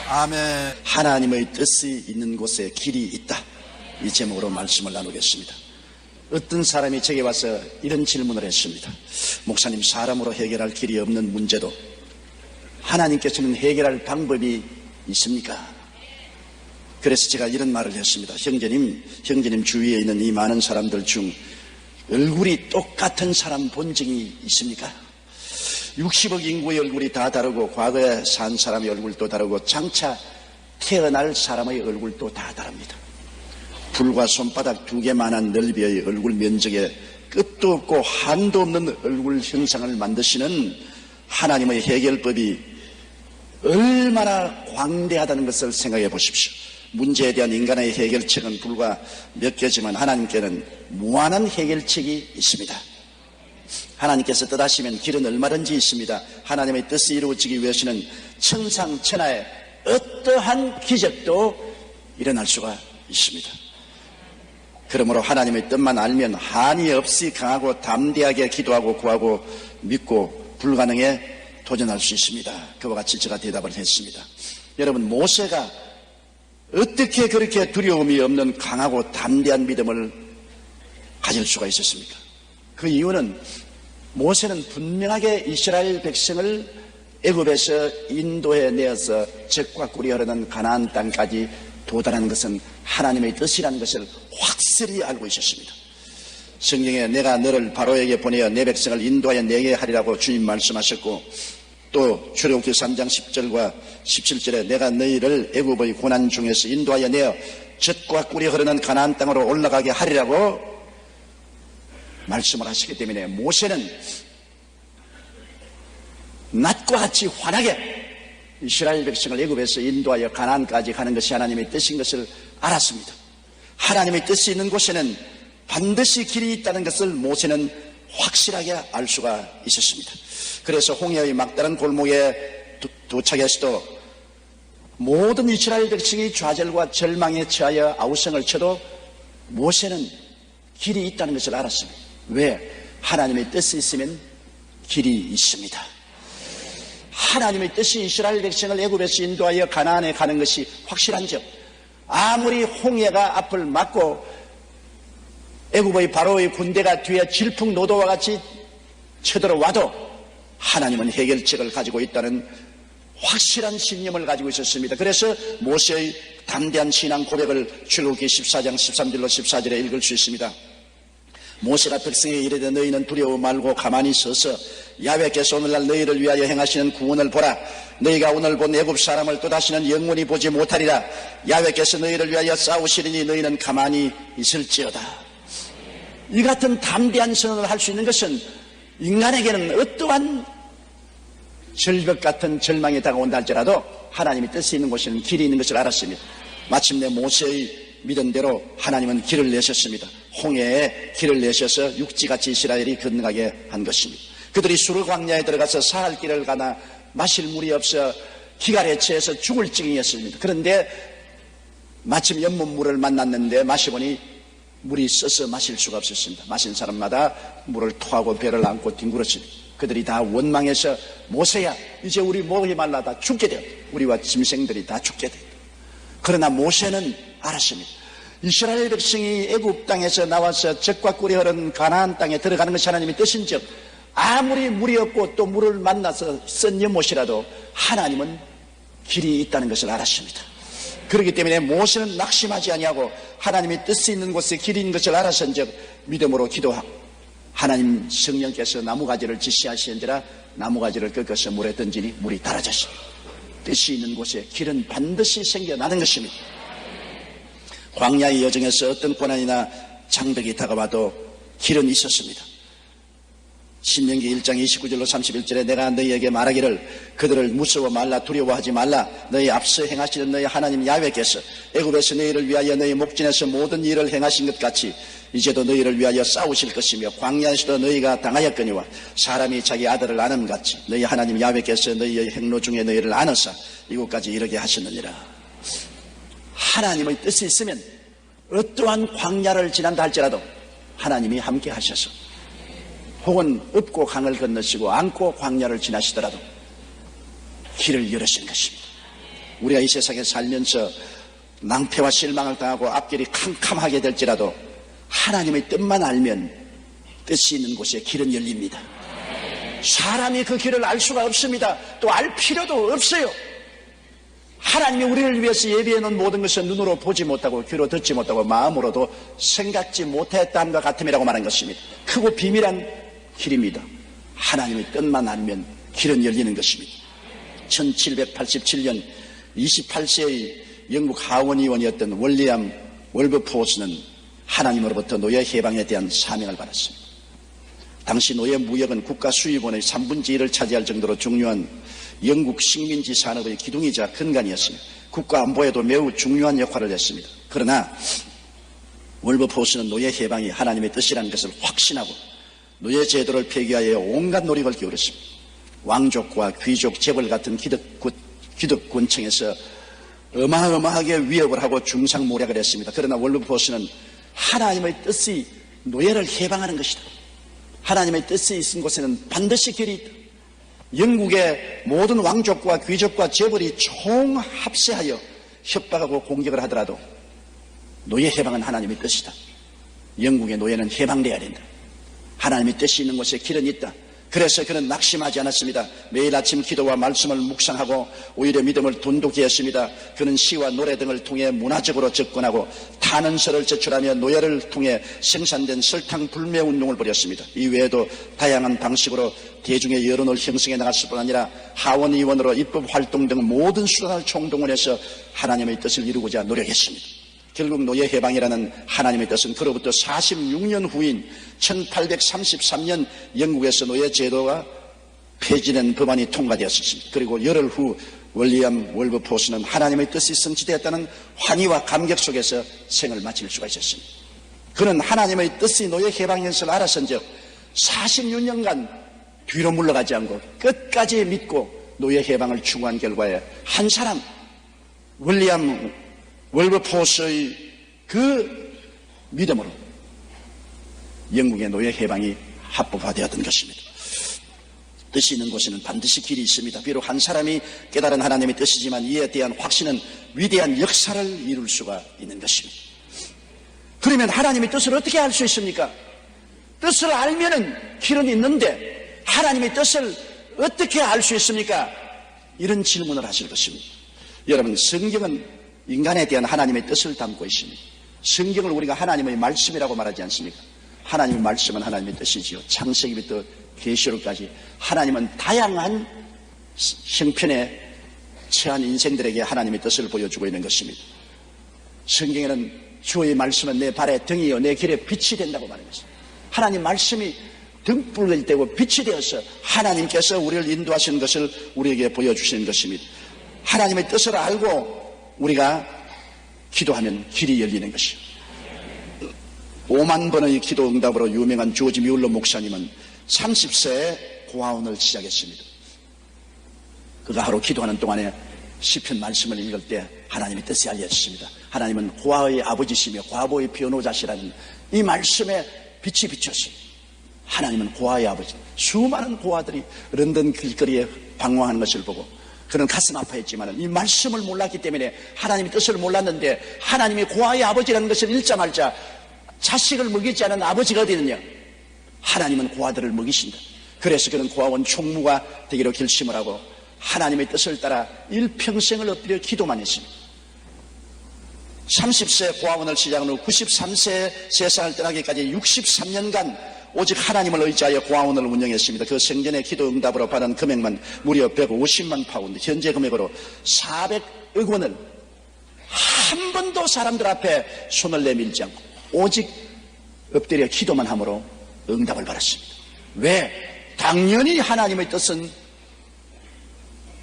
아멘. 하나님의 뜻이 있는 곳에 길이 있다. 이 제목으로 말씀을 나누겠습니다. 어떤 사람이 제게 와서 이런 질문을 했습니다. 목사님, 사람으로 해결할 길이 없는 문제도 하나님께서는 해결할 방법이 있습니까? 그래서 제가 이런 말을 했습니다. 형제님 주위에 있는 이 많은 사람들 중 얼굴이 똑같은 사람 본 적이 있습니까? 60억 인구의 얼굴이 다 다르고 과거에 산 사람의 얼굴도 다르고 장차 태어날 사람의 얼굴도 다 다릅니다. 불과 손바닥 2개만한 넓이의 얼굴 면적에 끝도 없고 한도 없는 얼굴 형상을 만드시는 하나님의 해결법이 얼마나 광대하다는 것을 생각해 보십시오. 문제에 대한 인간의 해결책은 불과 몇 개지만 하나님께는 무한한 해결책이 있습니다. 하나님께서 뜻하시면 길은 얼마든지 있습니다. 하나님의 뜻이 이루어지기 위해서는 천상천하의 어떠한 기적도 일어날 수가 있습니다. 그러므로 하나님의 뜻만 알면 한이 없이 강하고 담대하게 기도하고 구하고 믿고 불가능에 도전할 수 있습니다. 그와 같이 제가 대답을 했습니다. 여러분, 모세가 어떻게 그렇게 두려움이 없는 강하고 담대한 믿음을 가질 수가 있었습니까? 그 이유는 모세는 분명하게 이스라엘 백성을 애굽에서 인도해 내어서 젖과 꿀이 흐르는 가나안 땅까지 도달하는 것은 하나님의 뜻이라는 것을 확실히 알고 있었습니다. 성경에 내가 너를 바로에게 보내어 내 백성을 인도하여 내게 하리라고 주님 말씀하셨고, 또 출애굽기 3장 10절과 17절에 내가 너희를 애굽의 고난 중에서 인도하여 내어 젖과 꿀이 흐르는 가나안 땅으로 올라가게 하리라고 말씀을 하시기 때문에 모세는 낮과 같이 환하게 이스라엘 백성을 애굽에서 인도하여 가나안까지 가는 것이 하나님의 뜻인 것을 알았습니다. 하나님의 뜻이 있는 곳에는 반드시 길이 있다는 것을 모세는 확실하게 알 수가 있었습니다. 그래서 홍해의 막다른 골목에 도착해서도 모든 이스라엘 백성이 좌절과 절망에 처하여 아우성을 쳐도 모세는 길이 있다는 것을 알았습니다. 왜? 하나님의 뜻이 있으면 길이 있습니다. 하나님의 뜻이 이스라엘 백성을 애굽에서 인도하여 가나안에 가는 것이 확실한 점, 아무리 홍해가 앞을 막고 애굽의 바로의 군대가 뒤에 질풍노도와 같이 쳐들어와도 하나님은 해결책을 가지고 있다는 확실한 신념을 가지고 있었습니다. 그래서 모세의 담대한 신앙 고백을 출애굽기 14장 13절로 14절에 읽을 수 있습니다. 모세가 백성에게 이르되 너희는 두려워 말고 가만히 서서 야훼께서 오늘날 너희를 위하여 행하시는 구원을 보라. 너희가 오늘 본 애굽 사람을 또 다시는 영원히 보지 못하리라. 야훼께서 너희를 위하여 싸우시리니 너희는 가만히 있을지어다. 이 같은 담대한 선언을 할 수 있는 것은 인간에게는 어떠한 절벽 같은 절망이 다가온다 할지라도 하나님의 뜻이 있는 곳에는 길이 있는 것을 알았습니다. 마침내 모세의 믿음대로 하나님은 길을 내셨습니다. 홍해에 길을 내셔서 육지같이 이스라엘이 건너가게 한 것입니다. 그들이 수르 광야에 들어가서 사할 길을 가나 마실 물이 없어 기갈에 취해서 죽을 지경이었습니다. 그런데 마침 연못물을 만났는데 마시보니 물이 써서 마실 수가 없었습니다. 마신 사람마다 물을 토하고 배를 안고 뒹굴었습니다. 그들이 다 원망해서 모세야, 이제 우리 목이 말라다 죽게 되었다. 우리와 짐승들이 다 죽게 되었다. 그러나 모세는 알았습니다. 이스라엘 백성이 애굽 땅에서 나와서 젖과 꿀이 흐르는 가나안 땅에 들어가는 것이 하나님의 뜻인즉 아무리 물이 없고 또 물을 만나서 쓴 연못이라도 하나님은 길이 있다는 것을 알았습니다. 그렇기 때문에 모세는 낙심하지 아니하고 하나님의 뜻이 있는 곳에 길이 있는 것을 알아선즉 믿음으로 기도하고 하나님 성령께서 나무가지를 지시하시는지라 나무가지를 꺾어서 물에 던지니 물이 달아졌습니다. 뜻이 있는 곳에 길은 반드시 생겨나는 것입니다. 광야의 여정에서 어떤 고난이나 장벽이 다가와도 길은 있었습니다. 신명기 1장 29절로 31절에 내가 너희에게 말하기를 그들을 무서워 말라 두려워하지 말라 너희 앞서 행하시는 너희 하나님 야훼께서 애굽에서 너희를 위하여 너희 목전에서 모든 일을 행하신 것 같이 이제도 너희를 위하여 싸우실 것이며 광야에서도 너희가 당하였거니와 사람이 자기 아들을 아는 같이 너희 하나님 야훼께서 너희의 행로 중에 너희를 안으사 이곳까지 이르게 하셨느니라. 하나님의 뜻이 있으면 어떠한 광야를 지난다 할지라도 하나님이 함께 하셔서 혹은 업고 강을 건너시고 안고 광야를 지나시더라도 길을 열으신 것입니다. 우리가 이 세상에 살면서 낭패와 실망을 당하고 앞길이 캄캄하게 될지라도 하나님의 뜻만 알면 뜻이 있는 곳에 길은 열립니다. 사람이 그 길을 알 수가 없습니다. 또 알 필요도 없어요. 하나님이 우리를 위해서 예비해 놓은 모든 것은 눈으로 보지 못하고 귀로 듣지 못하고 마음으로도 생각지 못했다함과 같음이라고 말한 것입니다. 크고 비밀한 길입니다. 하나님의 뜻만 알면 길은 열리는 것입니다. 1787년 28세의 영국 하원의원이었던 월리엄 월버포스는 하나님으로부터 노예 해방에 대한 사명을 받았습니다. 당시 노예 무역은 국가 수입원의 3분의 1을 차지할 정도로 중요한 영국 식민지 산업의 기둥이자 근간이었습니다. 국가 안보에도 매우 중요한 역할을 했습니다. 그러나 월버포스는 노예 해방이 하나님의 뜻이라는 것을 확신하고 노예 제도를 폐기하여 온갖 노력을 기울였습니다. 왕족과 귀족, 재벌 같은 기득권층에서 어마어마하게 위협을 하고 중상모략을 했습니다. 그러나 월버포스는 하나님의 뜻이 노예를 해방하는 것이다. 하나님의 뜻이 있은 곳에는 반드시 길이 있다. 영국의 모든 왕족과 귀족과 재벌이 총합세하여 협박하고 공격을 하더라도 노예 해방은 하나님의 뜻이다. 영국의 노예는 해방돼야 된다. 하나님의 뜻이 있는 곳에 길은 있다. 그래서 그는 낙심하지 않았습니다. 매일 아침 기도와 말씀을 묵상하고 오히려 믿음을 돈독히 했습니다. 그는 시와 노래 등을 통해 문화적으로 접근하고 탄원서를 제출하며 노예를 통해 생산된 설탕 불매 운동을 벌였습니다. 이외에도 다양한 방식으로 대중의 여론을 형성해 나갔을 뿐 아니라 하원의원으로 입법 활동 등 모든 수단을 총동원해서 하나님의 뜻을 이루고자 노력했습니다. 결국 노예 해방이라는 하나님의 뜻은 그로부터 46년 후인 1833년 영국에서 노예 제도가 폐지된 법안이 통과되었습니다. 그리고 열흘 후 월리엄 월버포스는 하나님의 뜻이 성취되었다는 환희와 감격 속에서 생을 마칠 수가 있었습니다. 그는 하나님의 뜻이 노예 해방인 것을 알았은즉 46년간 뒤로 물러가지 않고 끝까지 믿고 노예 해방을 추구한 결과에 한 사람 월리엄 월버포스의 그 믿음으로 영국의 노예 해방이 합법화되었던 것입니다. 뜻이 있는 곳에는 반드시 길이 있습니다. 비록 한 사람이 깨달은 하나님의 뜻이지만 이에 대한 확신은 위대한 역사를 이룰 수가 있는 것입니다. 그러면 하나님의 뜻을 어떻게 알 수 있습니까? 뜻을 알면은 길은 있는데 하나님의 뜻을 어떻게 알 수 있습니까? 이런 질문을 하실 것입니다. 여러분, 성경은 인간에 대한 하나님의 뜻을 담고 있습니다. 성경을 우리가 하나님의 말씀이라고 말하지 않습니까? 하나님의 말씀은 하나님의 뜻이지요. 창세기부터 계시록까지 하나님은 다양한 형편에 처한 인생들에게 하나님의 뜻을 보여주고 있는 것입니다. 성경에는 주의 말씀은 내 발의 등이요 내 길에 빛이 된다고 말합니다. 하나님 말씀이 등불이 되고 빛이 되어서 하나님께서 우리를 인도하시는 것을 우리에게 보여주시는 것입니다. 하나님의 뜻을 알고 우리가 기도하면 길이 열리는 것이요. 5만 번의 기도 응답으로 유명한 조지 뮬러 목사님은 30세에 고아원을 시작했습니다. 그가 하루 기도하는 동안에 시편 말씀을 읽을 때 하나님의 뜻이 알려졌습니다. 하나님은 고아의 아버지시며 과부의 변호자시라는 이 말씀에 빛이 비쳤어요. 하나님은 고아의 아버지. 수많은 고아들이 런던 길거리에 방황하는 것을 보고 그는 가슴 아파했지만 이 말씀을 몰랐기 때문에 하나님의 뜻을 몰랐는데 하나님이 고아의 아버지라는 것을 읽자마자 자식을 먹이지 않은 아버지가 어디 있느냐? 하나님은 고아들을 먹이신다. 그래서 그는 고아원 총무가 되기로 결심을 하고 하나님의 뜻을 따라 일평생을 엎드려 기도만 했습니다. 30세 고아원을 시작한 후 93세 세상을 떠나기까지 63년간 오직 하나님을 의지하여 고아원을 운영했습니다. 그 생전에 기도 응답으로 받은 금액만 무려 150만 파운드, 현재 금액으로 400억 원을 한 번도 사람들 앞에 손을 내밀지 않고 오직 엎드려 기도만 함으로 응답을 받았습니다. 왜? 당연히 하나님의 뜻은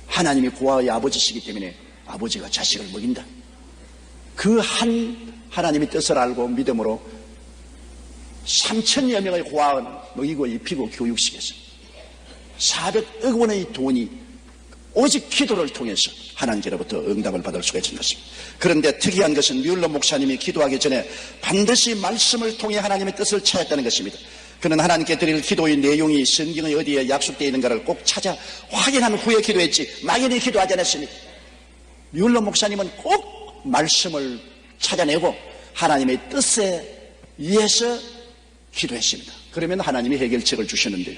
하나님이 고아의 아버지시기 때문에 아버지가 자식을 먹인다. 그 한 하나님의 뜻을 알고 믿음으로 3천여 명의 고아원 먹이고 입히고 교육시켰습니다. 400억 원의 돈이 오직 기도를 통해서 하나님께로부터 응답을 받을 수가 있는 것입니다. 그런데 특이한 것은 뮬러 목사님이 기도하기 전에 반드시 말씀을 통해 하나님의 뜻을 찾았다는 것입니다. 그는 하나님께 드릴 기도의 내용이 성경의 어디에 약속되어 있는가를 꼭 찾아 확인한 후에 기도했지 막연히 기도하지 않았습니다. 뮬러 목사님은 꼭 말씀을 찾아내고 하나님의 뜻에 의해서 기도했습니다. 그러면 하나님이 해결책을 주시는데요.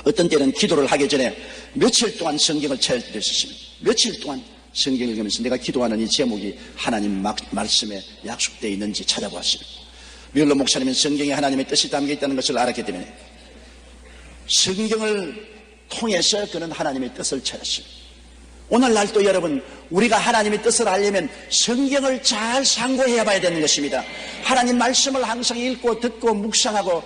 어떤 때는 기도를 하기 전에 며칠 동안 성경을 찾을 때도 있었습니다. 며칠 동안 성경을 읽으면서 내가 기도하는 이 제목이 하나님 말씀에 약속되어 있는지 찾아보았습니다. 뮬러 목사님은 성경에 하나님의 뜻이 담겨 있다는 것을 알았기 때문에 성경을 통해서 그는 하나님의 뜻을 찾았습니다. 오늘날도 여러분, 우리가 하나님의 뜻을 알려면 성경을 잘 상고해야 봐야 되는 것입니다. 하나님 말씀을 항상 읽고 듣고 묵상하고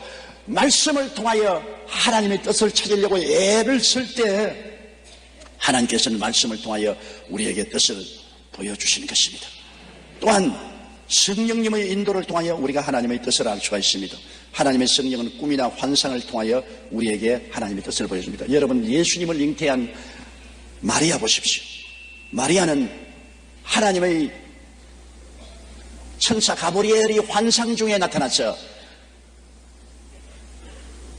말씀을 통하여 하나님의 뜻을 찾으려고 애를 쓸 때 하나님께서는 말씀을 통하여 우리에게 뜻을 보여주시는 것입니다. 또한 성령님의 인도를 통하여 우리가 하나님의 뜻을 알 수가 있습니다. 하나님의 성령은 꿈이나 환상을 통하여 우리에게 하나님의 뜻을 보여줍니다. 여러분, 예수님을 잉태한 마리아 보십시오. 마리아는 하나님의 천사 가브리엘이 환상 중에 나타나서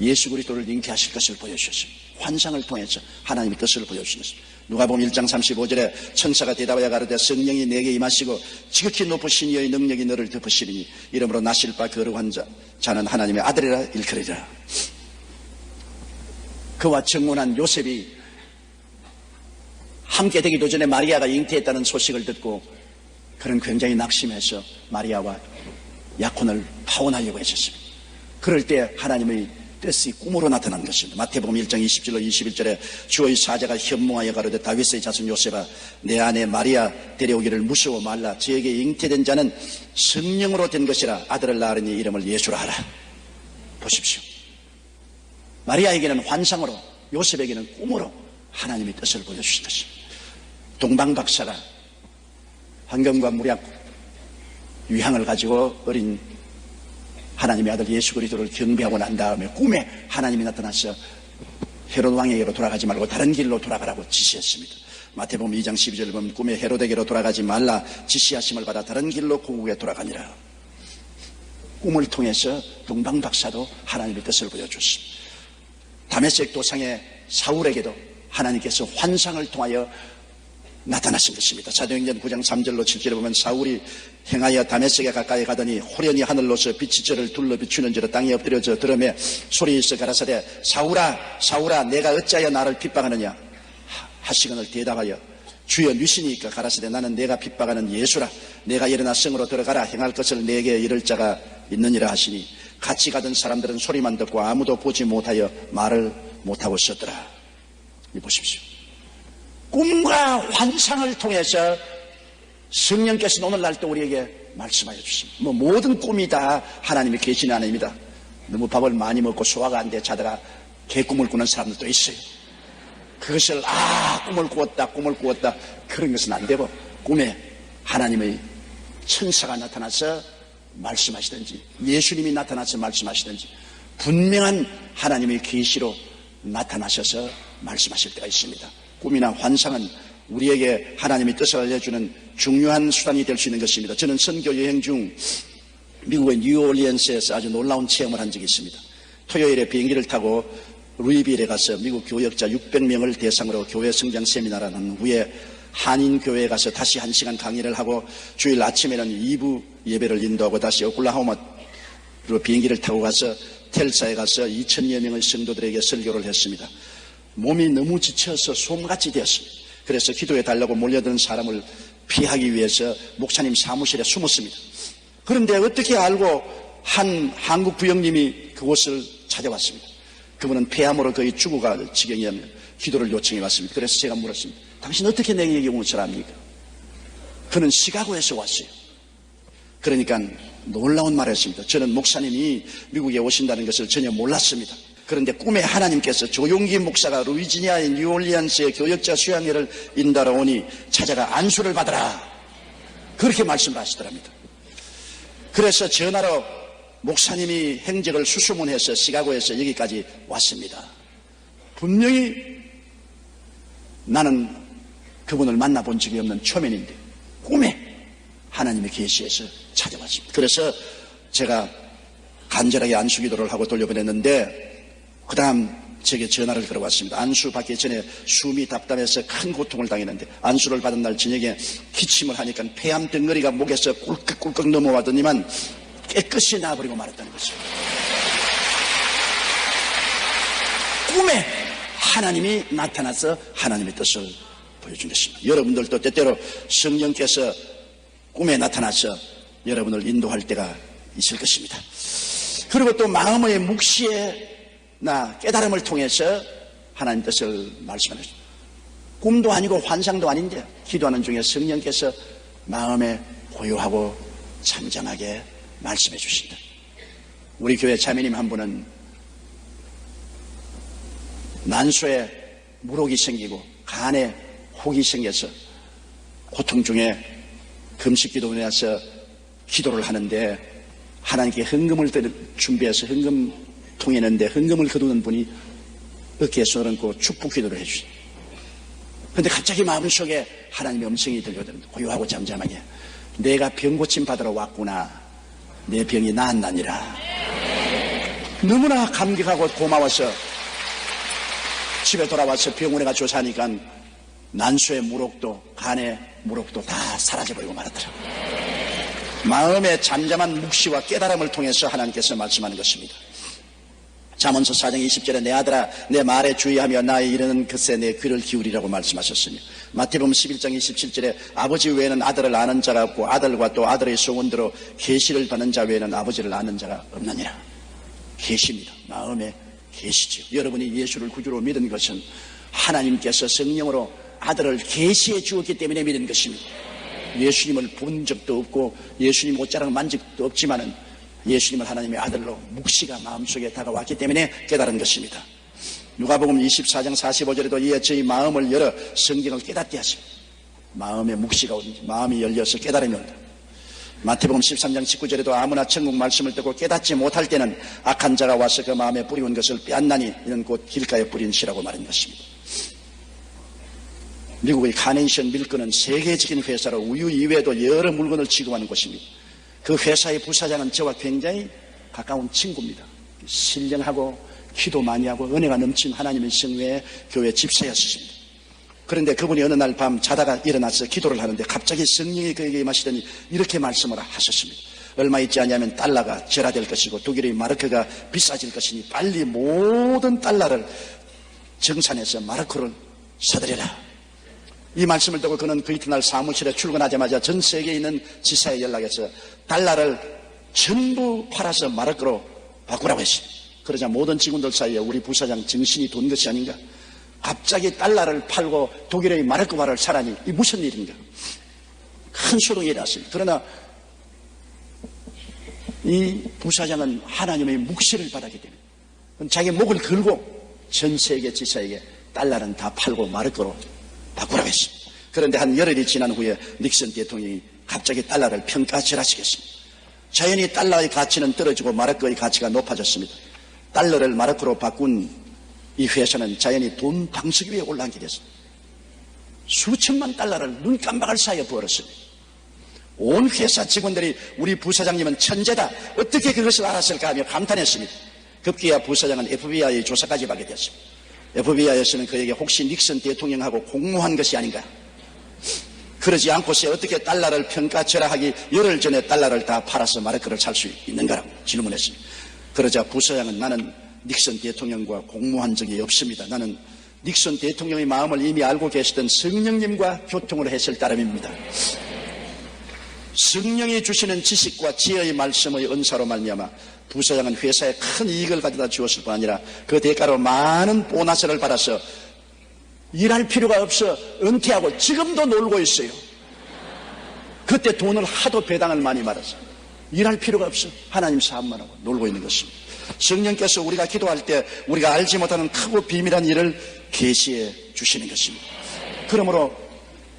예수 그리스도를 잉태하실 것을 보여주셨습니다. 환상을 통해서 하나님의 뜻을 보여주셨습니다. 누가복음 1장 35절에 천사가 대답하여 가로되 성령이 내게 임하시고 지극히 높으신 이의 능력이 너를 덮으시리니 이러므로 나실 바 거룩한 자는 하나님의 아들이라 일컬으리라. 그와 정혼한 요셉이 함께 되기도 전에 마리아가 잉태했다는 소식을 듣고 그는 굉장히 낙심해서 마리아와 약혼을 파혼하려고 했었습니다. 그럴 때 하나님의 뜻이 꿈으로 나타난 것입니다. 마태복음 1장 20절로 21절에 주의 사자가 현몽하여 가로되 다윗의 자손 요셉아 내 아내 마리아 데려오기를 무서워 말라. 저에게 잉태된 자는 성령으로 된 것이라. 아들을 낳으니 이름을 예수라 하라. 보십시오. 마리아에게는 환상으로, 요셉에게는 꿈으로 하나님의 뜻을 보여주신 것입니다. 동방박사가 황금과 무약 유향을 가지고 어린 하나님의 아들 예수 그리스도를 경배하고 난 다음에 꿈에 하나님이 나타나서 헤롯 왕에게로 돌아가지 말고 다른 길로 돌아가라고 지시했습니다. 마태복음 2장 12절을 보면 꿈에 헤롯에게로 돌아가지 말라 지시하심을 받아 다른 길로 고국에 돌아가니라. 꿈을 통해서 동방박사도 하나님의 뜻을 보여줬습니다. 다메섹 도상의 사울에게도 하나님께서 환상을 통하여 나타나신 것입니다. 사도행전 9장 3절로 7절에 보면 사울이 행하여 다메섹에 가까이 가더니 호련히 하늘로서 빛이 저를 둘러 비추는지로 땅에 엎드려져 들음에 소리 있어 가라사대 사울아 사울아 내가 어찌하여 나를 핍박하느냐 하시거늘 대답하여 주여 누시니까 가라사대 나는 내가 핍박하는 예수라. 내가 일어나 성으로 들어가라. 행할 것을 내게 이를 자가 있느니라 하시니 같이 가던 사람들은 소리만 듣고 아무도 보지 못하여 말을 못하고 있었더라. 보십시오. 꿈과 환상을 통해서 성령께서는 오늘날도 우리에게 말씀하여 주십니다. 모든 꿈이 다 하나님의 계시는 아닙니다. 너무 밥을 많이 먹고 소화가 안 돼 자다가 개꿈을 꾸는 사람들도 있어요. 그것을 꿈을 꾸었다 그런 것은 안 되고 꿈에 하나님의 천사가 나타나서 말씀하시든지 예수님이 나타나서 말씀하시든지 분명한 하나님의 계시로 나타나셔서 말씀하실 때가 있습니다. 꿈이나 환상은 우리에게 하나님의 뜻을 알려주는 중요한 수단이 될 수 있는 것입니다. 저는 선교 여행 중 미국의 뉴올리언스에서 아주 놀라운 체험을 한 적이 있습니다. 토요일에 비행기를 타고 루이빌에 가서 미국 교역자 600명을 대상으로 교회 성장 세미나를 한 후에 한인교회에 가서 다시 1시간 강의를 하고 주일 아침에는 2부 예배를 인도하고 다시 오클라호마로 비행기를 타고 가서 텔사에 가서 2,000여 명의 성도들에게 설교를 했습니다. 몸이 너무 지쳐서 솜같이 되었습니다. 그래서 기도해 달라고 몰려드는 사람을 피하기 위해서 목사님 사무실에 숨었습니다. 그런데 어떻게 알고 한 한국 부형님이 그곳을 찾아왔습니다. 그분은 폐암으로 거의 죽어갈 지경이었며 기도를 요청해 왔습니다. 그래서 제가 물었습니다. 당신 어떻게 내게 온 사람입니까? 그는 시카고에서 왔어요. 그러니까 놀라운 말을 했습니다. 저는 목사님이 미국에 오신다는 것을 전혀 몰랐습니다. 그런데 꿈에 하나님께서 조용기 목사가 루이지니아의 뉴올리언스의 교역자 수양회를 인도하러 오니 찾아가 안수를 받아라, 그렇게 말씀을 하시더랍니다. 그래서 전화로 목사님이 행적을 수소문해서 시카고에서 여기까지 왔습니다. 분명히 나는 그분을 만나본 적이 없는 초면인데 꿈에 하나님의 계시에서 찾아왔습니다. 그래서 제가 간절하게 안수기도를 하고 돌려보냈는데 그 다음 제게 전화를 걸어왔습니다. 안수 받기 전에 숨이 답답해서 큰 고통을 당했는데 안수를 받은 날 저녁에 기침을 하니까 폐암 덩어리가 목에서 꿀꺽꿀꺽 넘어가더니만 깨끗이 나아버리고 말았다는 것이죠. 꿈에 하나님이 나타나서 하나님의 뜻을 보여준 것입니다. 여러분들도 때때로 성령께서 꿈에 나타나서 여러분을 인도할 때가 있을 것입니다. 그리고 또 마음의 묵시나 깨달음을 통해서 하나님 뜻을 말씀하는 것입니다. 꿈도 아니고 환상도 아닌데 기도하는 중에 성령께서 마음에 고요하고 잠잠하게 말씀해 주신다. 우리 교회 자매님 한 분은 난소에 물혹이 생기고 간에 혹이 생겨서 고통 중에 금식기도원에 와서 기도를 하는데 하나님께 헌금을 준비해서 헌금통에 넣는데 헌금을 거두는 분이 어깨에 손을 얹고 축복기도를 해주신. 그런데 갑자기 마음속에 하나님의 음성이 들려오는데 고요하고 잠잠하게 내가 병고침 받으러 왔구나, 내 병이 나았나니라. 너무나 감격하고 고마워서 집에 돌아와서 병원에 가 조사하니까 난소의 물혹도 간의 물혹도 다 사라져버리고 말았더라고요. 마음의 잠잠한 묵시와 깨달음을 통해서 하나님께서 말씀하는 것입니다. 잠언서 4장 20절에 내 아들아 내 말에 주의하며 나의 이르는 것에 내 귀를 기울이라고 말씀하셨으며 마태복음 11장 27절에 아버지 외에는 아들을 아는 자가 없고 아들과 또 아들의 소원대로 계시를 받는 자 외에는 아버지를 아는 자가 없느니라. 계시입니다. 마음의 계시지요. 여러분이 예수를 구주로 믿은 것은 하나님께서 성령으로 아들을 계시해 주었기 때문에 믿은 것입니다. 예수님을 본 적도 없고 예수님 옷자락 만진 적도 없지만은 예수님을 하나님의 아들로 묵시가 마음속에 다가왔기 때문에 깨달은 것입니다. 누가복음 24장 45절에도 이에 저희 마음을 열어 성경을 깨닫게 하십니다. 마음의 묵시가 오든지 마음이 열려서 깨달음이 온다. 마태복음 13장 19절에도 아무나 천국 말씀을 듣고 깨닫지 못할 때는 악한 자가 와서 그 마음에 뿌리온 것을 빼앗나니 이는 곧 길가에 뿌린 씨라고 말한 것입니다. 미국의 카네이션 밀크는 세계적인 회사로 우유 이외에도 여러 물건을 취급하는 곳입니다. 그 회사의 부사장은 저와 굉장히 가까운 친구입니다. 신령하고 기도 많이 하고 은혜가 넘친 하나님의 성회의 교회 집사였습니다. 그런데 그분이 어느 날 밤 자다가 일어나서 기도를 하는데 갑자기 성령이 그에게 임하시더니 이렇게 말씀을 하셨습니다. 얼마 있지 않냐면 달러가 절하될 것이고 독일의 마르크가 비싸질 것이니 빨리 모든 달러를 정산해서 마르크를 사들여라. 이 말씀을 듣고 그는 그 이튿날 사무실에 출근하자마자 전 세계에 있는 지사에 연락해서 달러를 전부 팔아서 마르크로 바꾸라고 했습니다. 그러자 모든 직원들 사이에 우리 부사장 정신이 돈 것이 아닌가, 갑자기 달러를 팔고 독일의 마르크화를 사라니 이 무슨 일인가, 큰 소동이 일어났습니다. 그러나 이 부사장은 하나님의 묵시를 받았기 때문에 자기 목을 걸고 전 세계 지사에게 달러는 다 팔고 마르크로 바꾸라고 했습니다. 그런데 한 열흘이 지난 후에 닉슨 대통령이 갑자기 달러를 평가절하시겠습니다. 자연히 달러의 가치는 떨어지고 마르크의 가치가 높아졌습니다. 달러를 마르크로 바꾼 이 회사는 자연히 돈 방석 위에 올라앉게 됐습니다. 수천만 달러를 눈 깜박할 사이에 부어렸습니다. 온 회사 직원들이 우리 부사장님은 천재다, 어떻게 그것을 알았을까 하며 감탄했습니다. 급기야 부사장은 FBI의 조사까지 받게 됐습니다. FBI에서는 그에게 혹시 닉슨 대통령하고 공모한 것이 아닌가, 그러지 않고서 어떻게 달러를 평가절하하기 열흘 전에 달러를 다 팔아서 마르크를 살 수 있는가라고 질문했습니다. 그러자 부사장은 나는 닉슨 대통령과 공모한 적이 없습니다. 나는 닉슨 대통령의 마음을 이미 알고 계시던 성령님과 교통을 했을 따름입니다. 성령이 주시는 지식과 지혜의 말씀의 은사로 말미암아 부사장은 회사에 큰 이익을 가져다 주었을 뿐 아니라 그 대가로 많은 보너스를 받아서 일할 필요가 없어 은퇴하고 지금도 놀고 있어요. 그때 돈을 하도 배당을 많이 받아서 일할 필요가 없어 하나님 사업만 하고 놀고 있는 것입니다. 성령께서 우리가 기도할 때 우리가 알지 못하는 크고 비밀한 일을 계시해 주시는 것입니다. 그러므로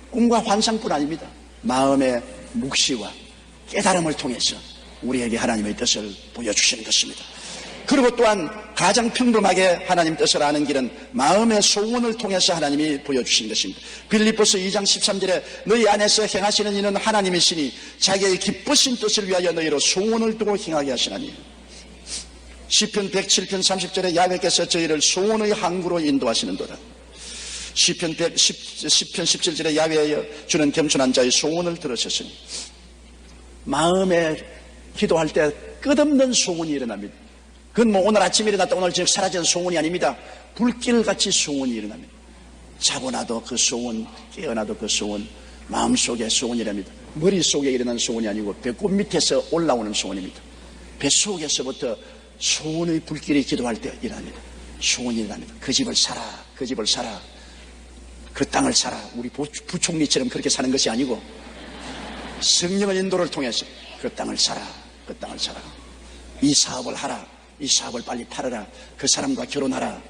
꿈과 환상뿐 아닙니다. 마음의 묵시와 깨달음을 통해서 우리에게 하나님의 뜻을 보여주시는 것입니다. 그리고 또한 가장 평범하게 하나님 뜻을 아는 길은 마음의 소원을 통해서 하나님이 보여주신 것입니다. 빌립보서 2장 13절에 너희 안에서 행하시는 이는 하나님이시니 자기의 기쁘신 뜻을 위하여 너희로 소원을 두고 행하게 하시나니. 시편 107편 30절에 야훼께서 저희를 소원의 항구로 인도하시는도다. 시편 17절에 야훼에 주는 겸손한 자의 소원을 들으셨으니. 마음에 기도할 때 끝없는 소원이 일어납니다. 그건 뭐 오늘 아침에 일어났다 오늘 저녁 사라지는 소원이 아닙니다. 불길같이 소원이 일어납니다. 자고 나도 그 소원, 깨어나도 그 소원, 마음속에 소원이랍니다. 머릿속에 일어난 소원이 아니고 배꼽 밑에서 올라오는 소원입니다. 뱃속에서부터 소원의 불길이 기도할 때 일어납니다. 소원이 일어납니다. 그 집을 사라, 그 집을 사라, 그 땅을 사라. 우리 부총리처럼 그렇게 사는 것이 아니고 성령의 인도를 통해서 그 땅을 사라, 그 땅을 사라. 이 사업을 하라, 이 사업을 빨리 팔아라, 그 사람과 결혼하라.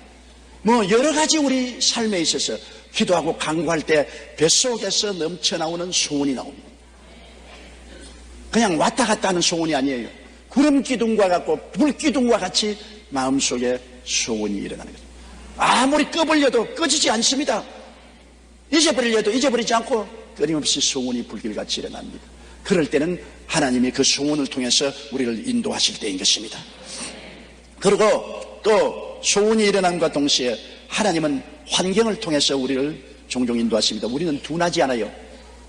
뭐 여러 가지 우리 삶에 있어서 기도하고 간구할 때 뱃속에서 넘쳐나오는 소원이 나옵니다. 그냥 왔다 갔다 하는 소원이 아니에요. 구름 기둥과 같고 불 기둥과 같이 마음속에 소원이 일어나는 거죠. 아무리 꺼버려도 꺼지지 않습니다. 잊어버리려도 잊어버리지 않고 끊임없이 소원이 불길같이 일어납니다. 그럴 때는 하나님이 그 소원을 통해서 우리를 인도하실 때인 것입니다. 그리고 또 소원이 일어남과 동시에 하나님은 환경을 통해서 우리를 종종 인도하십니다. 우리는 둔하지 않아요.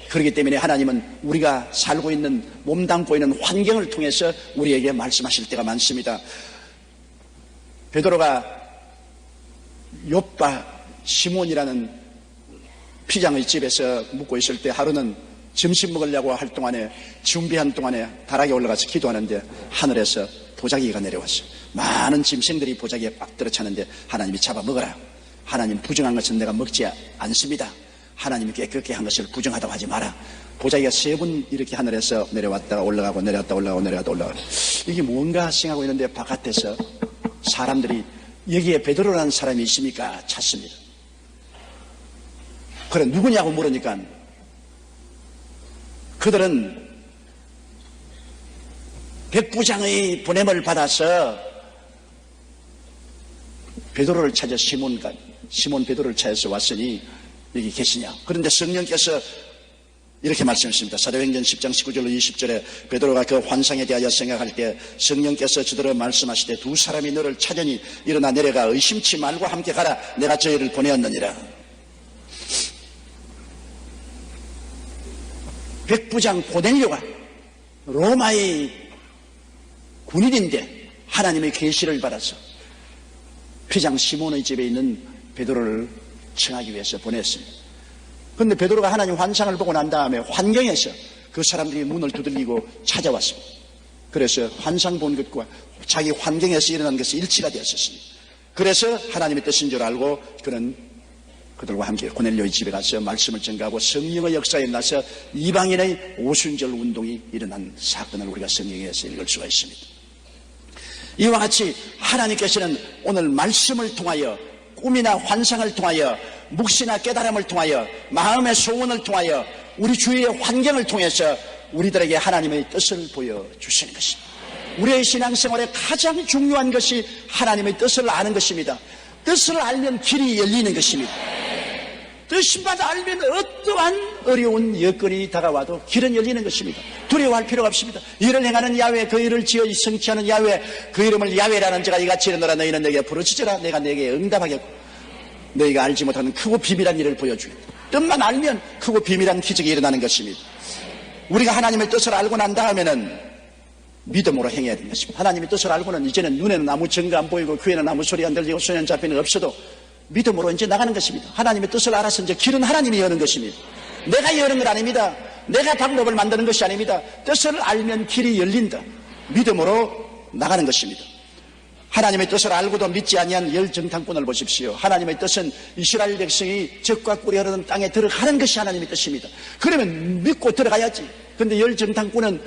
그렇기 때문에 하나님은 우리가 살고 있는 몸담고 있는 환경을 통해서 우리에게 말씀하실 때가 많습니다. 베드로가 욥과 시몬이라는 피장의 집에서 묵고 있을 때 하루는 점심 먹으려고 할 동안에 준비한 동안에 다락에 올라가서 기도하는데 하늘에서 보자기가 내려왔어요. 많은 짐승들이 보자기에 빡 들어차는데 하나님이 잡아 먹어라. 하나님 부정한 것은 내가 먹지 않습니다. 하나님이 깨끗게 한 것을 부정하다고 하지 마라. 보자기가 3번 이렇게 하늘에서 내려왔다가 올라가고 내려왔다 올라가고 내려왔다 올라가고 이게 뭔가 생각하고 있는데 바깥에서 사람들이 여기에 베드로라는 사람이 있습니까? 찾습니다. 그래 누구냐고 물으니까 그들은 백부장의 보냄을 받아서 베드로를 찾아 시몬 베드로를 찾아서 왔으니 여기 계시냐. 그런데 성령께서 이렇게 말씀하십니다. 사도행전 10장 19절로 20절에 베드로가 그 환상에 대하여 생각할 때 성령께서 저들을 말씀하시되 두 사람이 너를 찾으니 일어나 내려가 의심치 말고 함께 가라. 내가 저희를 보내었느니라. 백부장 고넬료가 로마의 군인인데 하나님의 계시를 받아서 피장 시몬의 집에 있는 베드로를 청하기 위해서 보냈습니다. 그런데 베드로가 하나님 환상을 보고 난 다음에 환경에서 그 사람들이 문을 두들기고 찾아왔습니다. 그래서 환상 본 것과 자기 환경에서 일어난 것이 일치가 되었습니다. 그래서 하나님의 뜻인 줄 알고 그는 그들과 함께 고넬료의 집에 가서 말씀을 전가하고 성령의 역사에 나서 이방인의 오순절 운동이 일어난 사건을 우리가 성경에서 읽을 수가 있습니다. 이와 같이 하나님께서는 오늘 말씀을 통하여 꿈이나 환상을 통하여 묵시나 깨달음을 통하여 마음의 소원을 통하여 우리 주위의 환경을 통해서 우리들에게 하나님의 뜻을 보여주시는 것입니다. 우리의 신앙생활에 가장 중요한 것이 하나님의 뜻을 아는 것입니다. 뜻을 알면 길이 열리는 것입니다. 뜻만 알면 어떠한 어려운 여건이 다가와도 길은 열리는 것입니다. 두려워할 필요가 없습니다. 이를 행하는 야훼, 그 일을 지어 성취하는 야훼, 그 이름을 야훼라는 자가 이같이 일어나라. 너희는 내게 부르짖으라. 내가 내게 응답하겠고 너희가 알지 못하는 크고 비밀한 일을 보여주겠다. 뜻만 알면 크고 비밀한 기적이 일어나는 것입니다. 우리가 하나님의 뜻을 알고 난 다음에는 믿음으로 행해야 되는 것입니다. 하나님의 뜻을 알고는 이제는 눈에는 아무 증거 안 보이고 귀에는 아무 소리 안 들리고 손에는 잡히는 없어도 믿음으로 이제 나가는 것입니다. 하나님의 뜻을 알아서 이제 길은 하나님이 여는 것입니다. 내가 여는 건 아닙니다. 내가 방법을 만드는 것이 아닙니다. 뜻을 알면 길이 열린다. 믿음으로 나가는 것입니다. 하나님의 뜻을 알고도 믿지 아니한 열정탐꾼을 보십시오. 하나님의 뜻은 이스라엘 백성이 적과 꿀이 흐르는 땅에 들어가는 것이 하나님의 뜻입니다. 그러면 믿고 들어가야지. 그런데 열정탐꾼은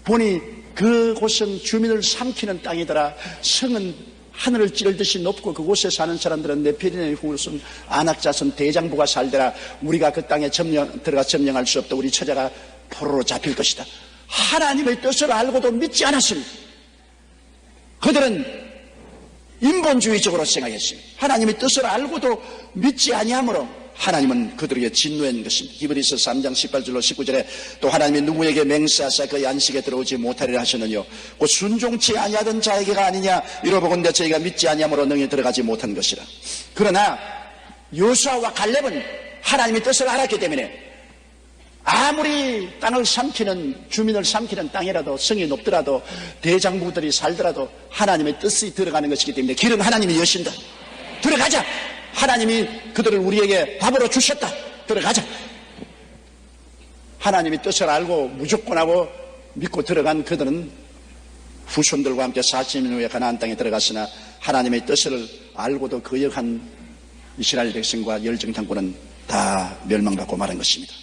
보니 그곳은 주민을 삼키는 땅이더라. 성은 하늘을 찌르듯이 높고 그곳에 사는 사람들은 네피림의 후손, 아낙자손, 대장부가 살더라. 우리가 그 땅에 들어가 점령할 수 없다. 우리 처자가 포로로 잡힐 것이다. 하나님의 뜻을 알고도 믿지 않았습니다. 그들은 인본주의적으로 생각했습니다. 하나님의 뜻을 알고도 믿지 아니하므로 하나님은 그들에게 진노한 것입니다. 히브리서 3장 18절로 19절에 또 하나님이 누구에게 맹세하사 그 안식에 들어오지 못하리라 하셨느뇨 곧 순종치 아니하던 자에게가 아니냐 이러보건대 저희가 믿지 아니하므로 능히 들어가지 못한 것이라. 그러나 여호수아와 갈렙은 하나님의 뜻을 알았기 때문에 아무리 땅을 삼키는, 주민을 삼키는 땅이라도, 성이 높더라도, 대장부들이 살더라도 하나님의 뜻이 들어가는 것이기 때문에 길은 하나님이 여신다. 들어가자. 하나님이 그들을 우리에게 밥으로 주셨다. 들어가자. 하나님의 뜻을 알고 무조건 하고 믿고 들어간 그들은 후손들과 함께 40년 후에 가나안 땅에 들어갔으나 하나님의 뜻을 알고도 거역한 이스라엘 백성과 열정탐꾼은 다 멸망받고 말한 것입니다.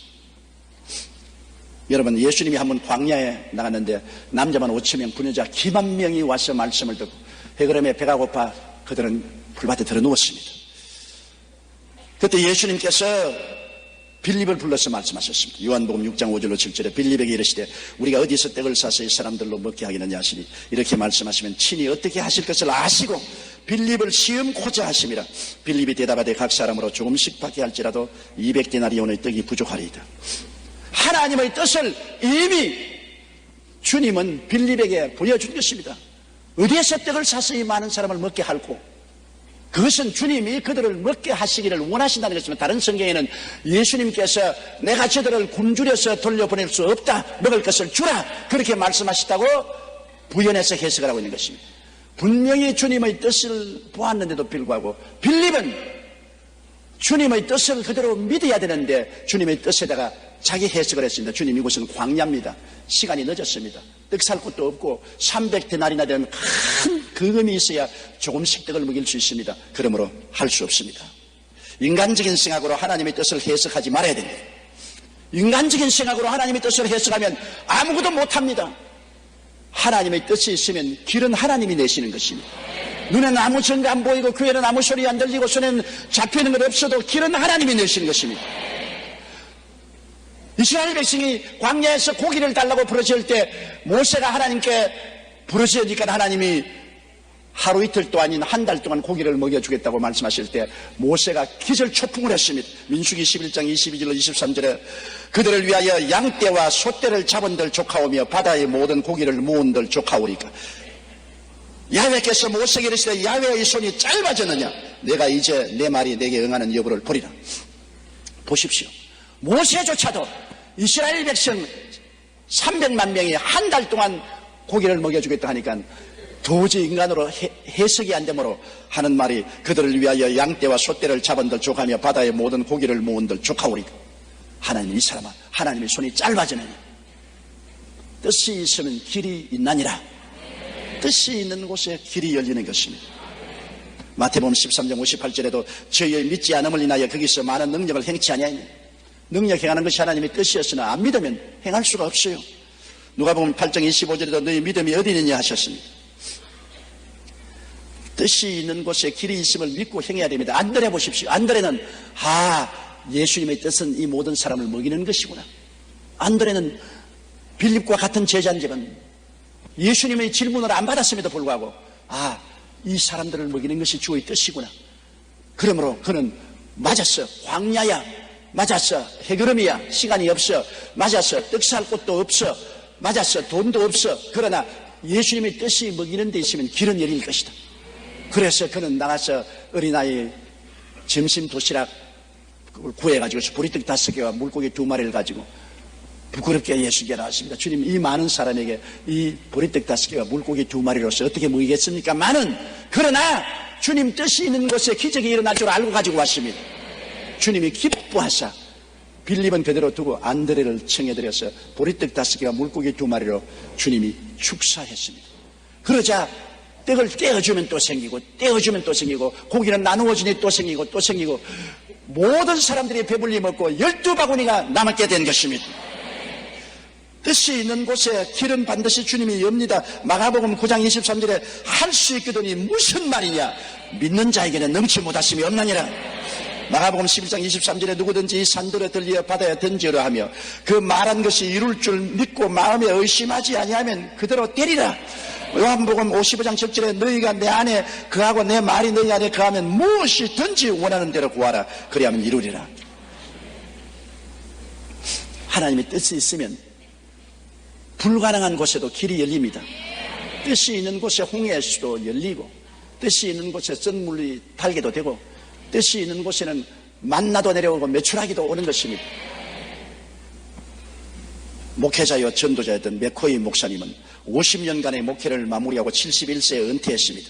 여러분, 예수님이 한번 광야에 나갔는데 남자만 5,000명, 부녀자 기만 명이 와서 말씀을 듣고 해그름에 배가 고파 그들은 풀밭에 들어 누웠습니다. 그때 예수님께서 빌립을 불러서 말씀하셨습니다. 요한복음 6장 5절로 7절에 빌립에게 이르시되 우리가 어디서 떡을 사서 이 사람들로 먹게 하겠느냐 하시니 이렇게 말씀하시면 친히 어떻게 하실 것을 아시고 빌립을 시험코자 하심이라. 빌립이 대답하되 각 사람으로 조금씩 받게 할지라도 200데나리온의 떡이 부족하리이다. 하나님의 뜻을 이미 주님은 빌립에게 보여준 것입니다. 어디에서 떡을 사서 이 많은 사람을 먹게 할고 그것은 주님이 그들을 먹게 하시기를 원하신다는 것입니다. 다른 성경에는 예수님께서 내가 저들을 굶주려서 돌려보낼 수 없다. 먹을 것을 주라. 그렇게 말씀하셨다고 부연해서 해석을 하고 있는 것입니다. 분명히 주님의 뜻을 보았는데도 불구하고 빌립은 주님의 뜻을 그대로 믿어야 되는데 주님의 뜻에다가 자기 해석을 했습니다. 주님 이곳은 광야입니다. 시간이 늦었습니다. 떡 살 곳도 없고 300데나리나 되는 큰 거금이 있어야 조금씩 떡을 먹일 수 있습니다. 그러므로 할 수 없습니다. 인간적인 생각으로 하나님의 뜻을 해석하지 말아야 됩니다. 인간적인 생각으로 하나님의 뜻을 해석하면 아무것도 못합니다. 하나님의 뜻이 있으면 길은 하나님이 내시는 것입니다. 눈에는 아무 증거 안 보이고 귀에는 아무 소리 안 들리고 손에는 잡히는 것 없어도 길은 하나님이 내시는 것입니다. 이스라엘 백성이 광야에서 고기를 달라고 부르짖을 때 모세가 하나님께 부르짖으니까 하나님이 하루 이틀도 아닌 한 달 동안 고기를 먹여주겠다고 말씀하실 때 모세가 기절초풍을 했습니다. 민수기 11장 22절로 23절에 그들을 위하여 양떼와 소떼를 잡은들 조카오며 바다의 모든 고기를 모은들 조카오리까. 야훼께서 모세에게 이르시되 야훼의 손이 짧아졌느냐 내가 이제 내 말이 내게 응하는 여부를 보리라. 보십시오. 모세조차도 이스라엘 백성 300만 명이 한 달 동안 고기를 먹여주겠다 하니까 도저히 인간으로 해석이 안 되므로 하는 말이 그들을 위하여 양떼와 소떼를 잡은들 족하며 바다의 모든 고기를 모은들 족하오리까. 하나님, 이 사람아, 하나님의 손이 짧아지느니 뜻이 있으면 길이 있나니라. 뜻이 있는 곳에 길이 열리는 것입니다. 마태복음 13장 58절에도 저희의 믿지 않음을 인하여 거기서 많은 능력을 행치 아니하니 능력 행하는 것이 하나님의 뜻이었으나 안 믿으면 행할 수가 없어요. 누가복음 8장 25절에도 너희 믿음이 어디 있느냐 하셨습니다. 뜻이 있는 곳에 길이 있음을 믿고 행해야 됩니다. 안드레 보십시오. 안드레는 예수님의 뜻은 이 모든 사람을 먹이는 것이구나. 안드레는 빌립과 같은 제자인지만 예수님의 질문을 안 받았음에도 불구하고 이 사람들을 먹이는 것이 주의 뜻이구나. 그러므로 그는 맞았어. 광야야. 맞았어. 해그름이야. 시간이 없어. 맞았어. 떡 살 곳도 없어. 맞았어. 돈도 없어. 그러나 예수님의 뜻이 먹이는 데 있으면 길은 열릴 것이다. 그래서 그는 나가서 어린아이 점심 도시락 구해가지고 보리떡 5개와 물고기 2마리를 가지고 부끄럽게 예수께 나왔습니다. 주님, 이 많은 사람에게 이 보리떡 5개와 물고기 2마리로서 어떻게 먹이겠습니까? 그러나 주님 뜻이 있는 곳에 기적이 일어날 줄 알고 가지고 왔습니다. 주님이 기뻐하사 빌립은 그대로 두고 안드레를 청해드려서 보리떡 5개와 물고기 2마리로 주님이 축사했습니다. 그러자 떡을 떼어주면 또 생기고 떼어주면 또 생기고 고기는 나누어 주니 또 생기고 또 생기고 모든 사람들이 배불리 먹고 12바구니가 남게 된 것입니다. 뜻이 있는 곳에 길은 반드시 주님이 엽니다. 마가복음 9장 23절에 할 수 있거든이 무슨 말이냐, 믿는 자에게는 넘치 못하심이 없나니라. 마가복음 11장 23절에 누구든지 이 산들에 들려 바다에 던지려 하며 그 말한 것이 이룰 줄 믿고 마음에 의심하지 아니하면 그대로 때리라. 요한복음 55장 7절에 너희가 내 안에 거하고 내 말이 너희 안에 거하면 무엇이든지 원하는 대로 구하라. 그리하면 이루리라. 하나님의 뜻이 있으면 불가능한 곳에도 길이 열립니다. 뜻이 있는 곳에 홍해의 수도 열리고 뜻이 있는 곳에 썬물이 달게도 되고 뜻이 있는 곳에는 만나도 내려오고 메추라기도 오는 것입니다. 목회자여 전도자였던 맥코이 목사님은 50년간의 목회를 마무리하고 71세에 은퇴했습니다.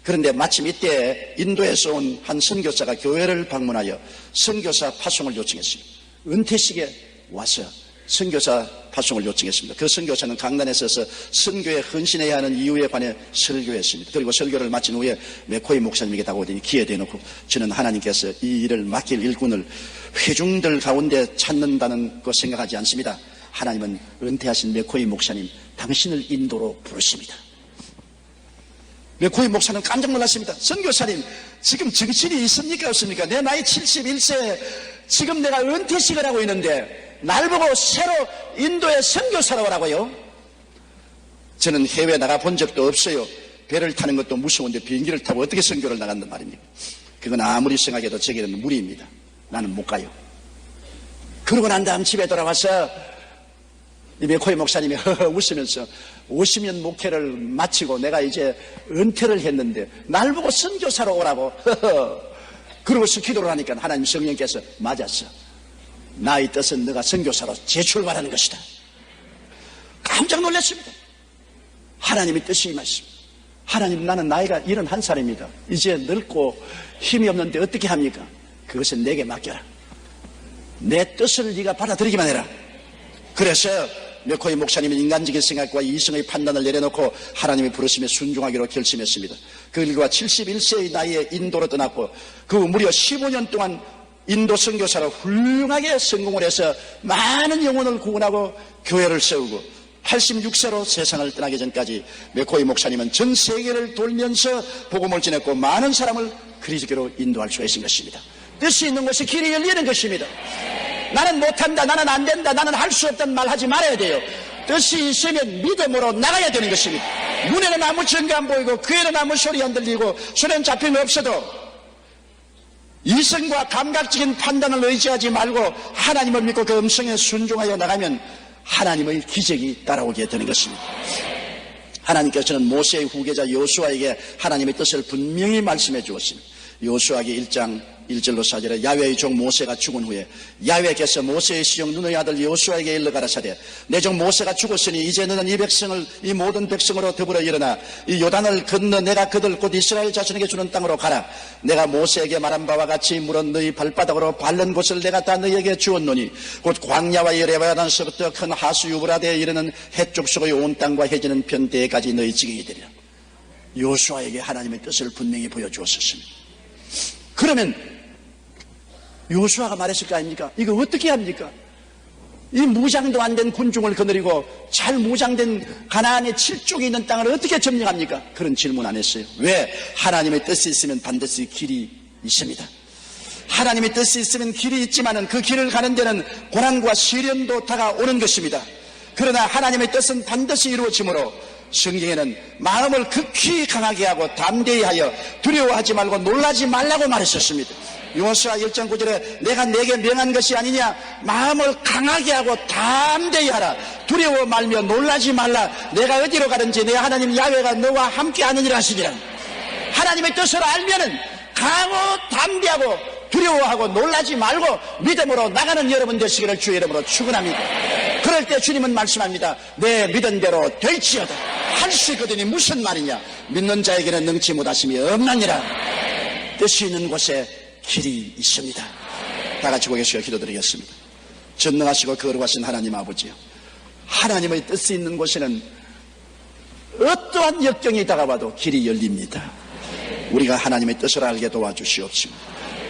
그런데 마침 이때 인도에서 온 한 선교사가 교회를 방문하여 선교사 파송을 요청했습니다. 은퇴식에 와서 선교사 파송을 요청했습니다. 그 선교사는 강단에 서서 선교에 헌신해야 하는 이유에 관해 설교했습니다. 그리고 설교를 마친 후에 맥코이 목사님에게 다가오더니 귀에 대놓고 저는 하나님께서 이 일을 맡길 일꾼을 회중들 가운데 찾는다는 거 생각하지 않습니다. 하나님은 은퇴하신 맥코이 목사님 당신을 인도로 부르십니다. 맥코이 목사는 깜짝 놀랐습니다. 선교사님 지금 정신이 있습니까 없습니까? 내 나이 71세 지금 내가 은퇴식을 하고 있는데 날 보고 새로 인도에 선교사로 오라고요? 저는 해외 나가 본 적도 없어요. 배를 타는 것도 무서운데 비행기를 타고 어떻게 선교를 나간단 말입니까? 그건 아무리 생각해도 제게는 무리입니다. 나는 못 가요. 그러고 난 다음 집에 돌아와서 이 맥코이 목사님이 웃으면서 50년 목회를 마치고 내가 이제 은퇴를 했는데 날 보고 선교사로 오라고 그러고서 기도를 하니까 하나님 성령께서 맞았어. 나의 뜻은 너가 선교사로 재출발하는 것이다. 깜짝 놀랐습니다. 하나님의 뜻이 임하십니다. 하나님 나는 나이가 71살입니다. 이제 늙고 힘이 없는데 어떻게 합니까? 그것은 내게 맡겨라. 내 뜻을 네가 받아들이기만 해라. 그래서 맥코이 목사님은 인간적인 생각과 이성의 판단을 내려놓고 하나님의 부르심에 순종하기로 결심했습니다. 그 일과 71세의 나이에 인도로 떠났고 그 무려 15년 동안 인도 선교사로 훌륭하게 성공을 해서 많은 영혼을 구원하고 교회를 세우고 86세로 세상을 떠나기 전까지 맥코이 목사님은 전 세계를 돌면서 복음을 전했고 많은 사람을 그리스도로 인도할 수가 있는 것입니다. 뜻이 있는 곳에 길이 열리는 것입니다. 나는 못한다, 나는 안 된다, 나는 할 수 없다는 말 하지 말아야 돼요. 뜻이 있으면 믿음으로 나가야 되는 것입니다. 눈에는 아무 증거 안 보이고 귀에는 아무 소리 안 들리고 손에는 잡힘이 없어도 이성과 감각적인 판단을 의지하지 말고 하나님을 믿고 그 음성에 순종하여 나가면 하나님의 기적이 따라오게 되는 것입니다. 하나님께서는 모세의 후계자 여호수아에게 하나님의 뜻을 분명히 말씀해 주었습니다. 여호수아기 1장 1절로 4절에 야훼의 종 모세가 죽은 후에 야훼께서 모세의 시종 눈의 아들 여호수아에게 일러 가라사대 내 종 모세가 죽었으니 이제 너는 이 백성을 이 모든 백성으로 더불어 일어나 이 요단을 건너 내가 그들 곧 이스라엘 자손에게 주는 땅으로 가라. 내가 모세에게 말한 바와 같이 물은 너희 발바닥으로 밟는 곳을 내가 다 너희에게 주었노니 곧 광야와 레바논서부터 큰 하수 유브라데에 이르는 해쪽 속의 온 땅과 해지는 편대까지 너희 지경이 되리라. 여호수아에게 하나님의 뜻을 분명히 보여주었습니다. 그러면 여호수아가 말했을 거 아닙니까? 이거 어떻게 합니까? 이 무장도 안 된 군중을 거느리고 잘 무장된 가나안의 7쪽에 있는 땅을 어떻게 점령합니까? 그런 질문 안 했어요. 왜? 하나님의 뜻이 있으면 반드시 길이 있습니다. 하나님의 뜻이 있으면 길이 있지만은 그 길을 가는 데는 고난과 시련도 다가오는 것입니다. 그러나 하나님의 뜻은 반드시 이루어지므로 성경에는 마음을 극히 강하게 하고 담대히 하여 두려워하지 말고 놀라지 말라고 말했었습니다. 여호수아 1장 9절에 내가 내게 명한 것이 아니냐 마음을 강하게 하고 담대히 하라. 두려워 말며 놀라지 말라. 내가 어디로 가든지 내 하나님 야훼가 너와 함께 하느니라 하시니라. 하나님의 뜻을 알면은 강하고 담대하고 두려워하고 놀라지 말고 믿음으로 나가는 여러분 되시기를 주의 이름으로 축원합니다. 그럴 때 주님은 말씀합니다. 내 믿은 대로 될지어다. 할 수 있거든요. 무슨 말이냐? 믿는 자에게는 능치 못하심이 없나니라. 뜻이 있는 곳에 길이 있습니다. 다 같이 고개 숙여 기도드리겠습니다. 전능하시고 거룩하신 하나님 아버지요, 하나님의 뜻이 있는 곳에는 어떠한 역경이 다가와도 길이 열립니다. 우리가 하나님의 뜻을 알게 도와주시옵시고,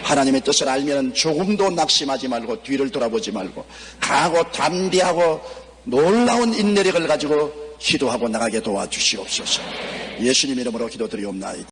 하나님의 뜻을 알면 조금도 낙심하지 말고 뒤를 돌아보지 말고 강하고 담대하고 놀라운 인내력을 가지고 기도하고 나가게 도와주시옵소서. 예수님 이름으로 기도드리옵나이다.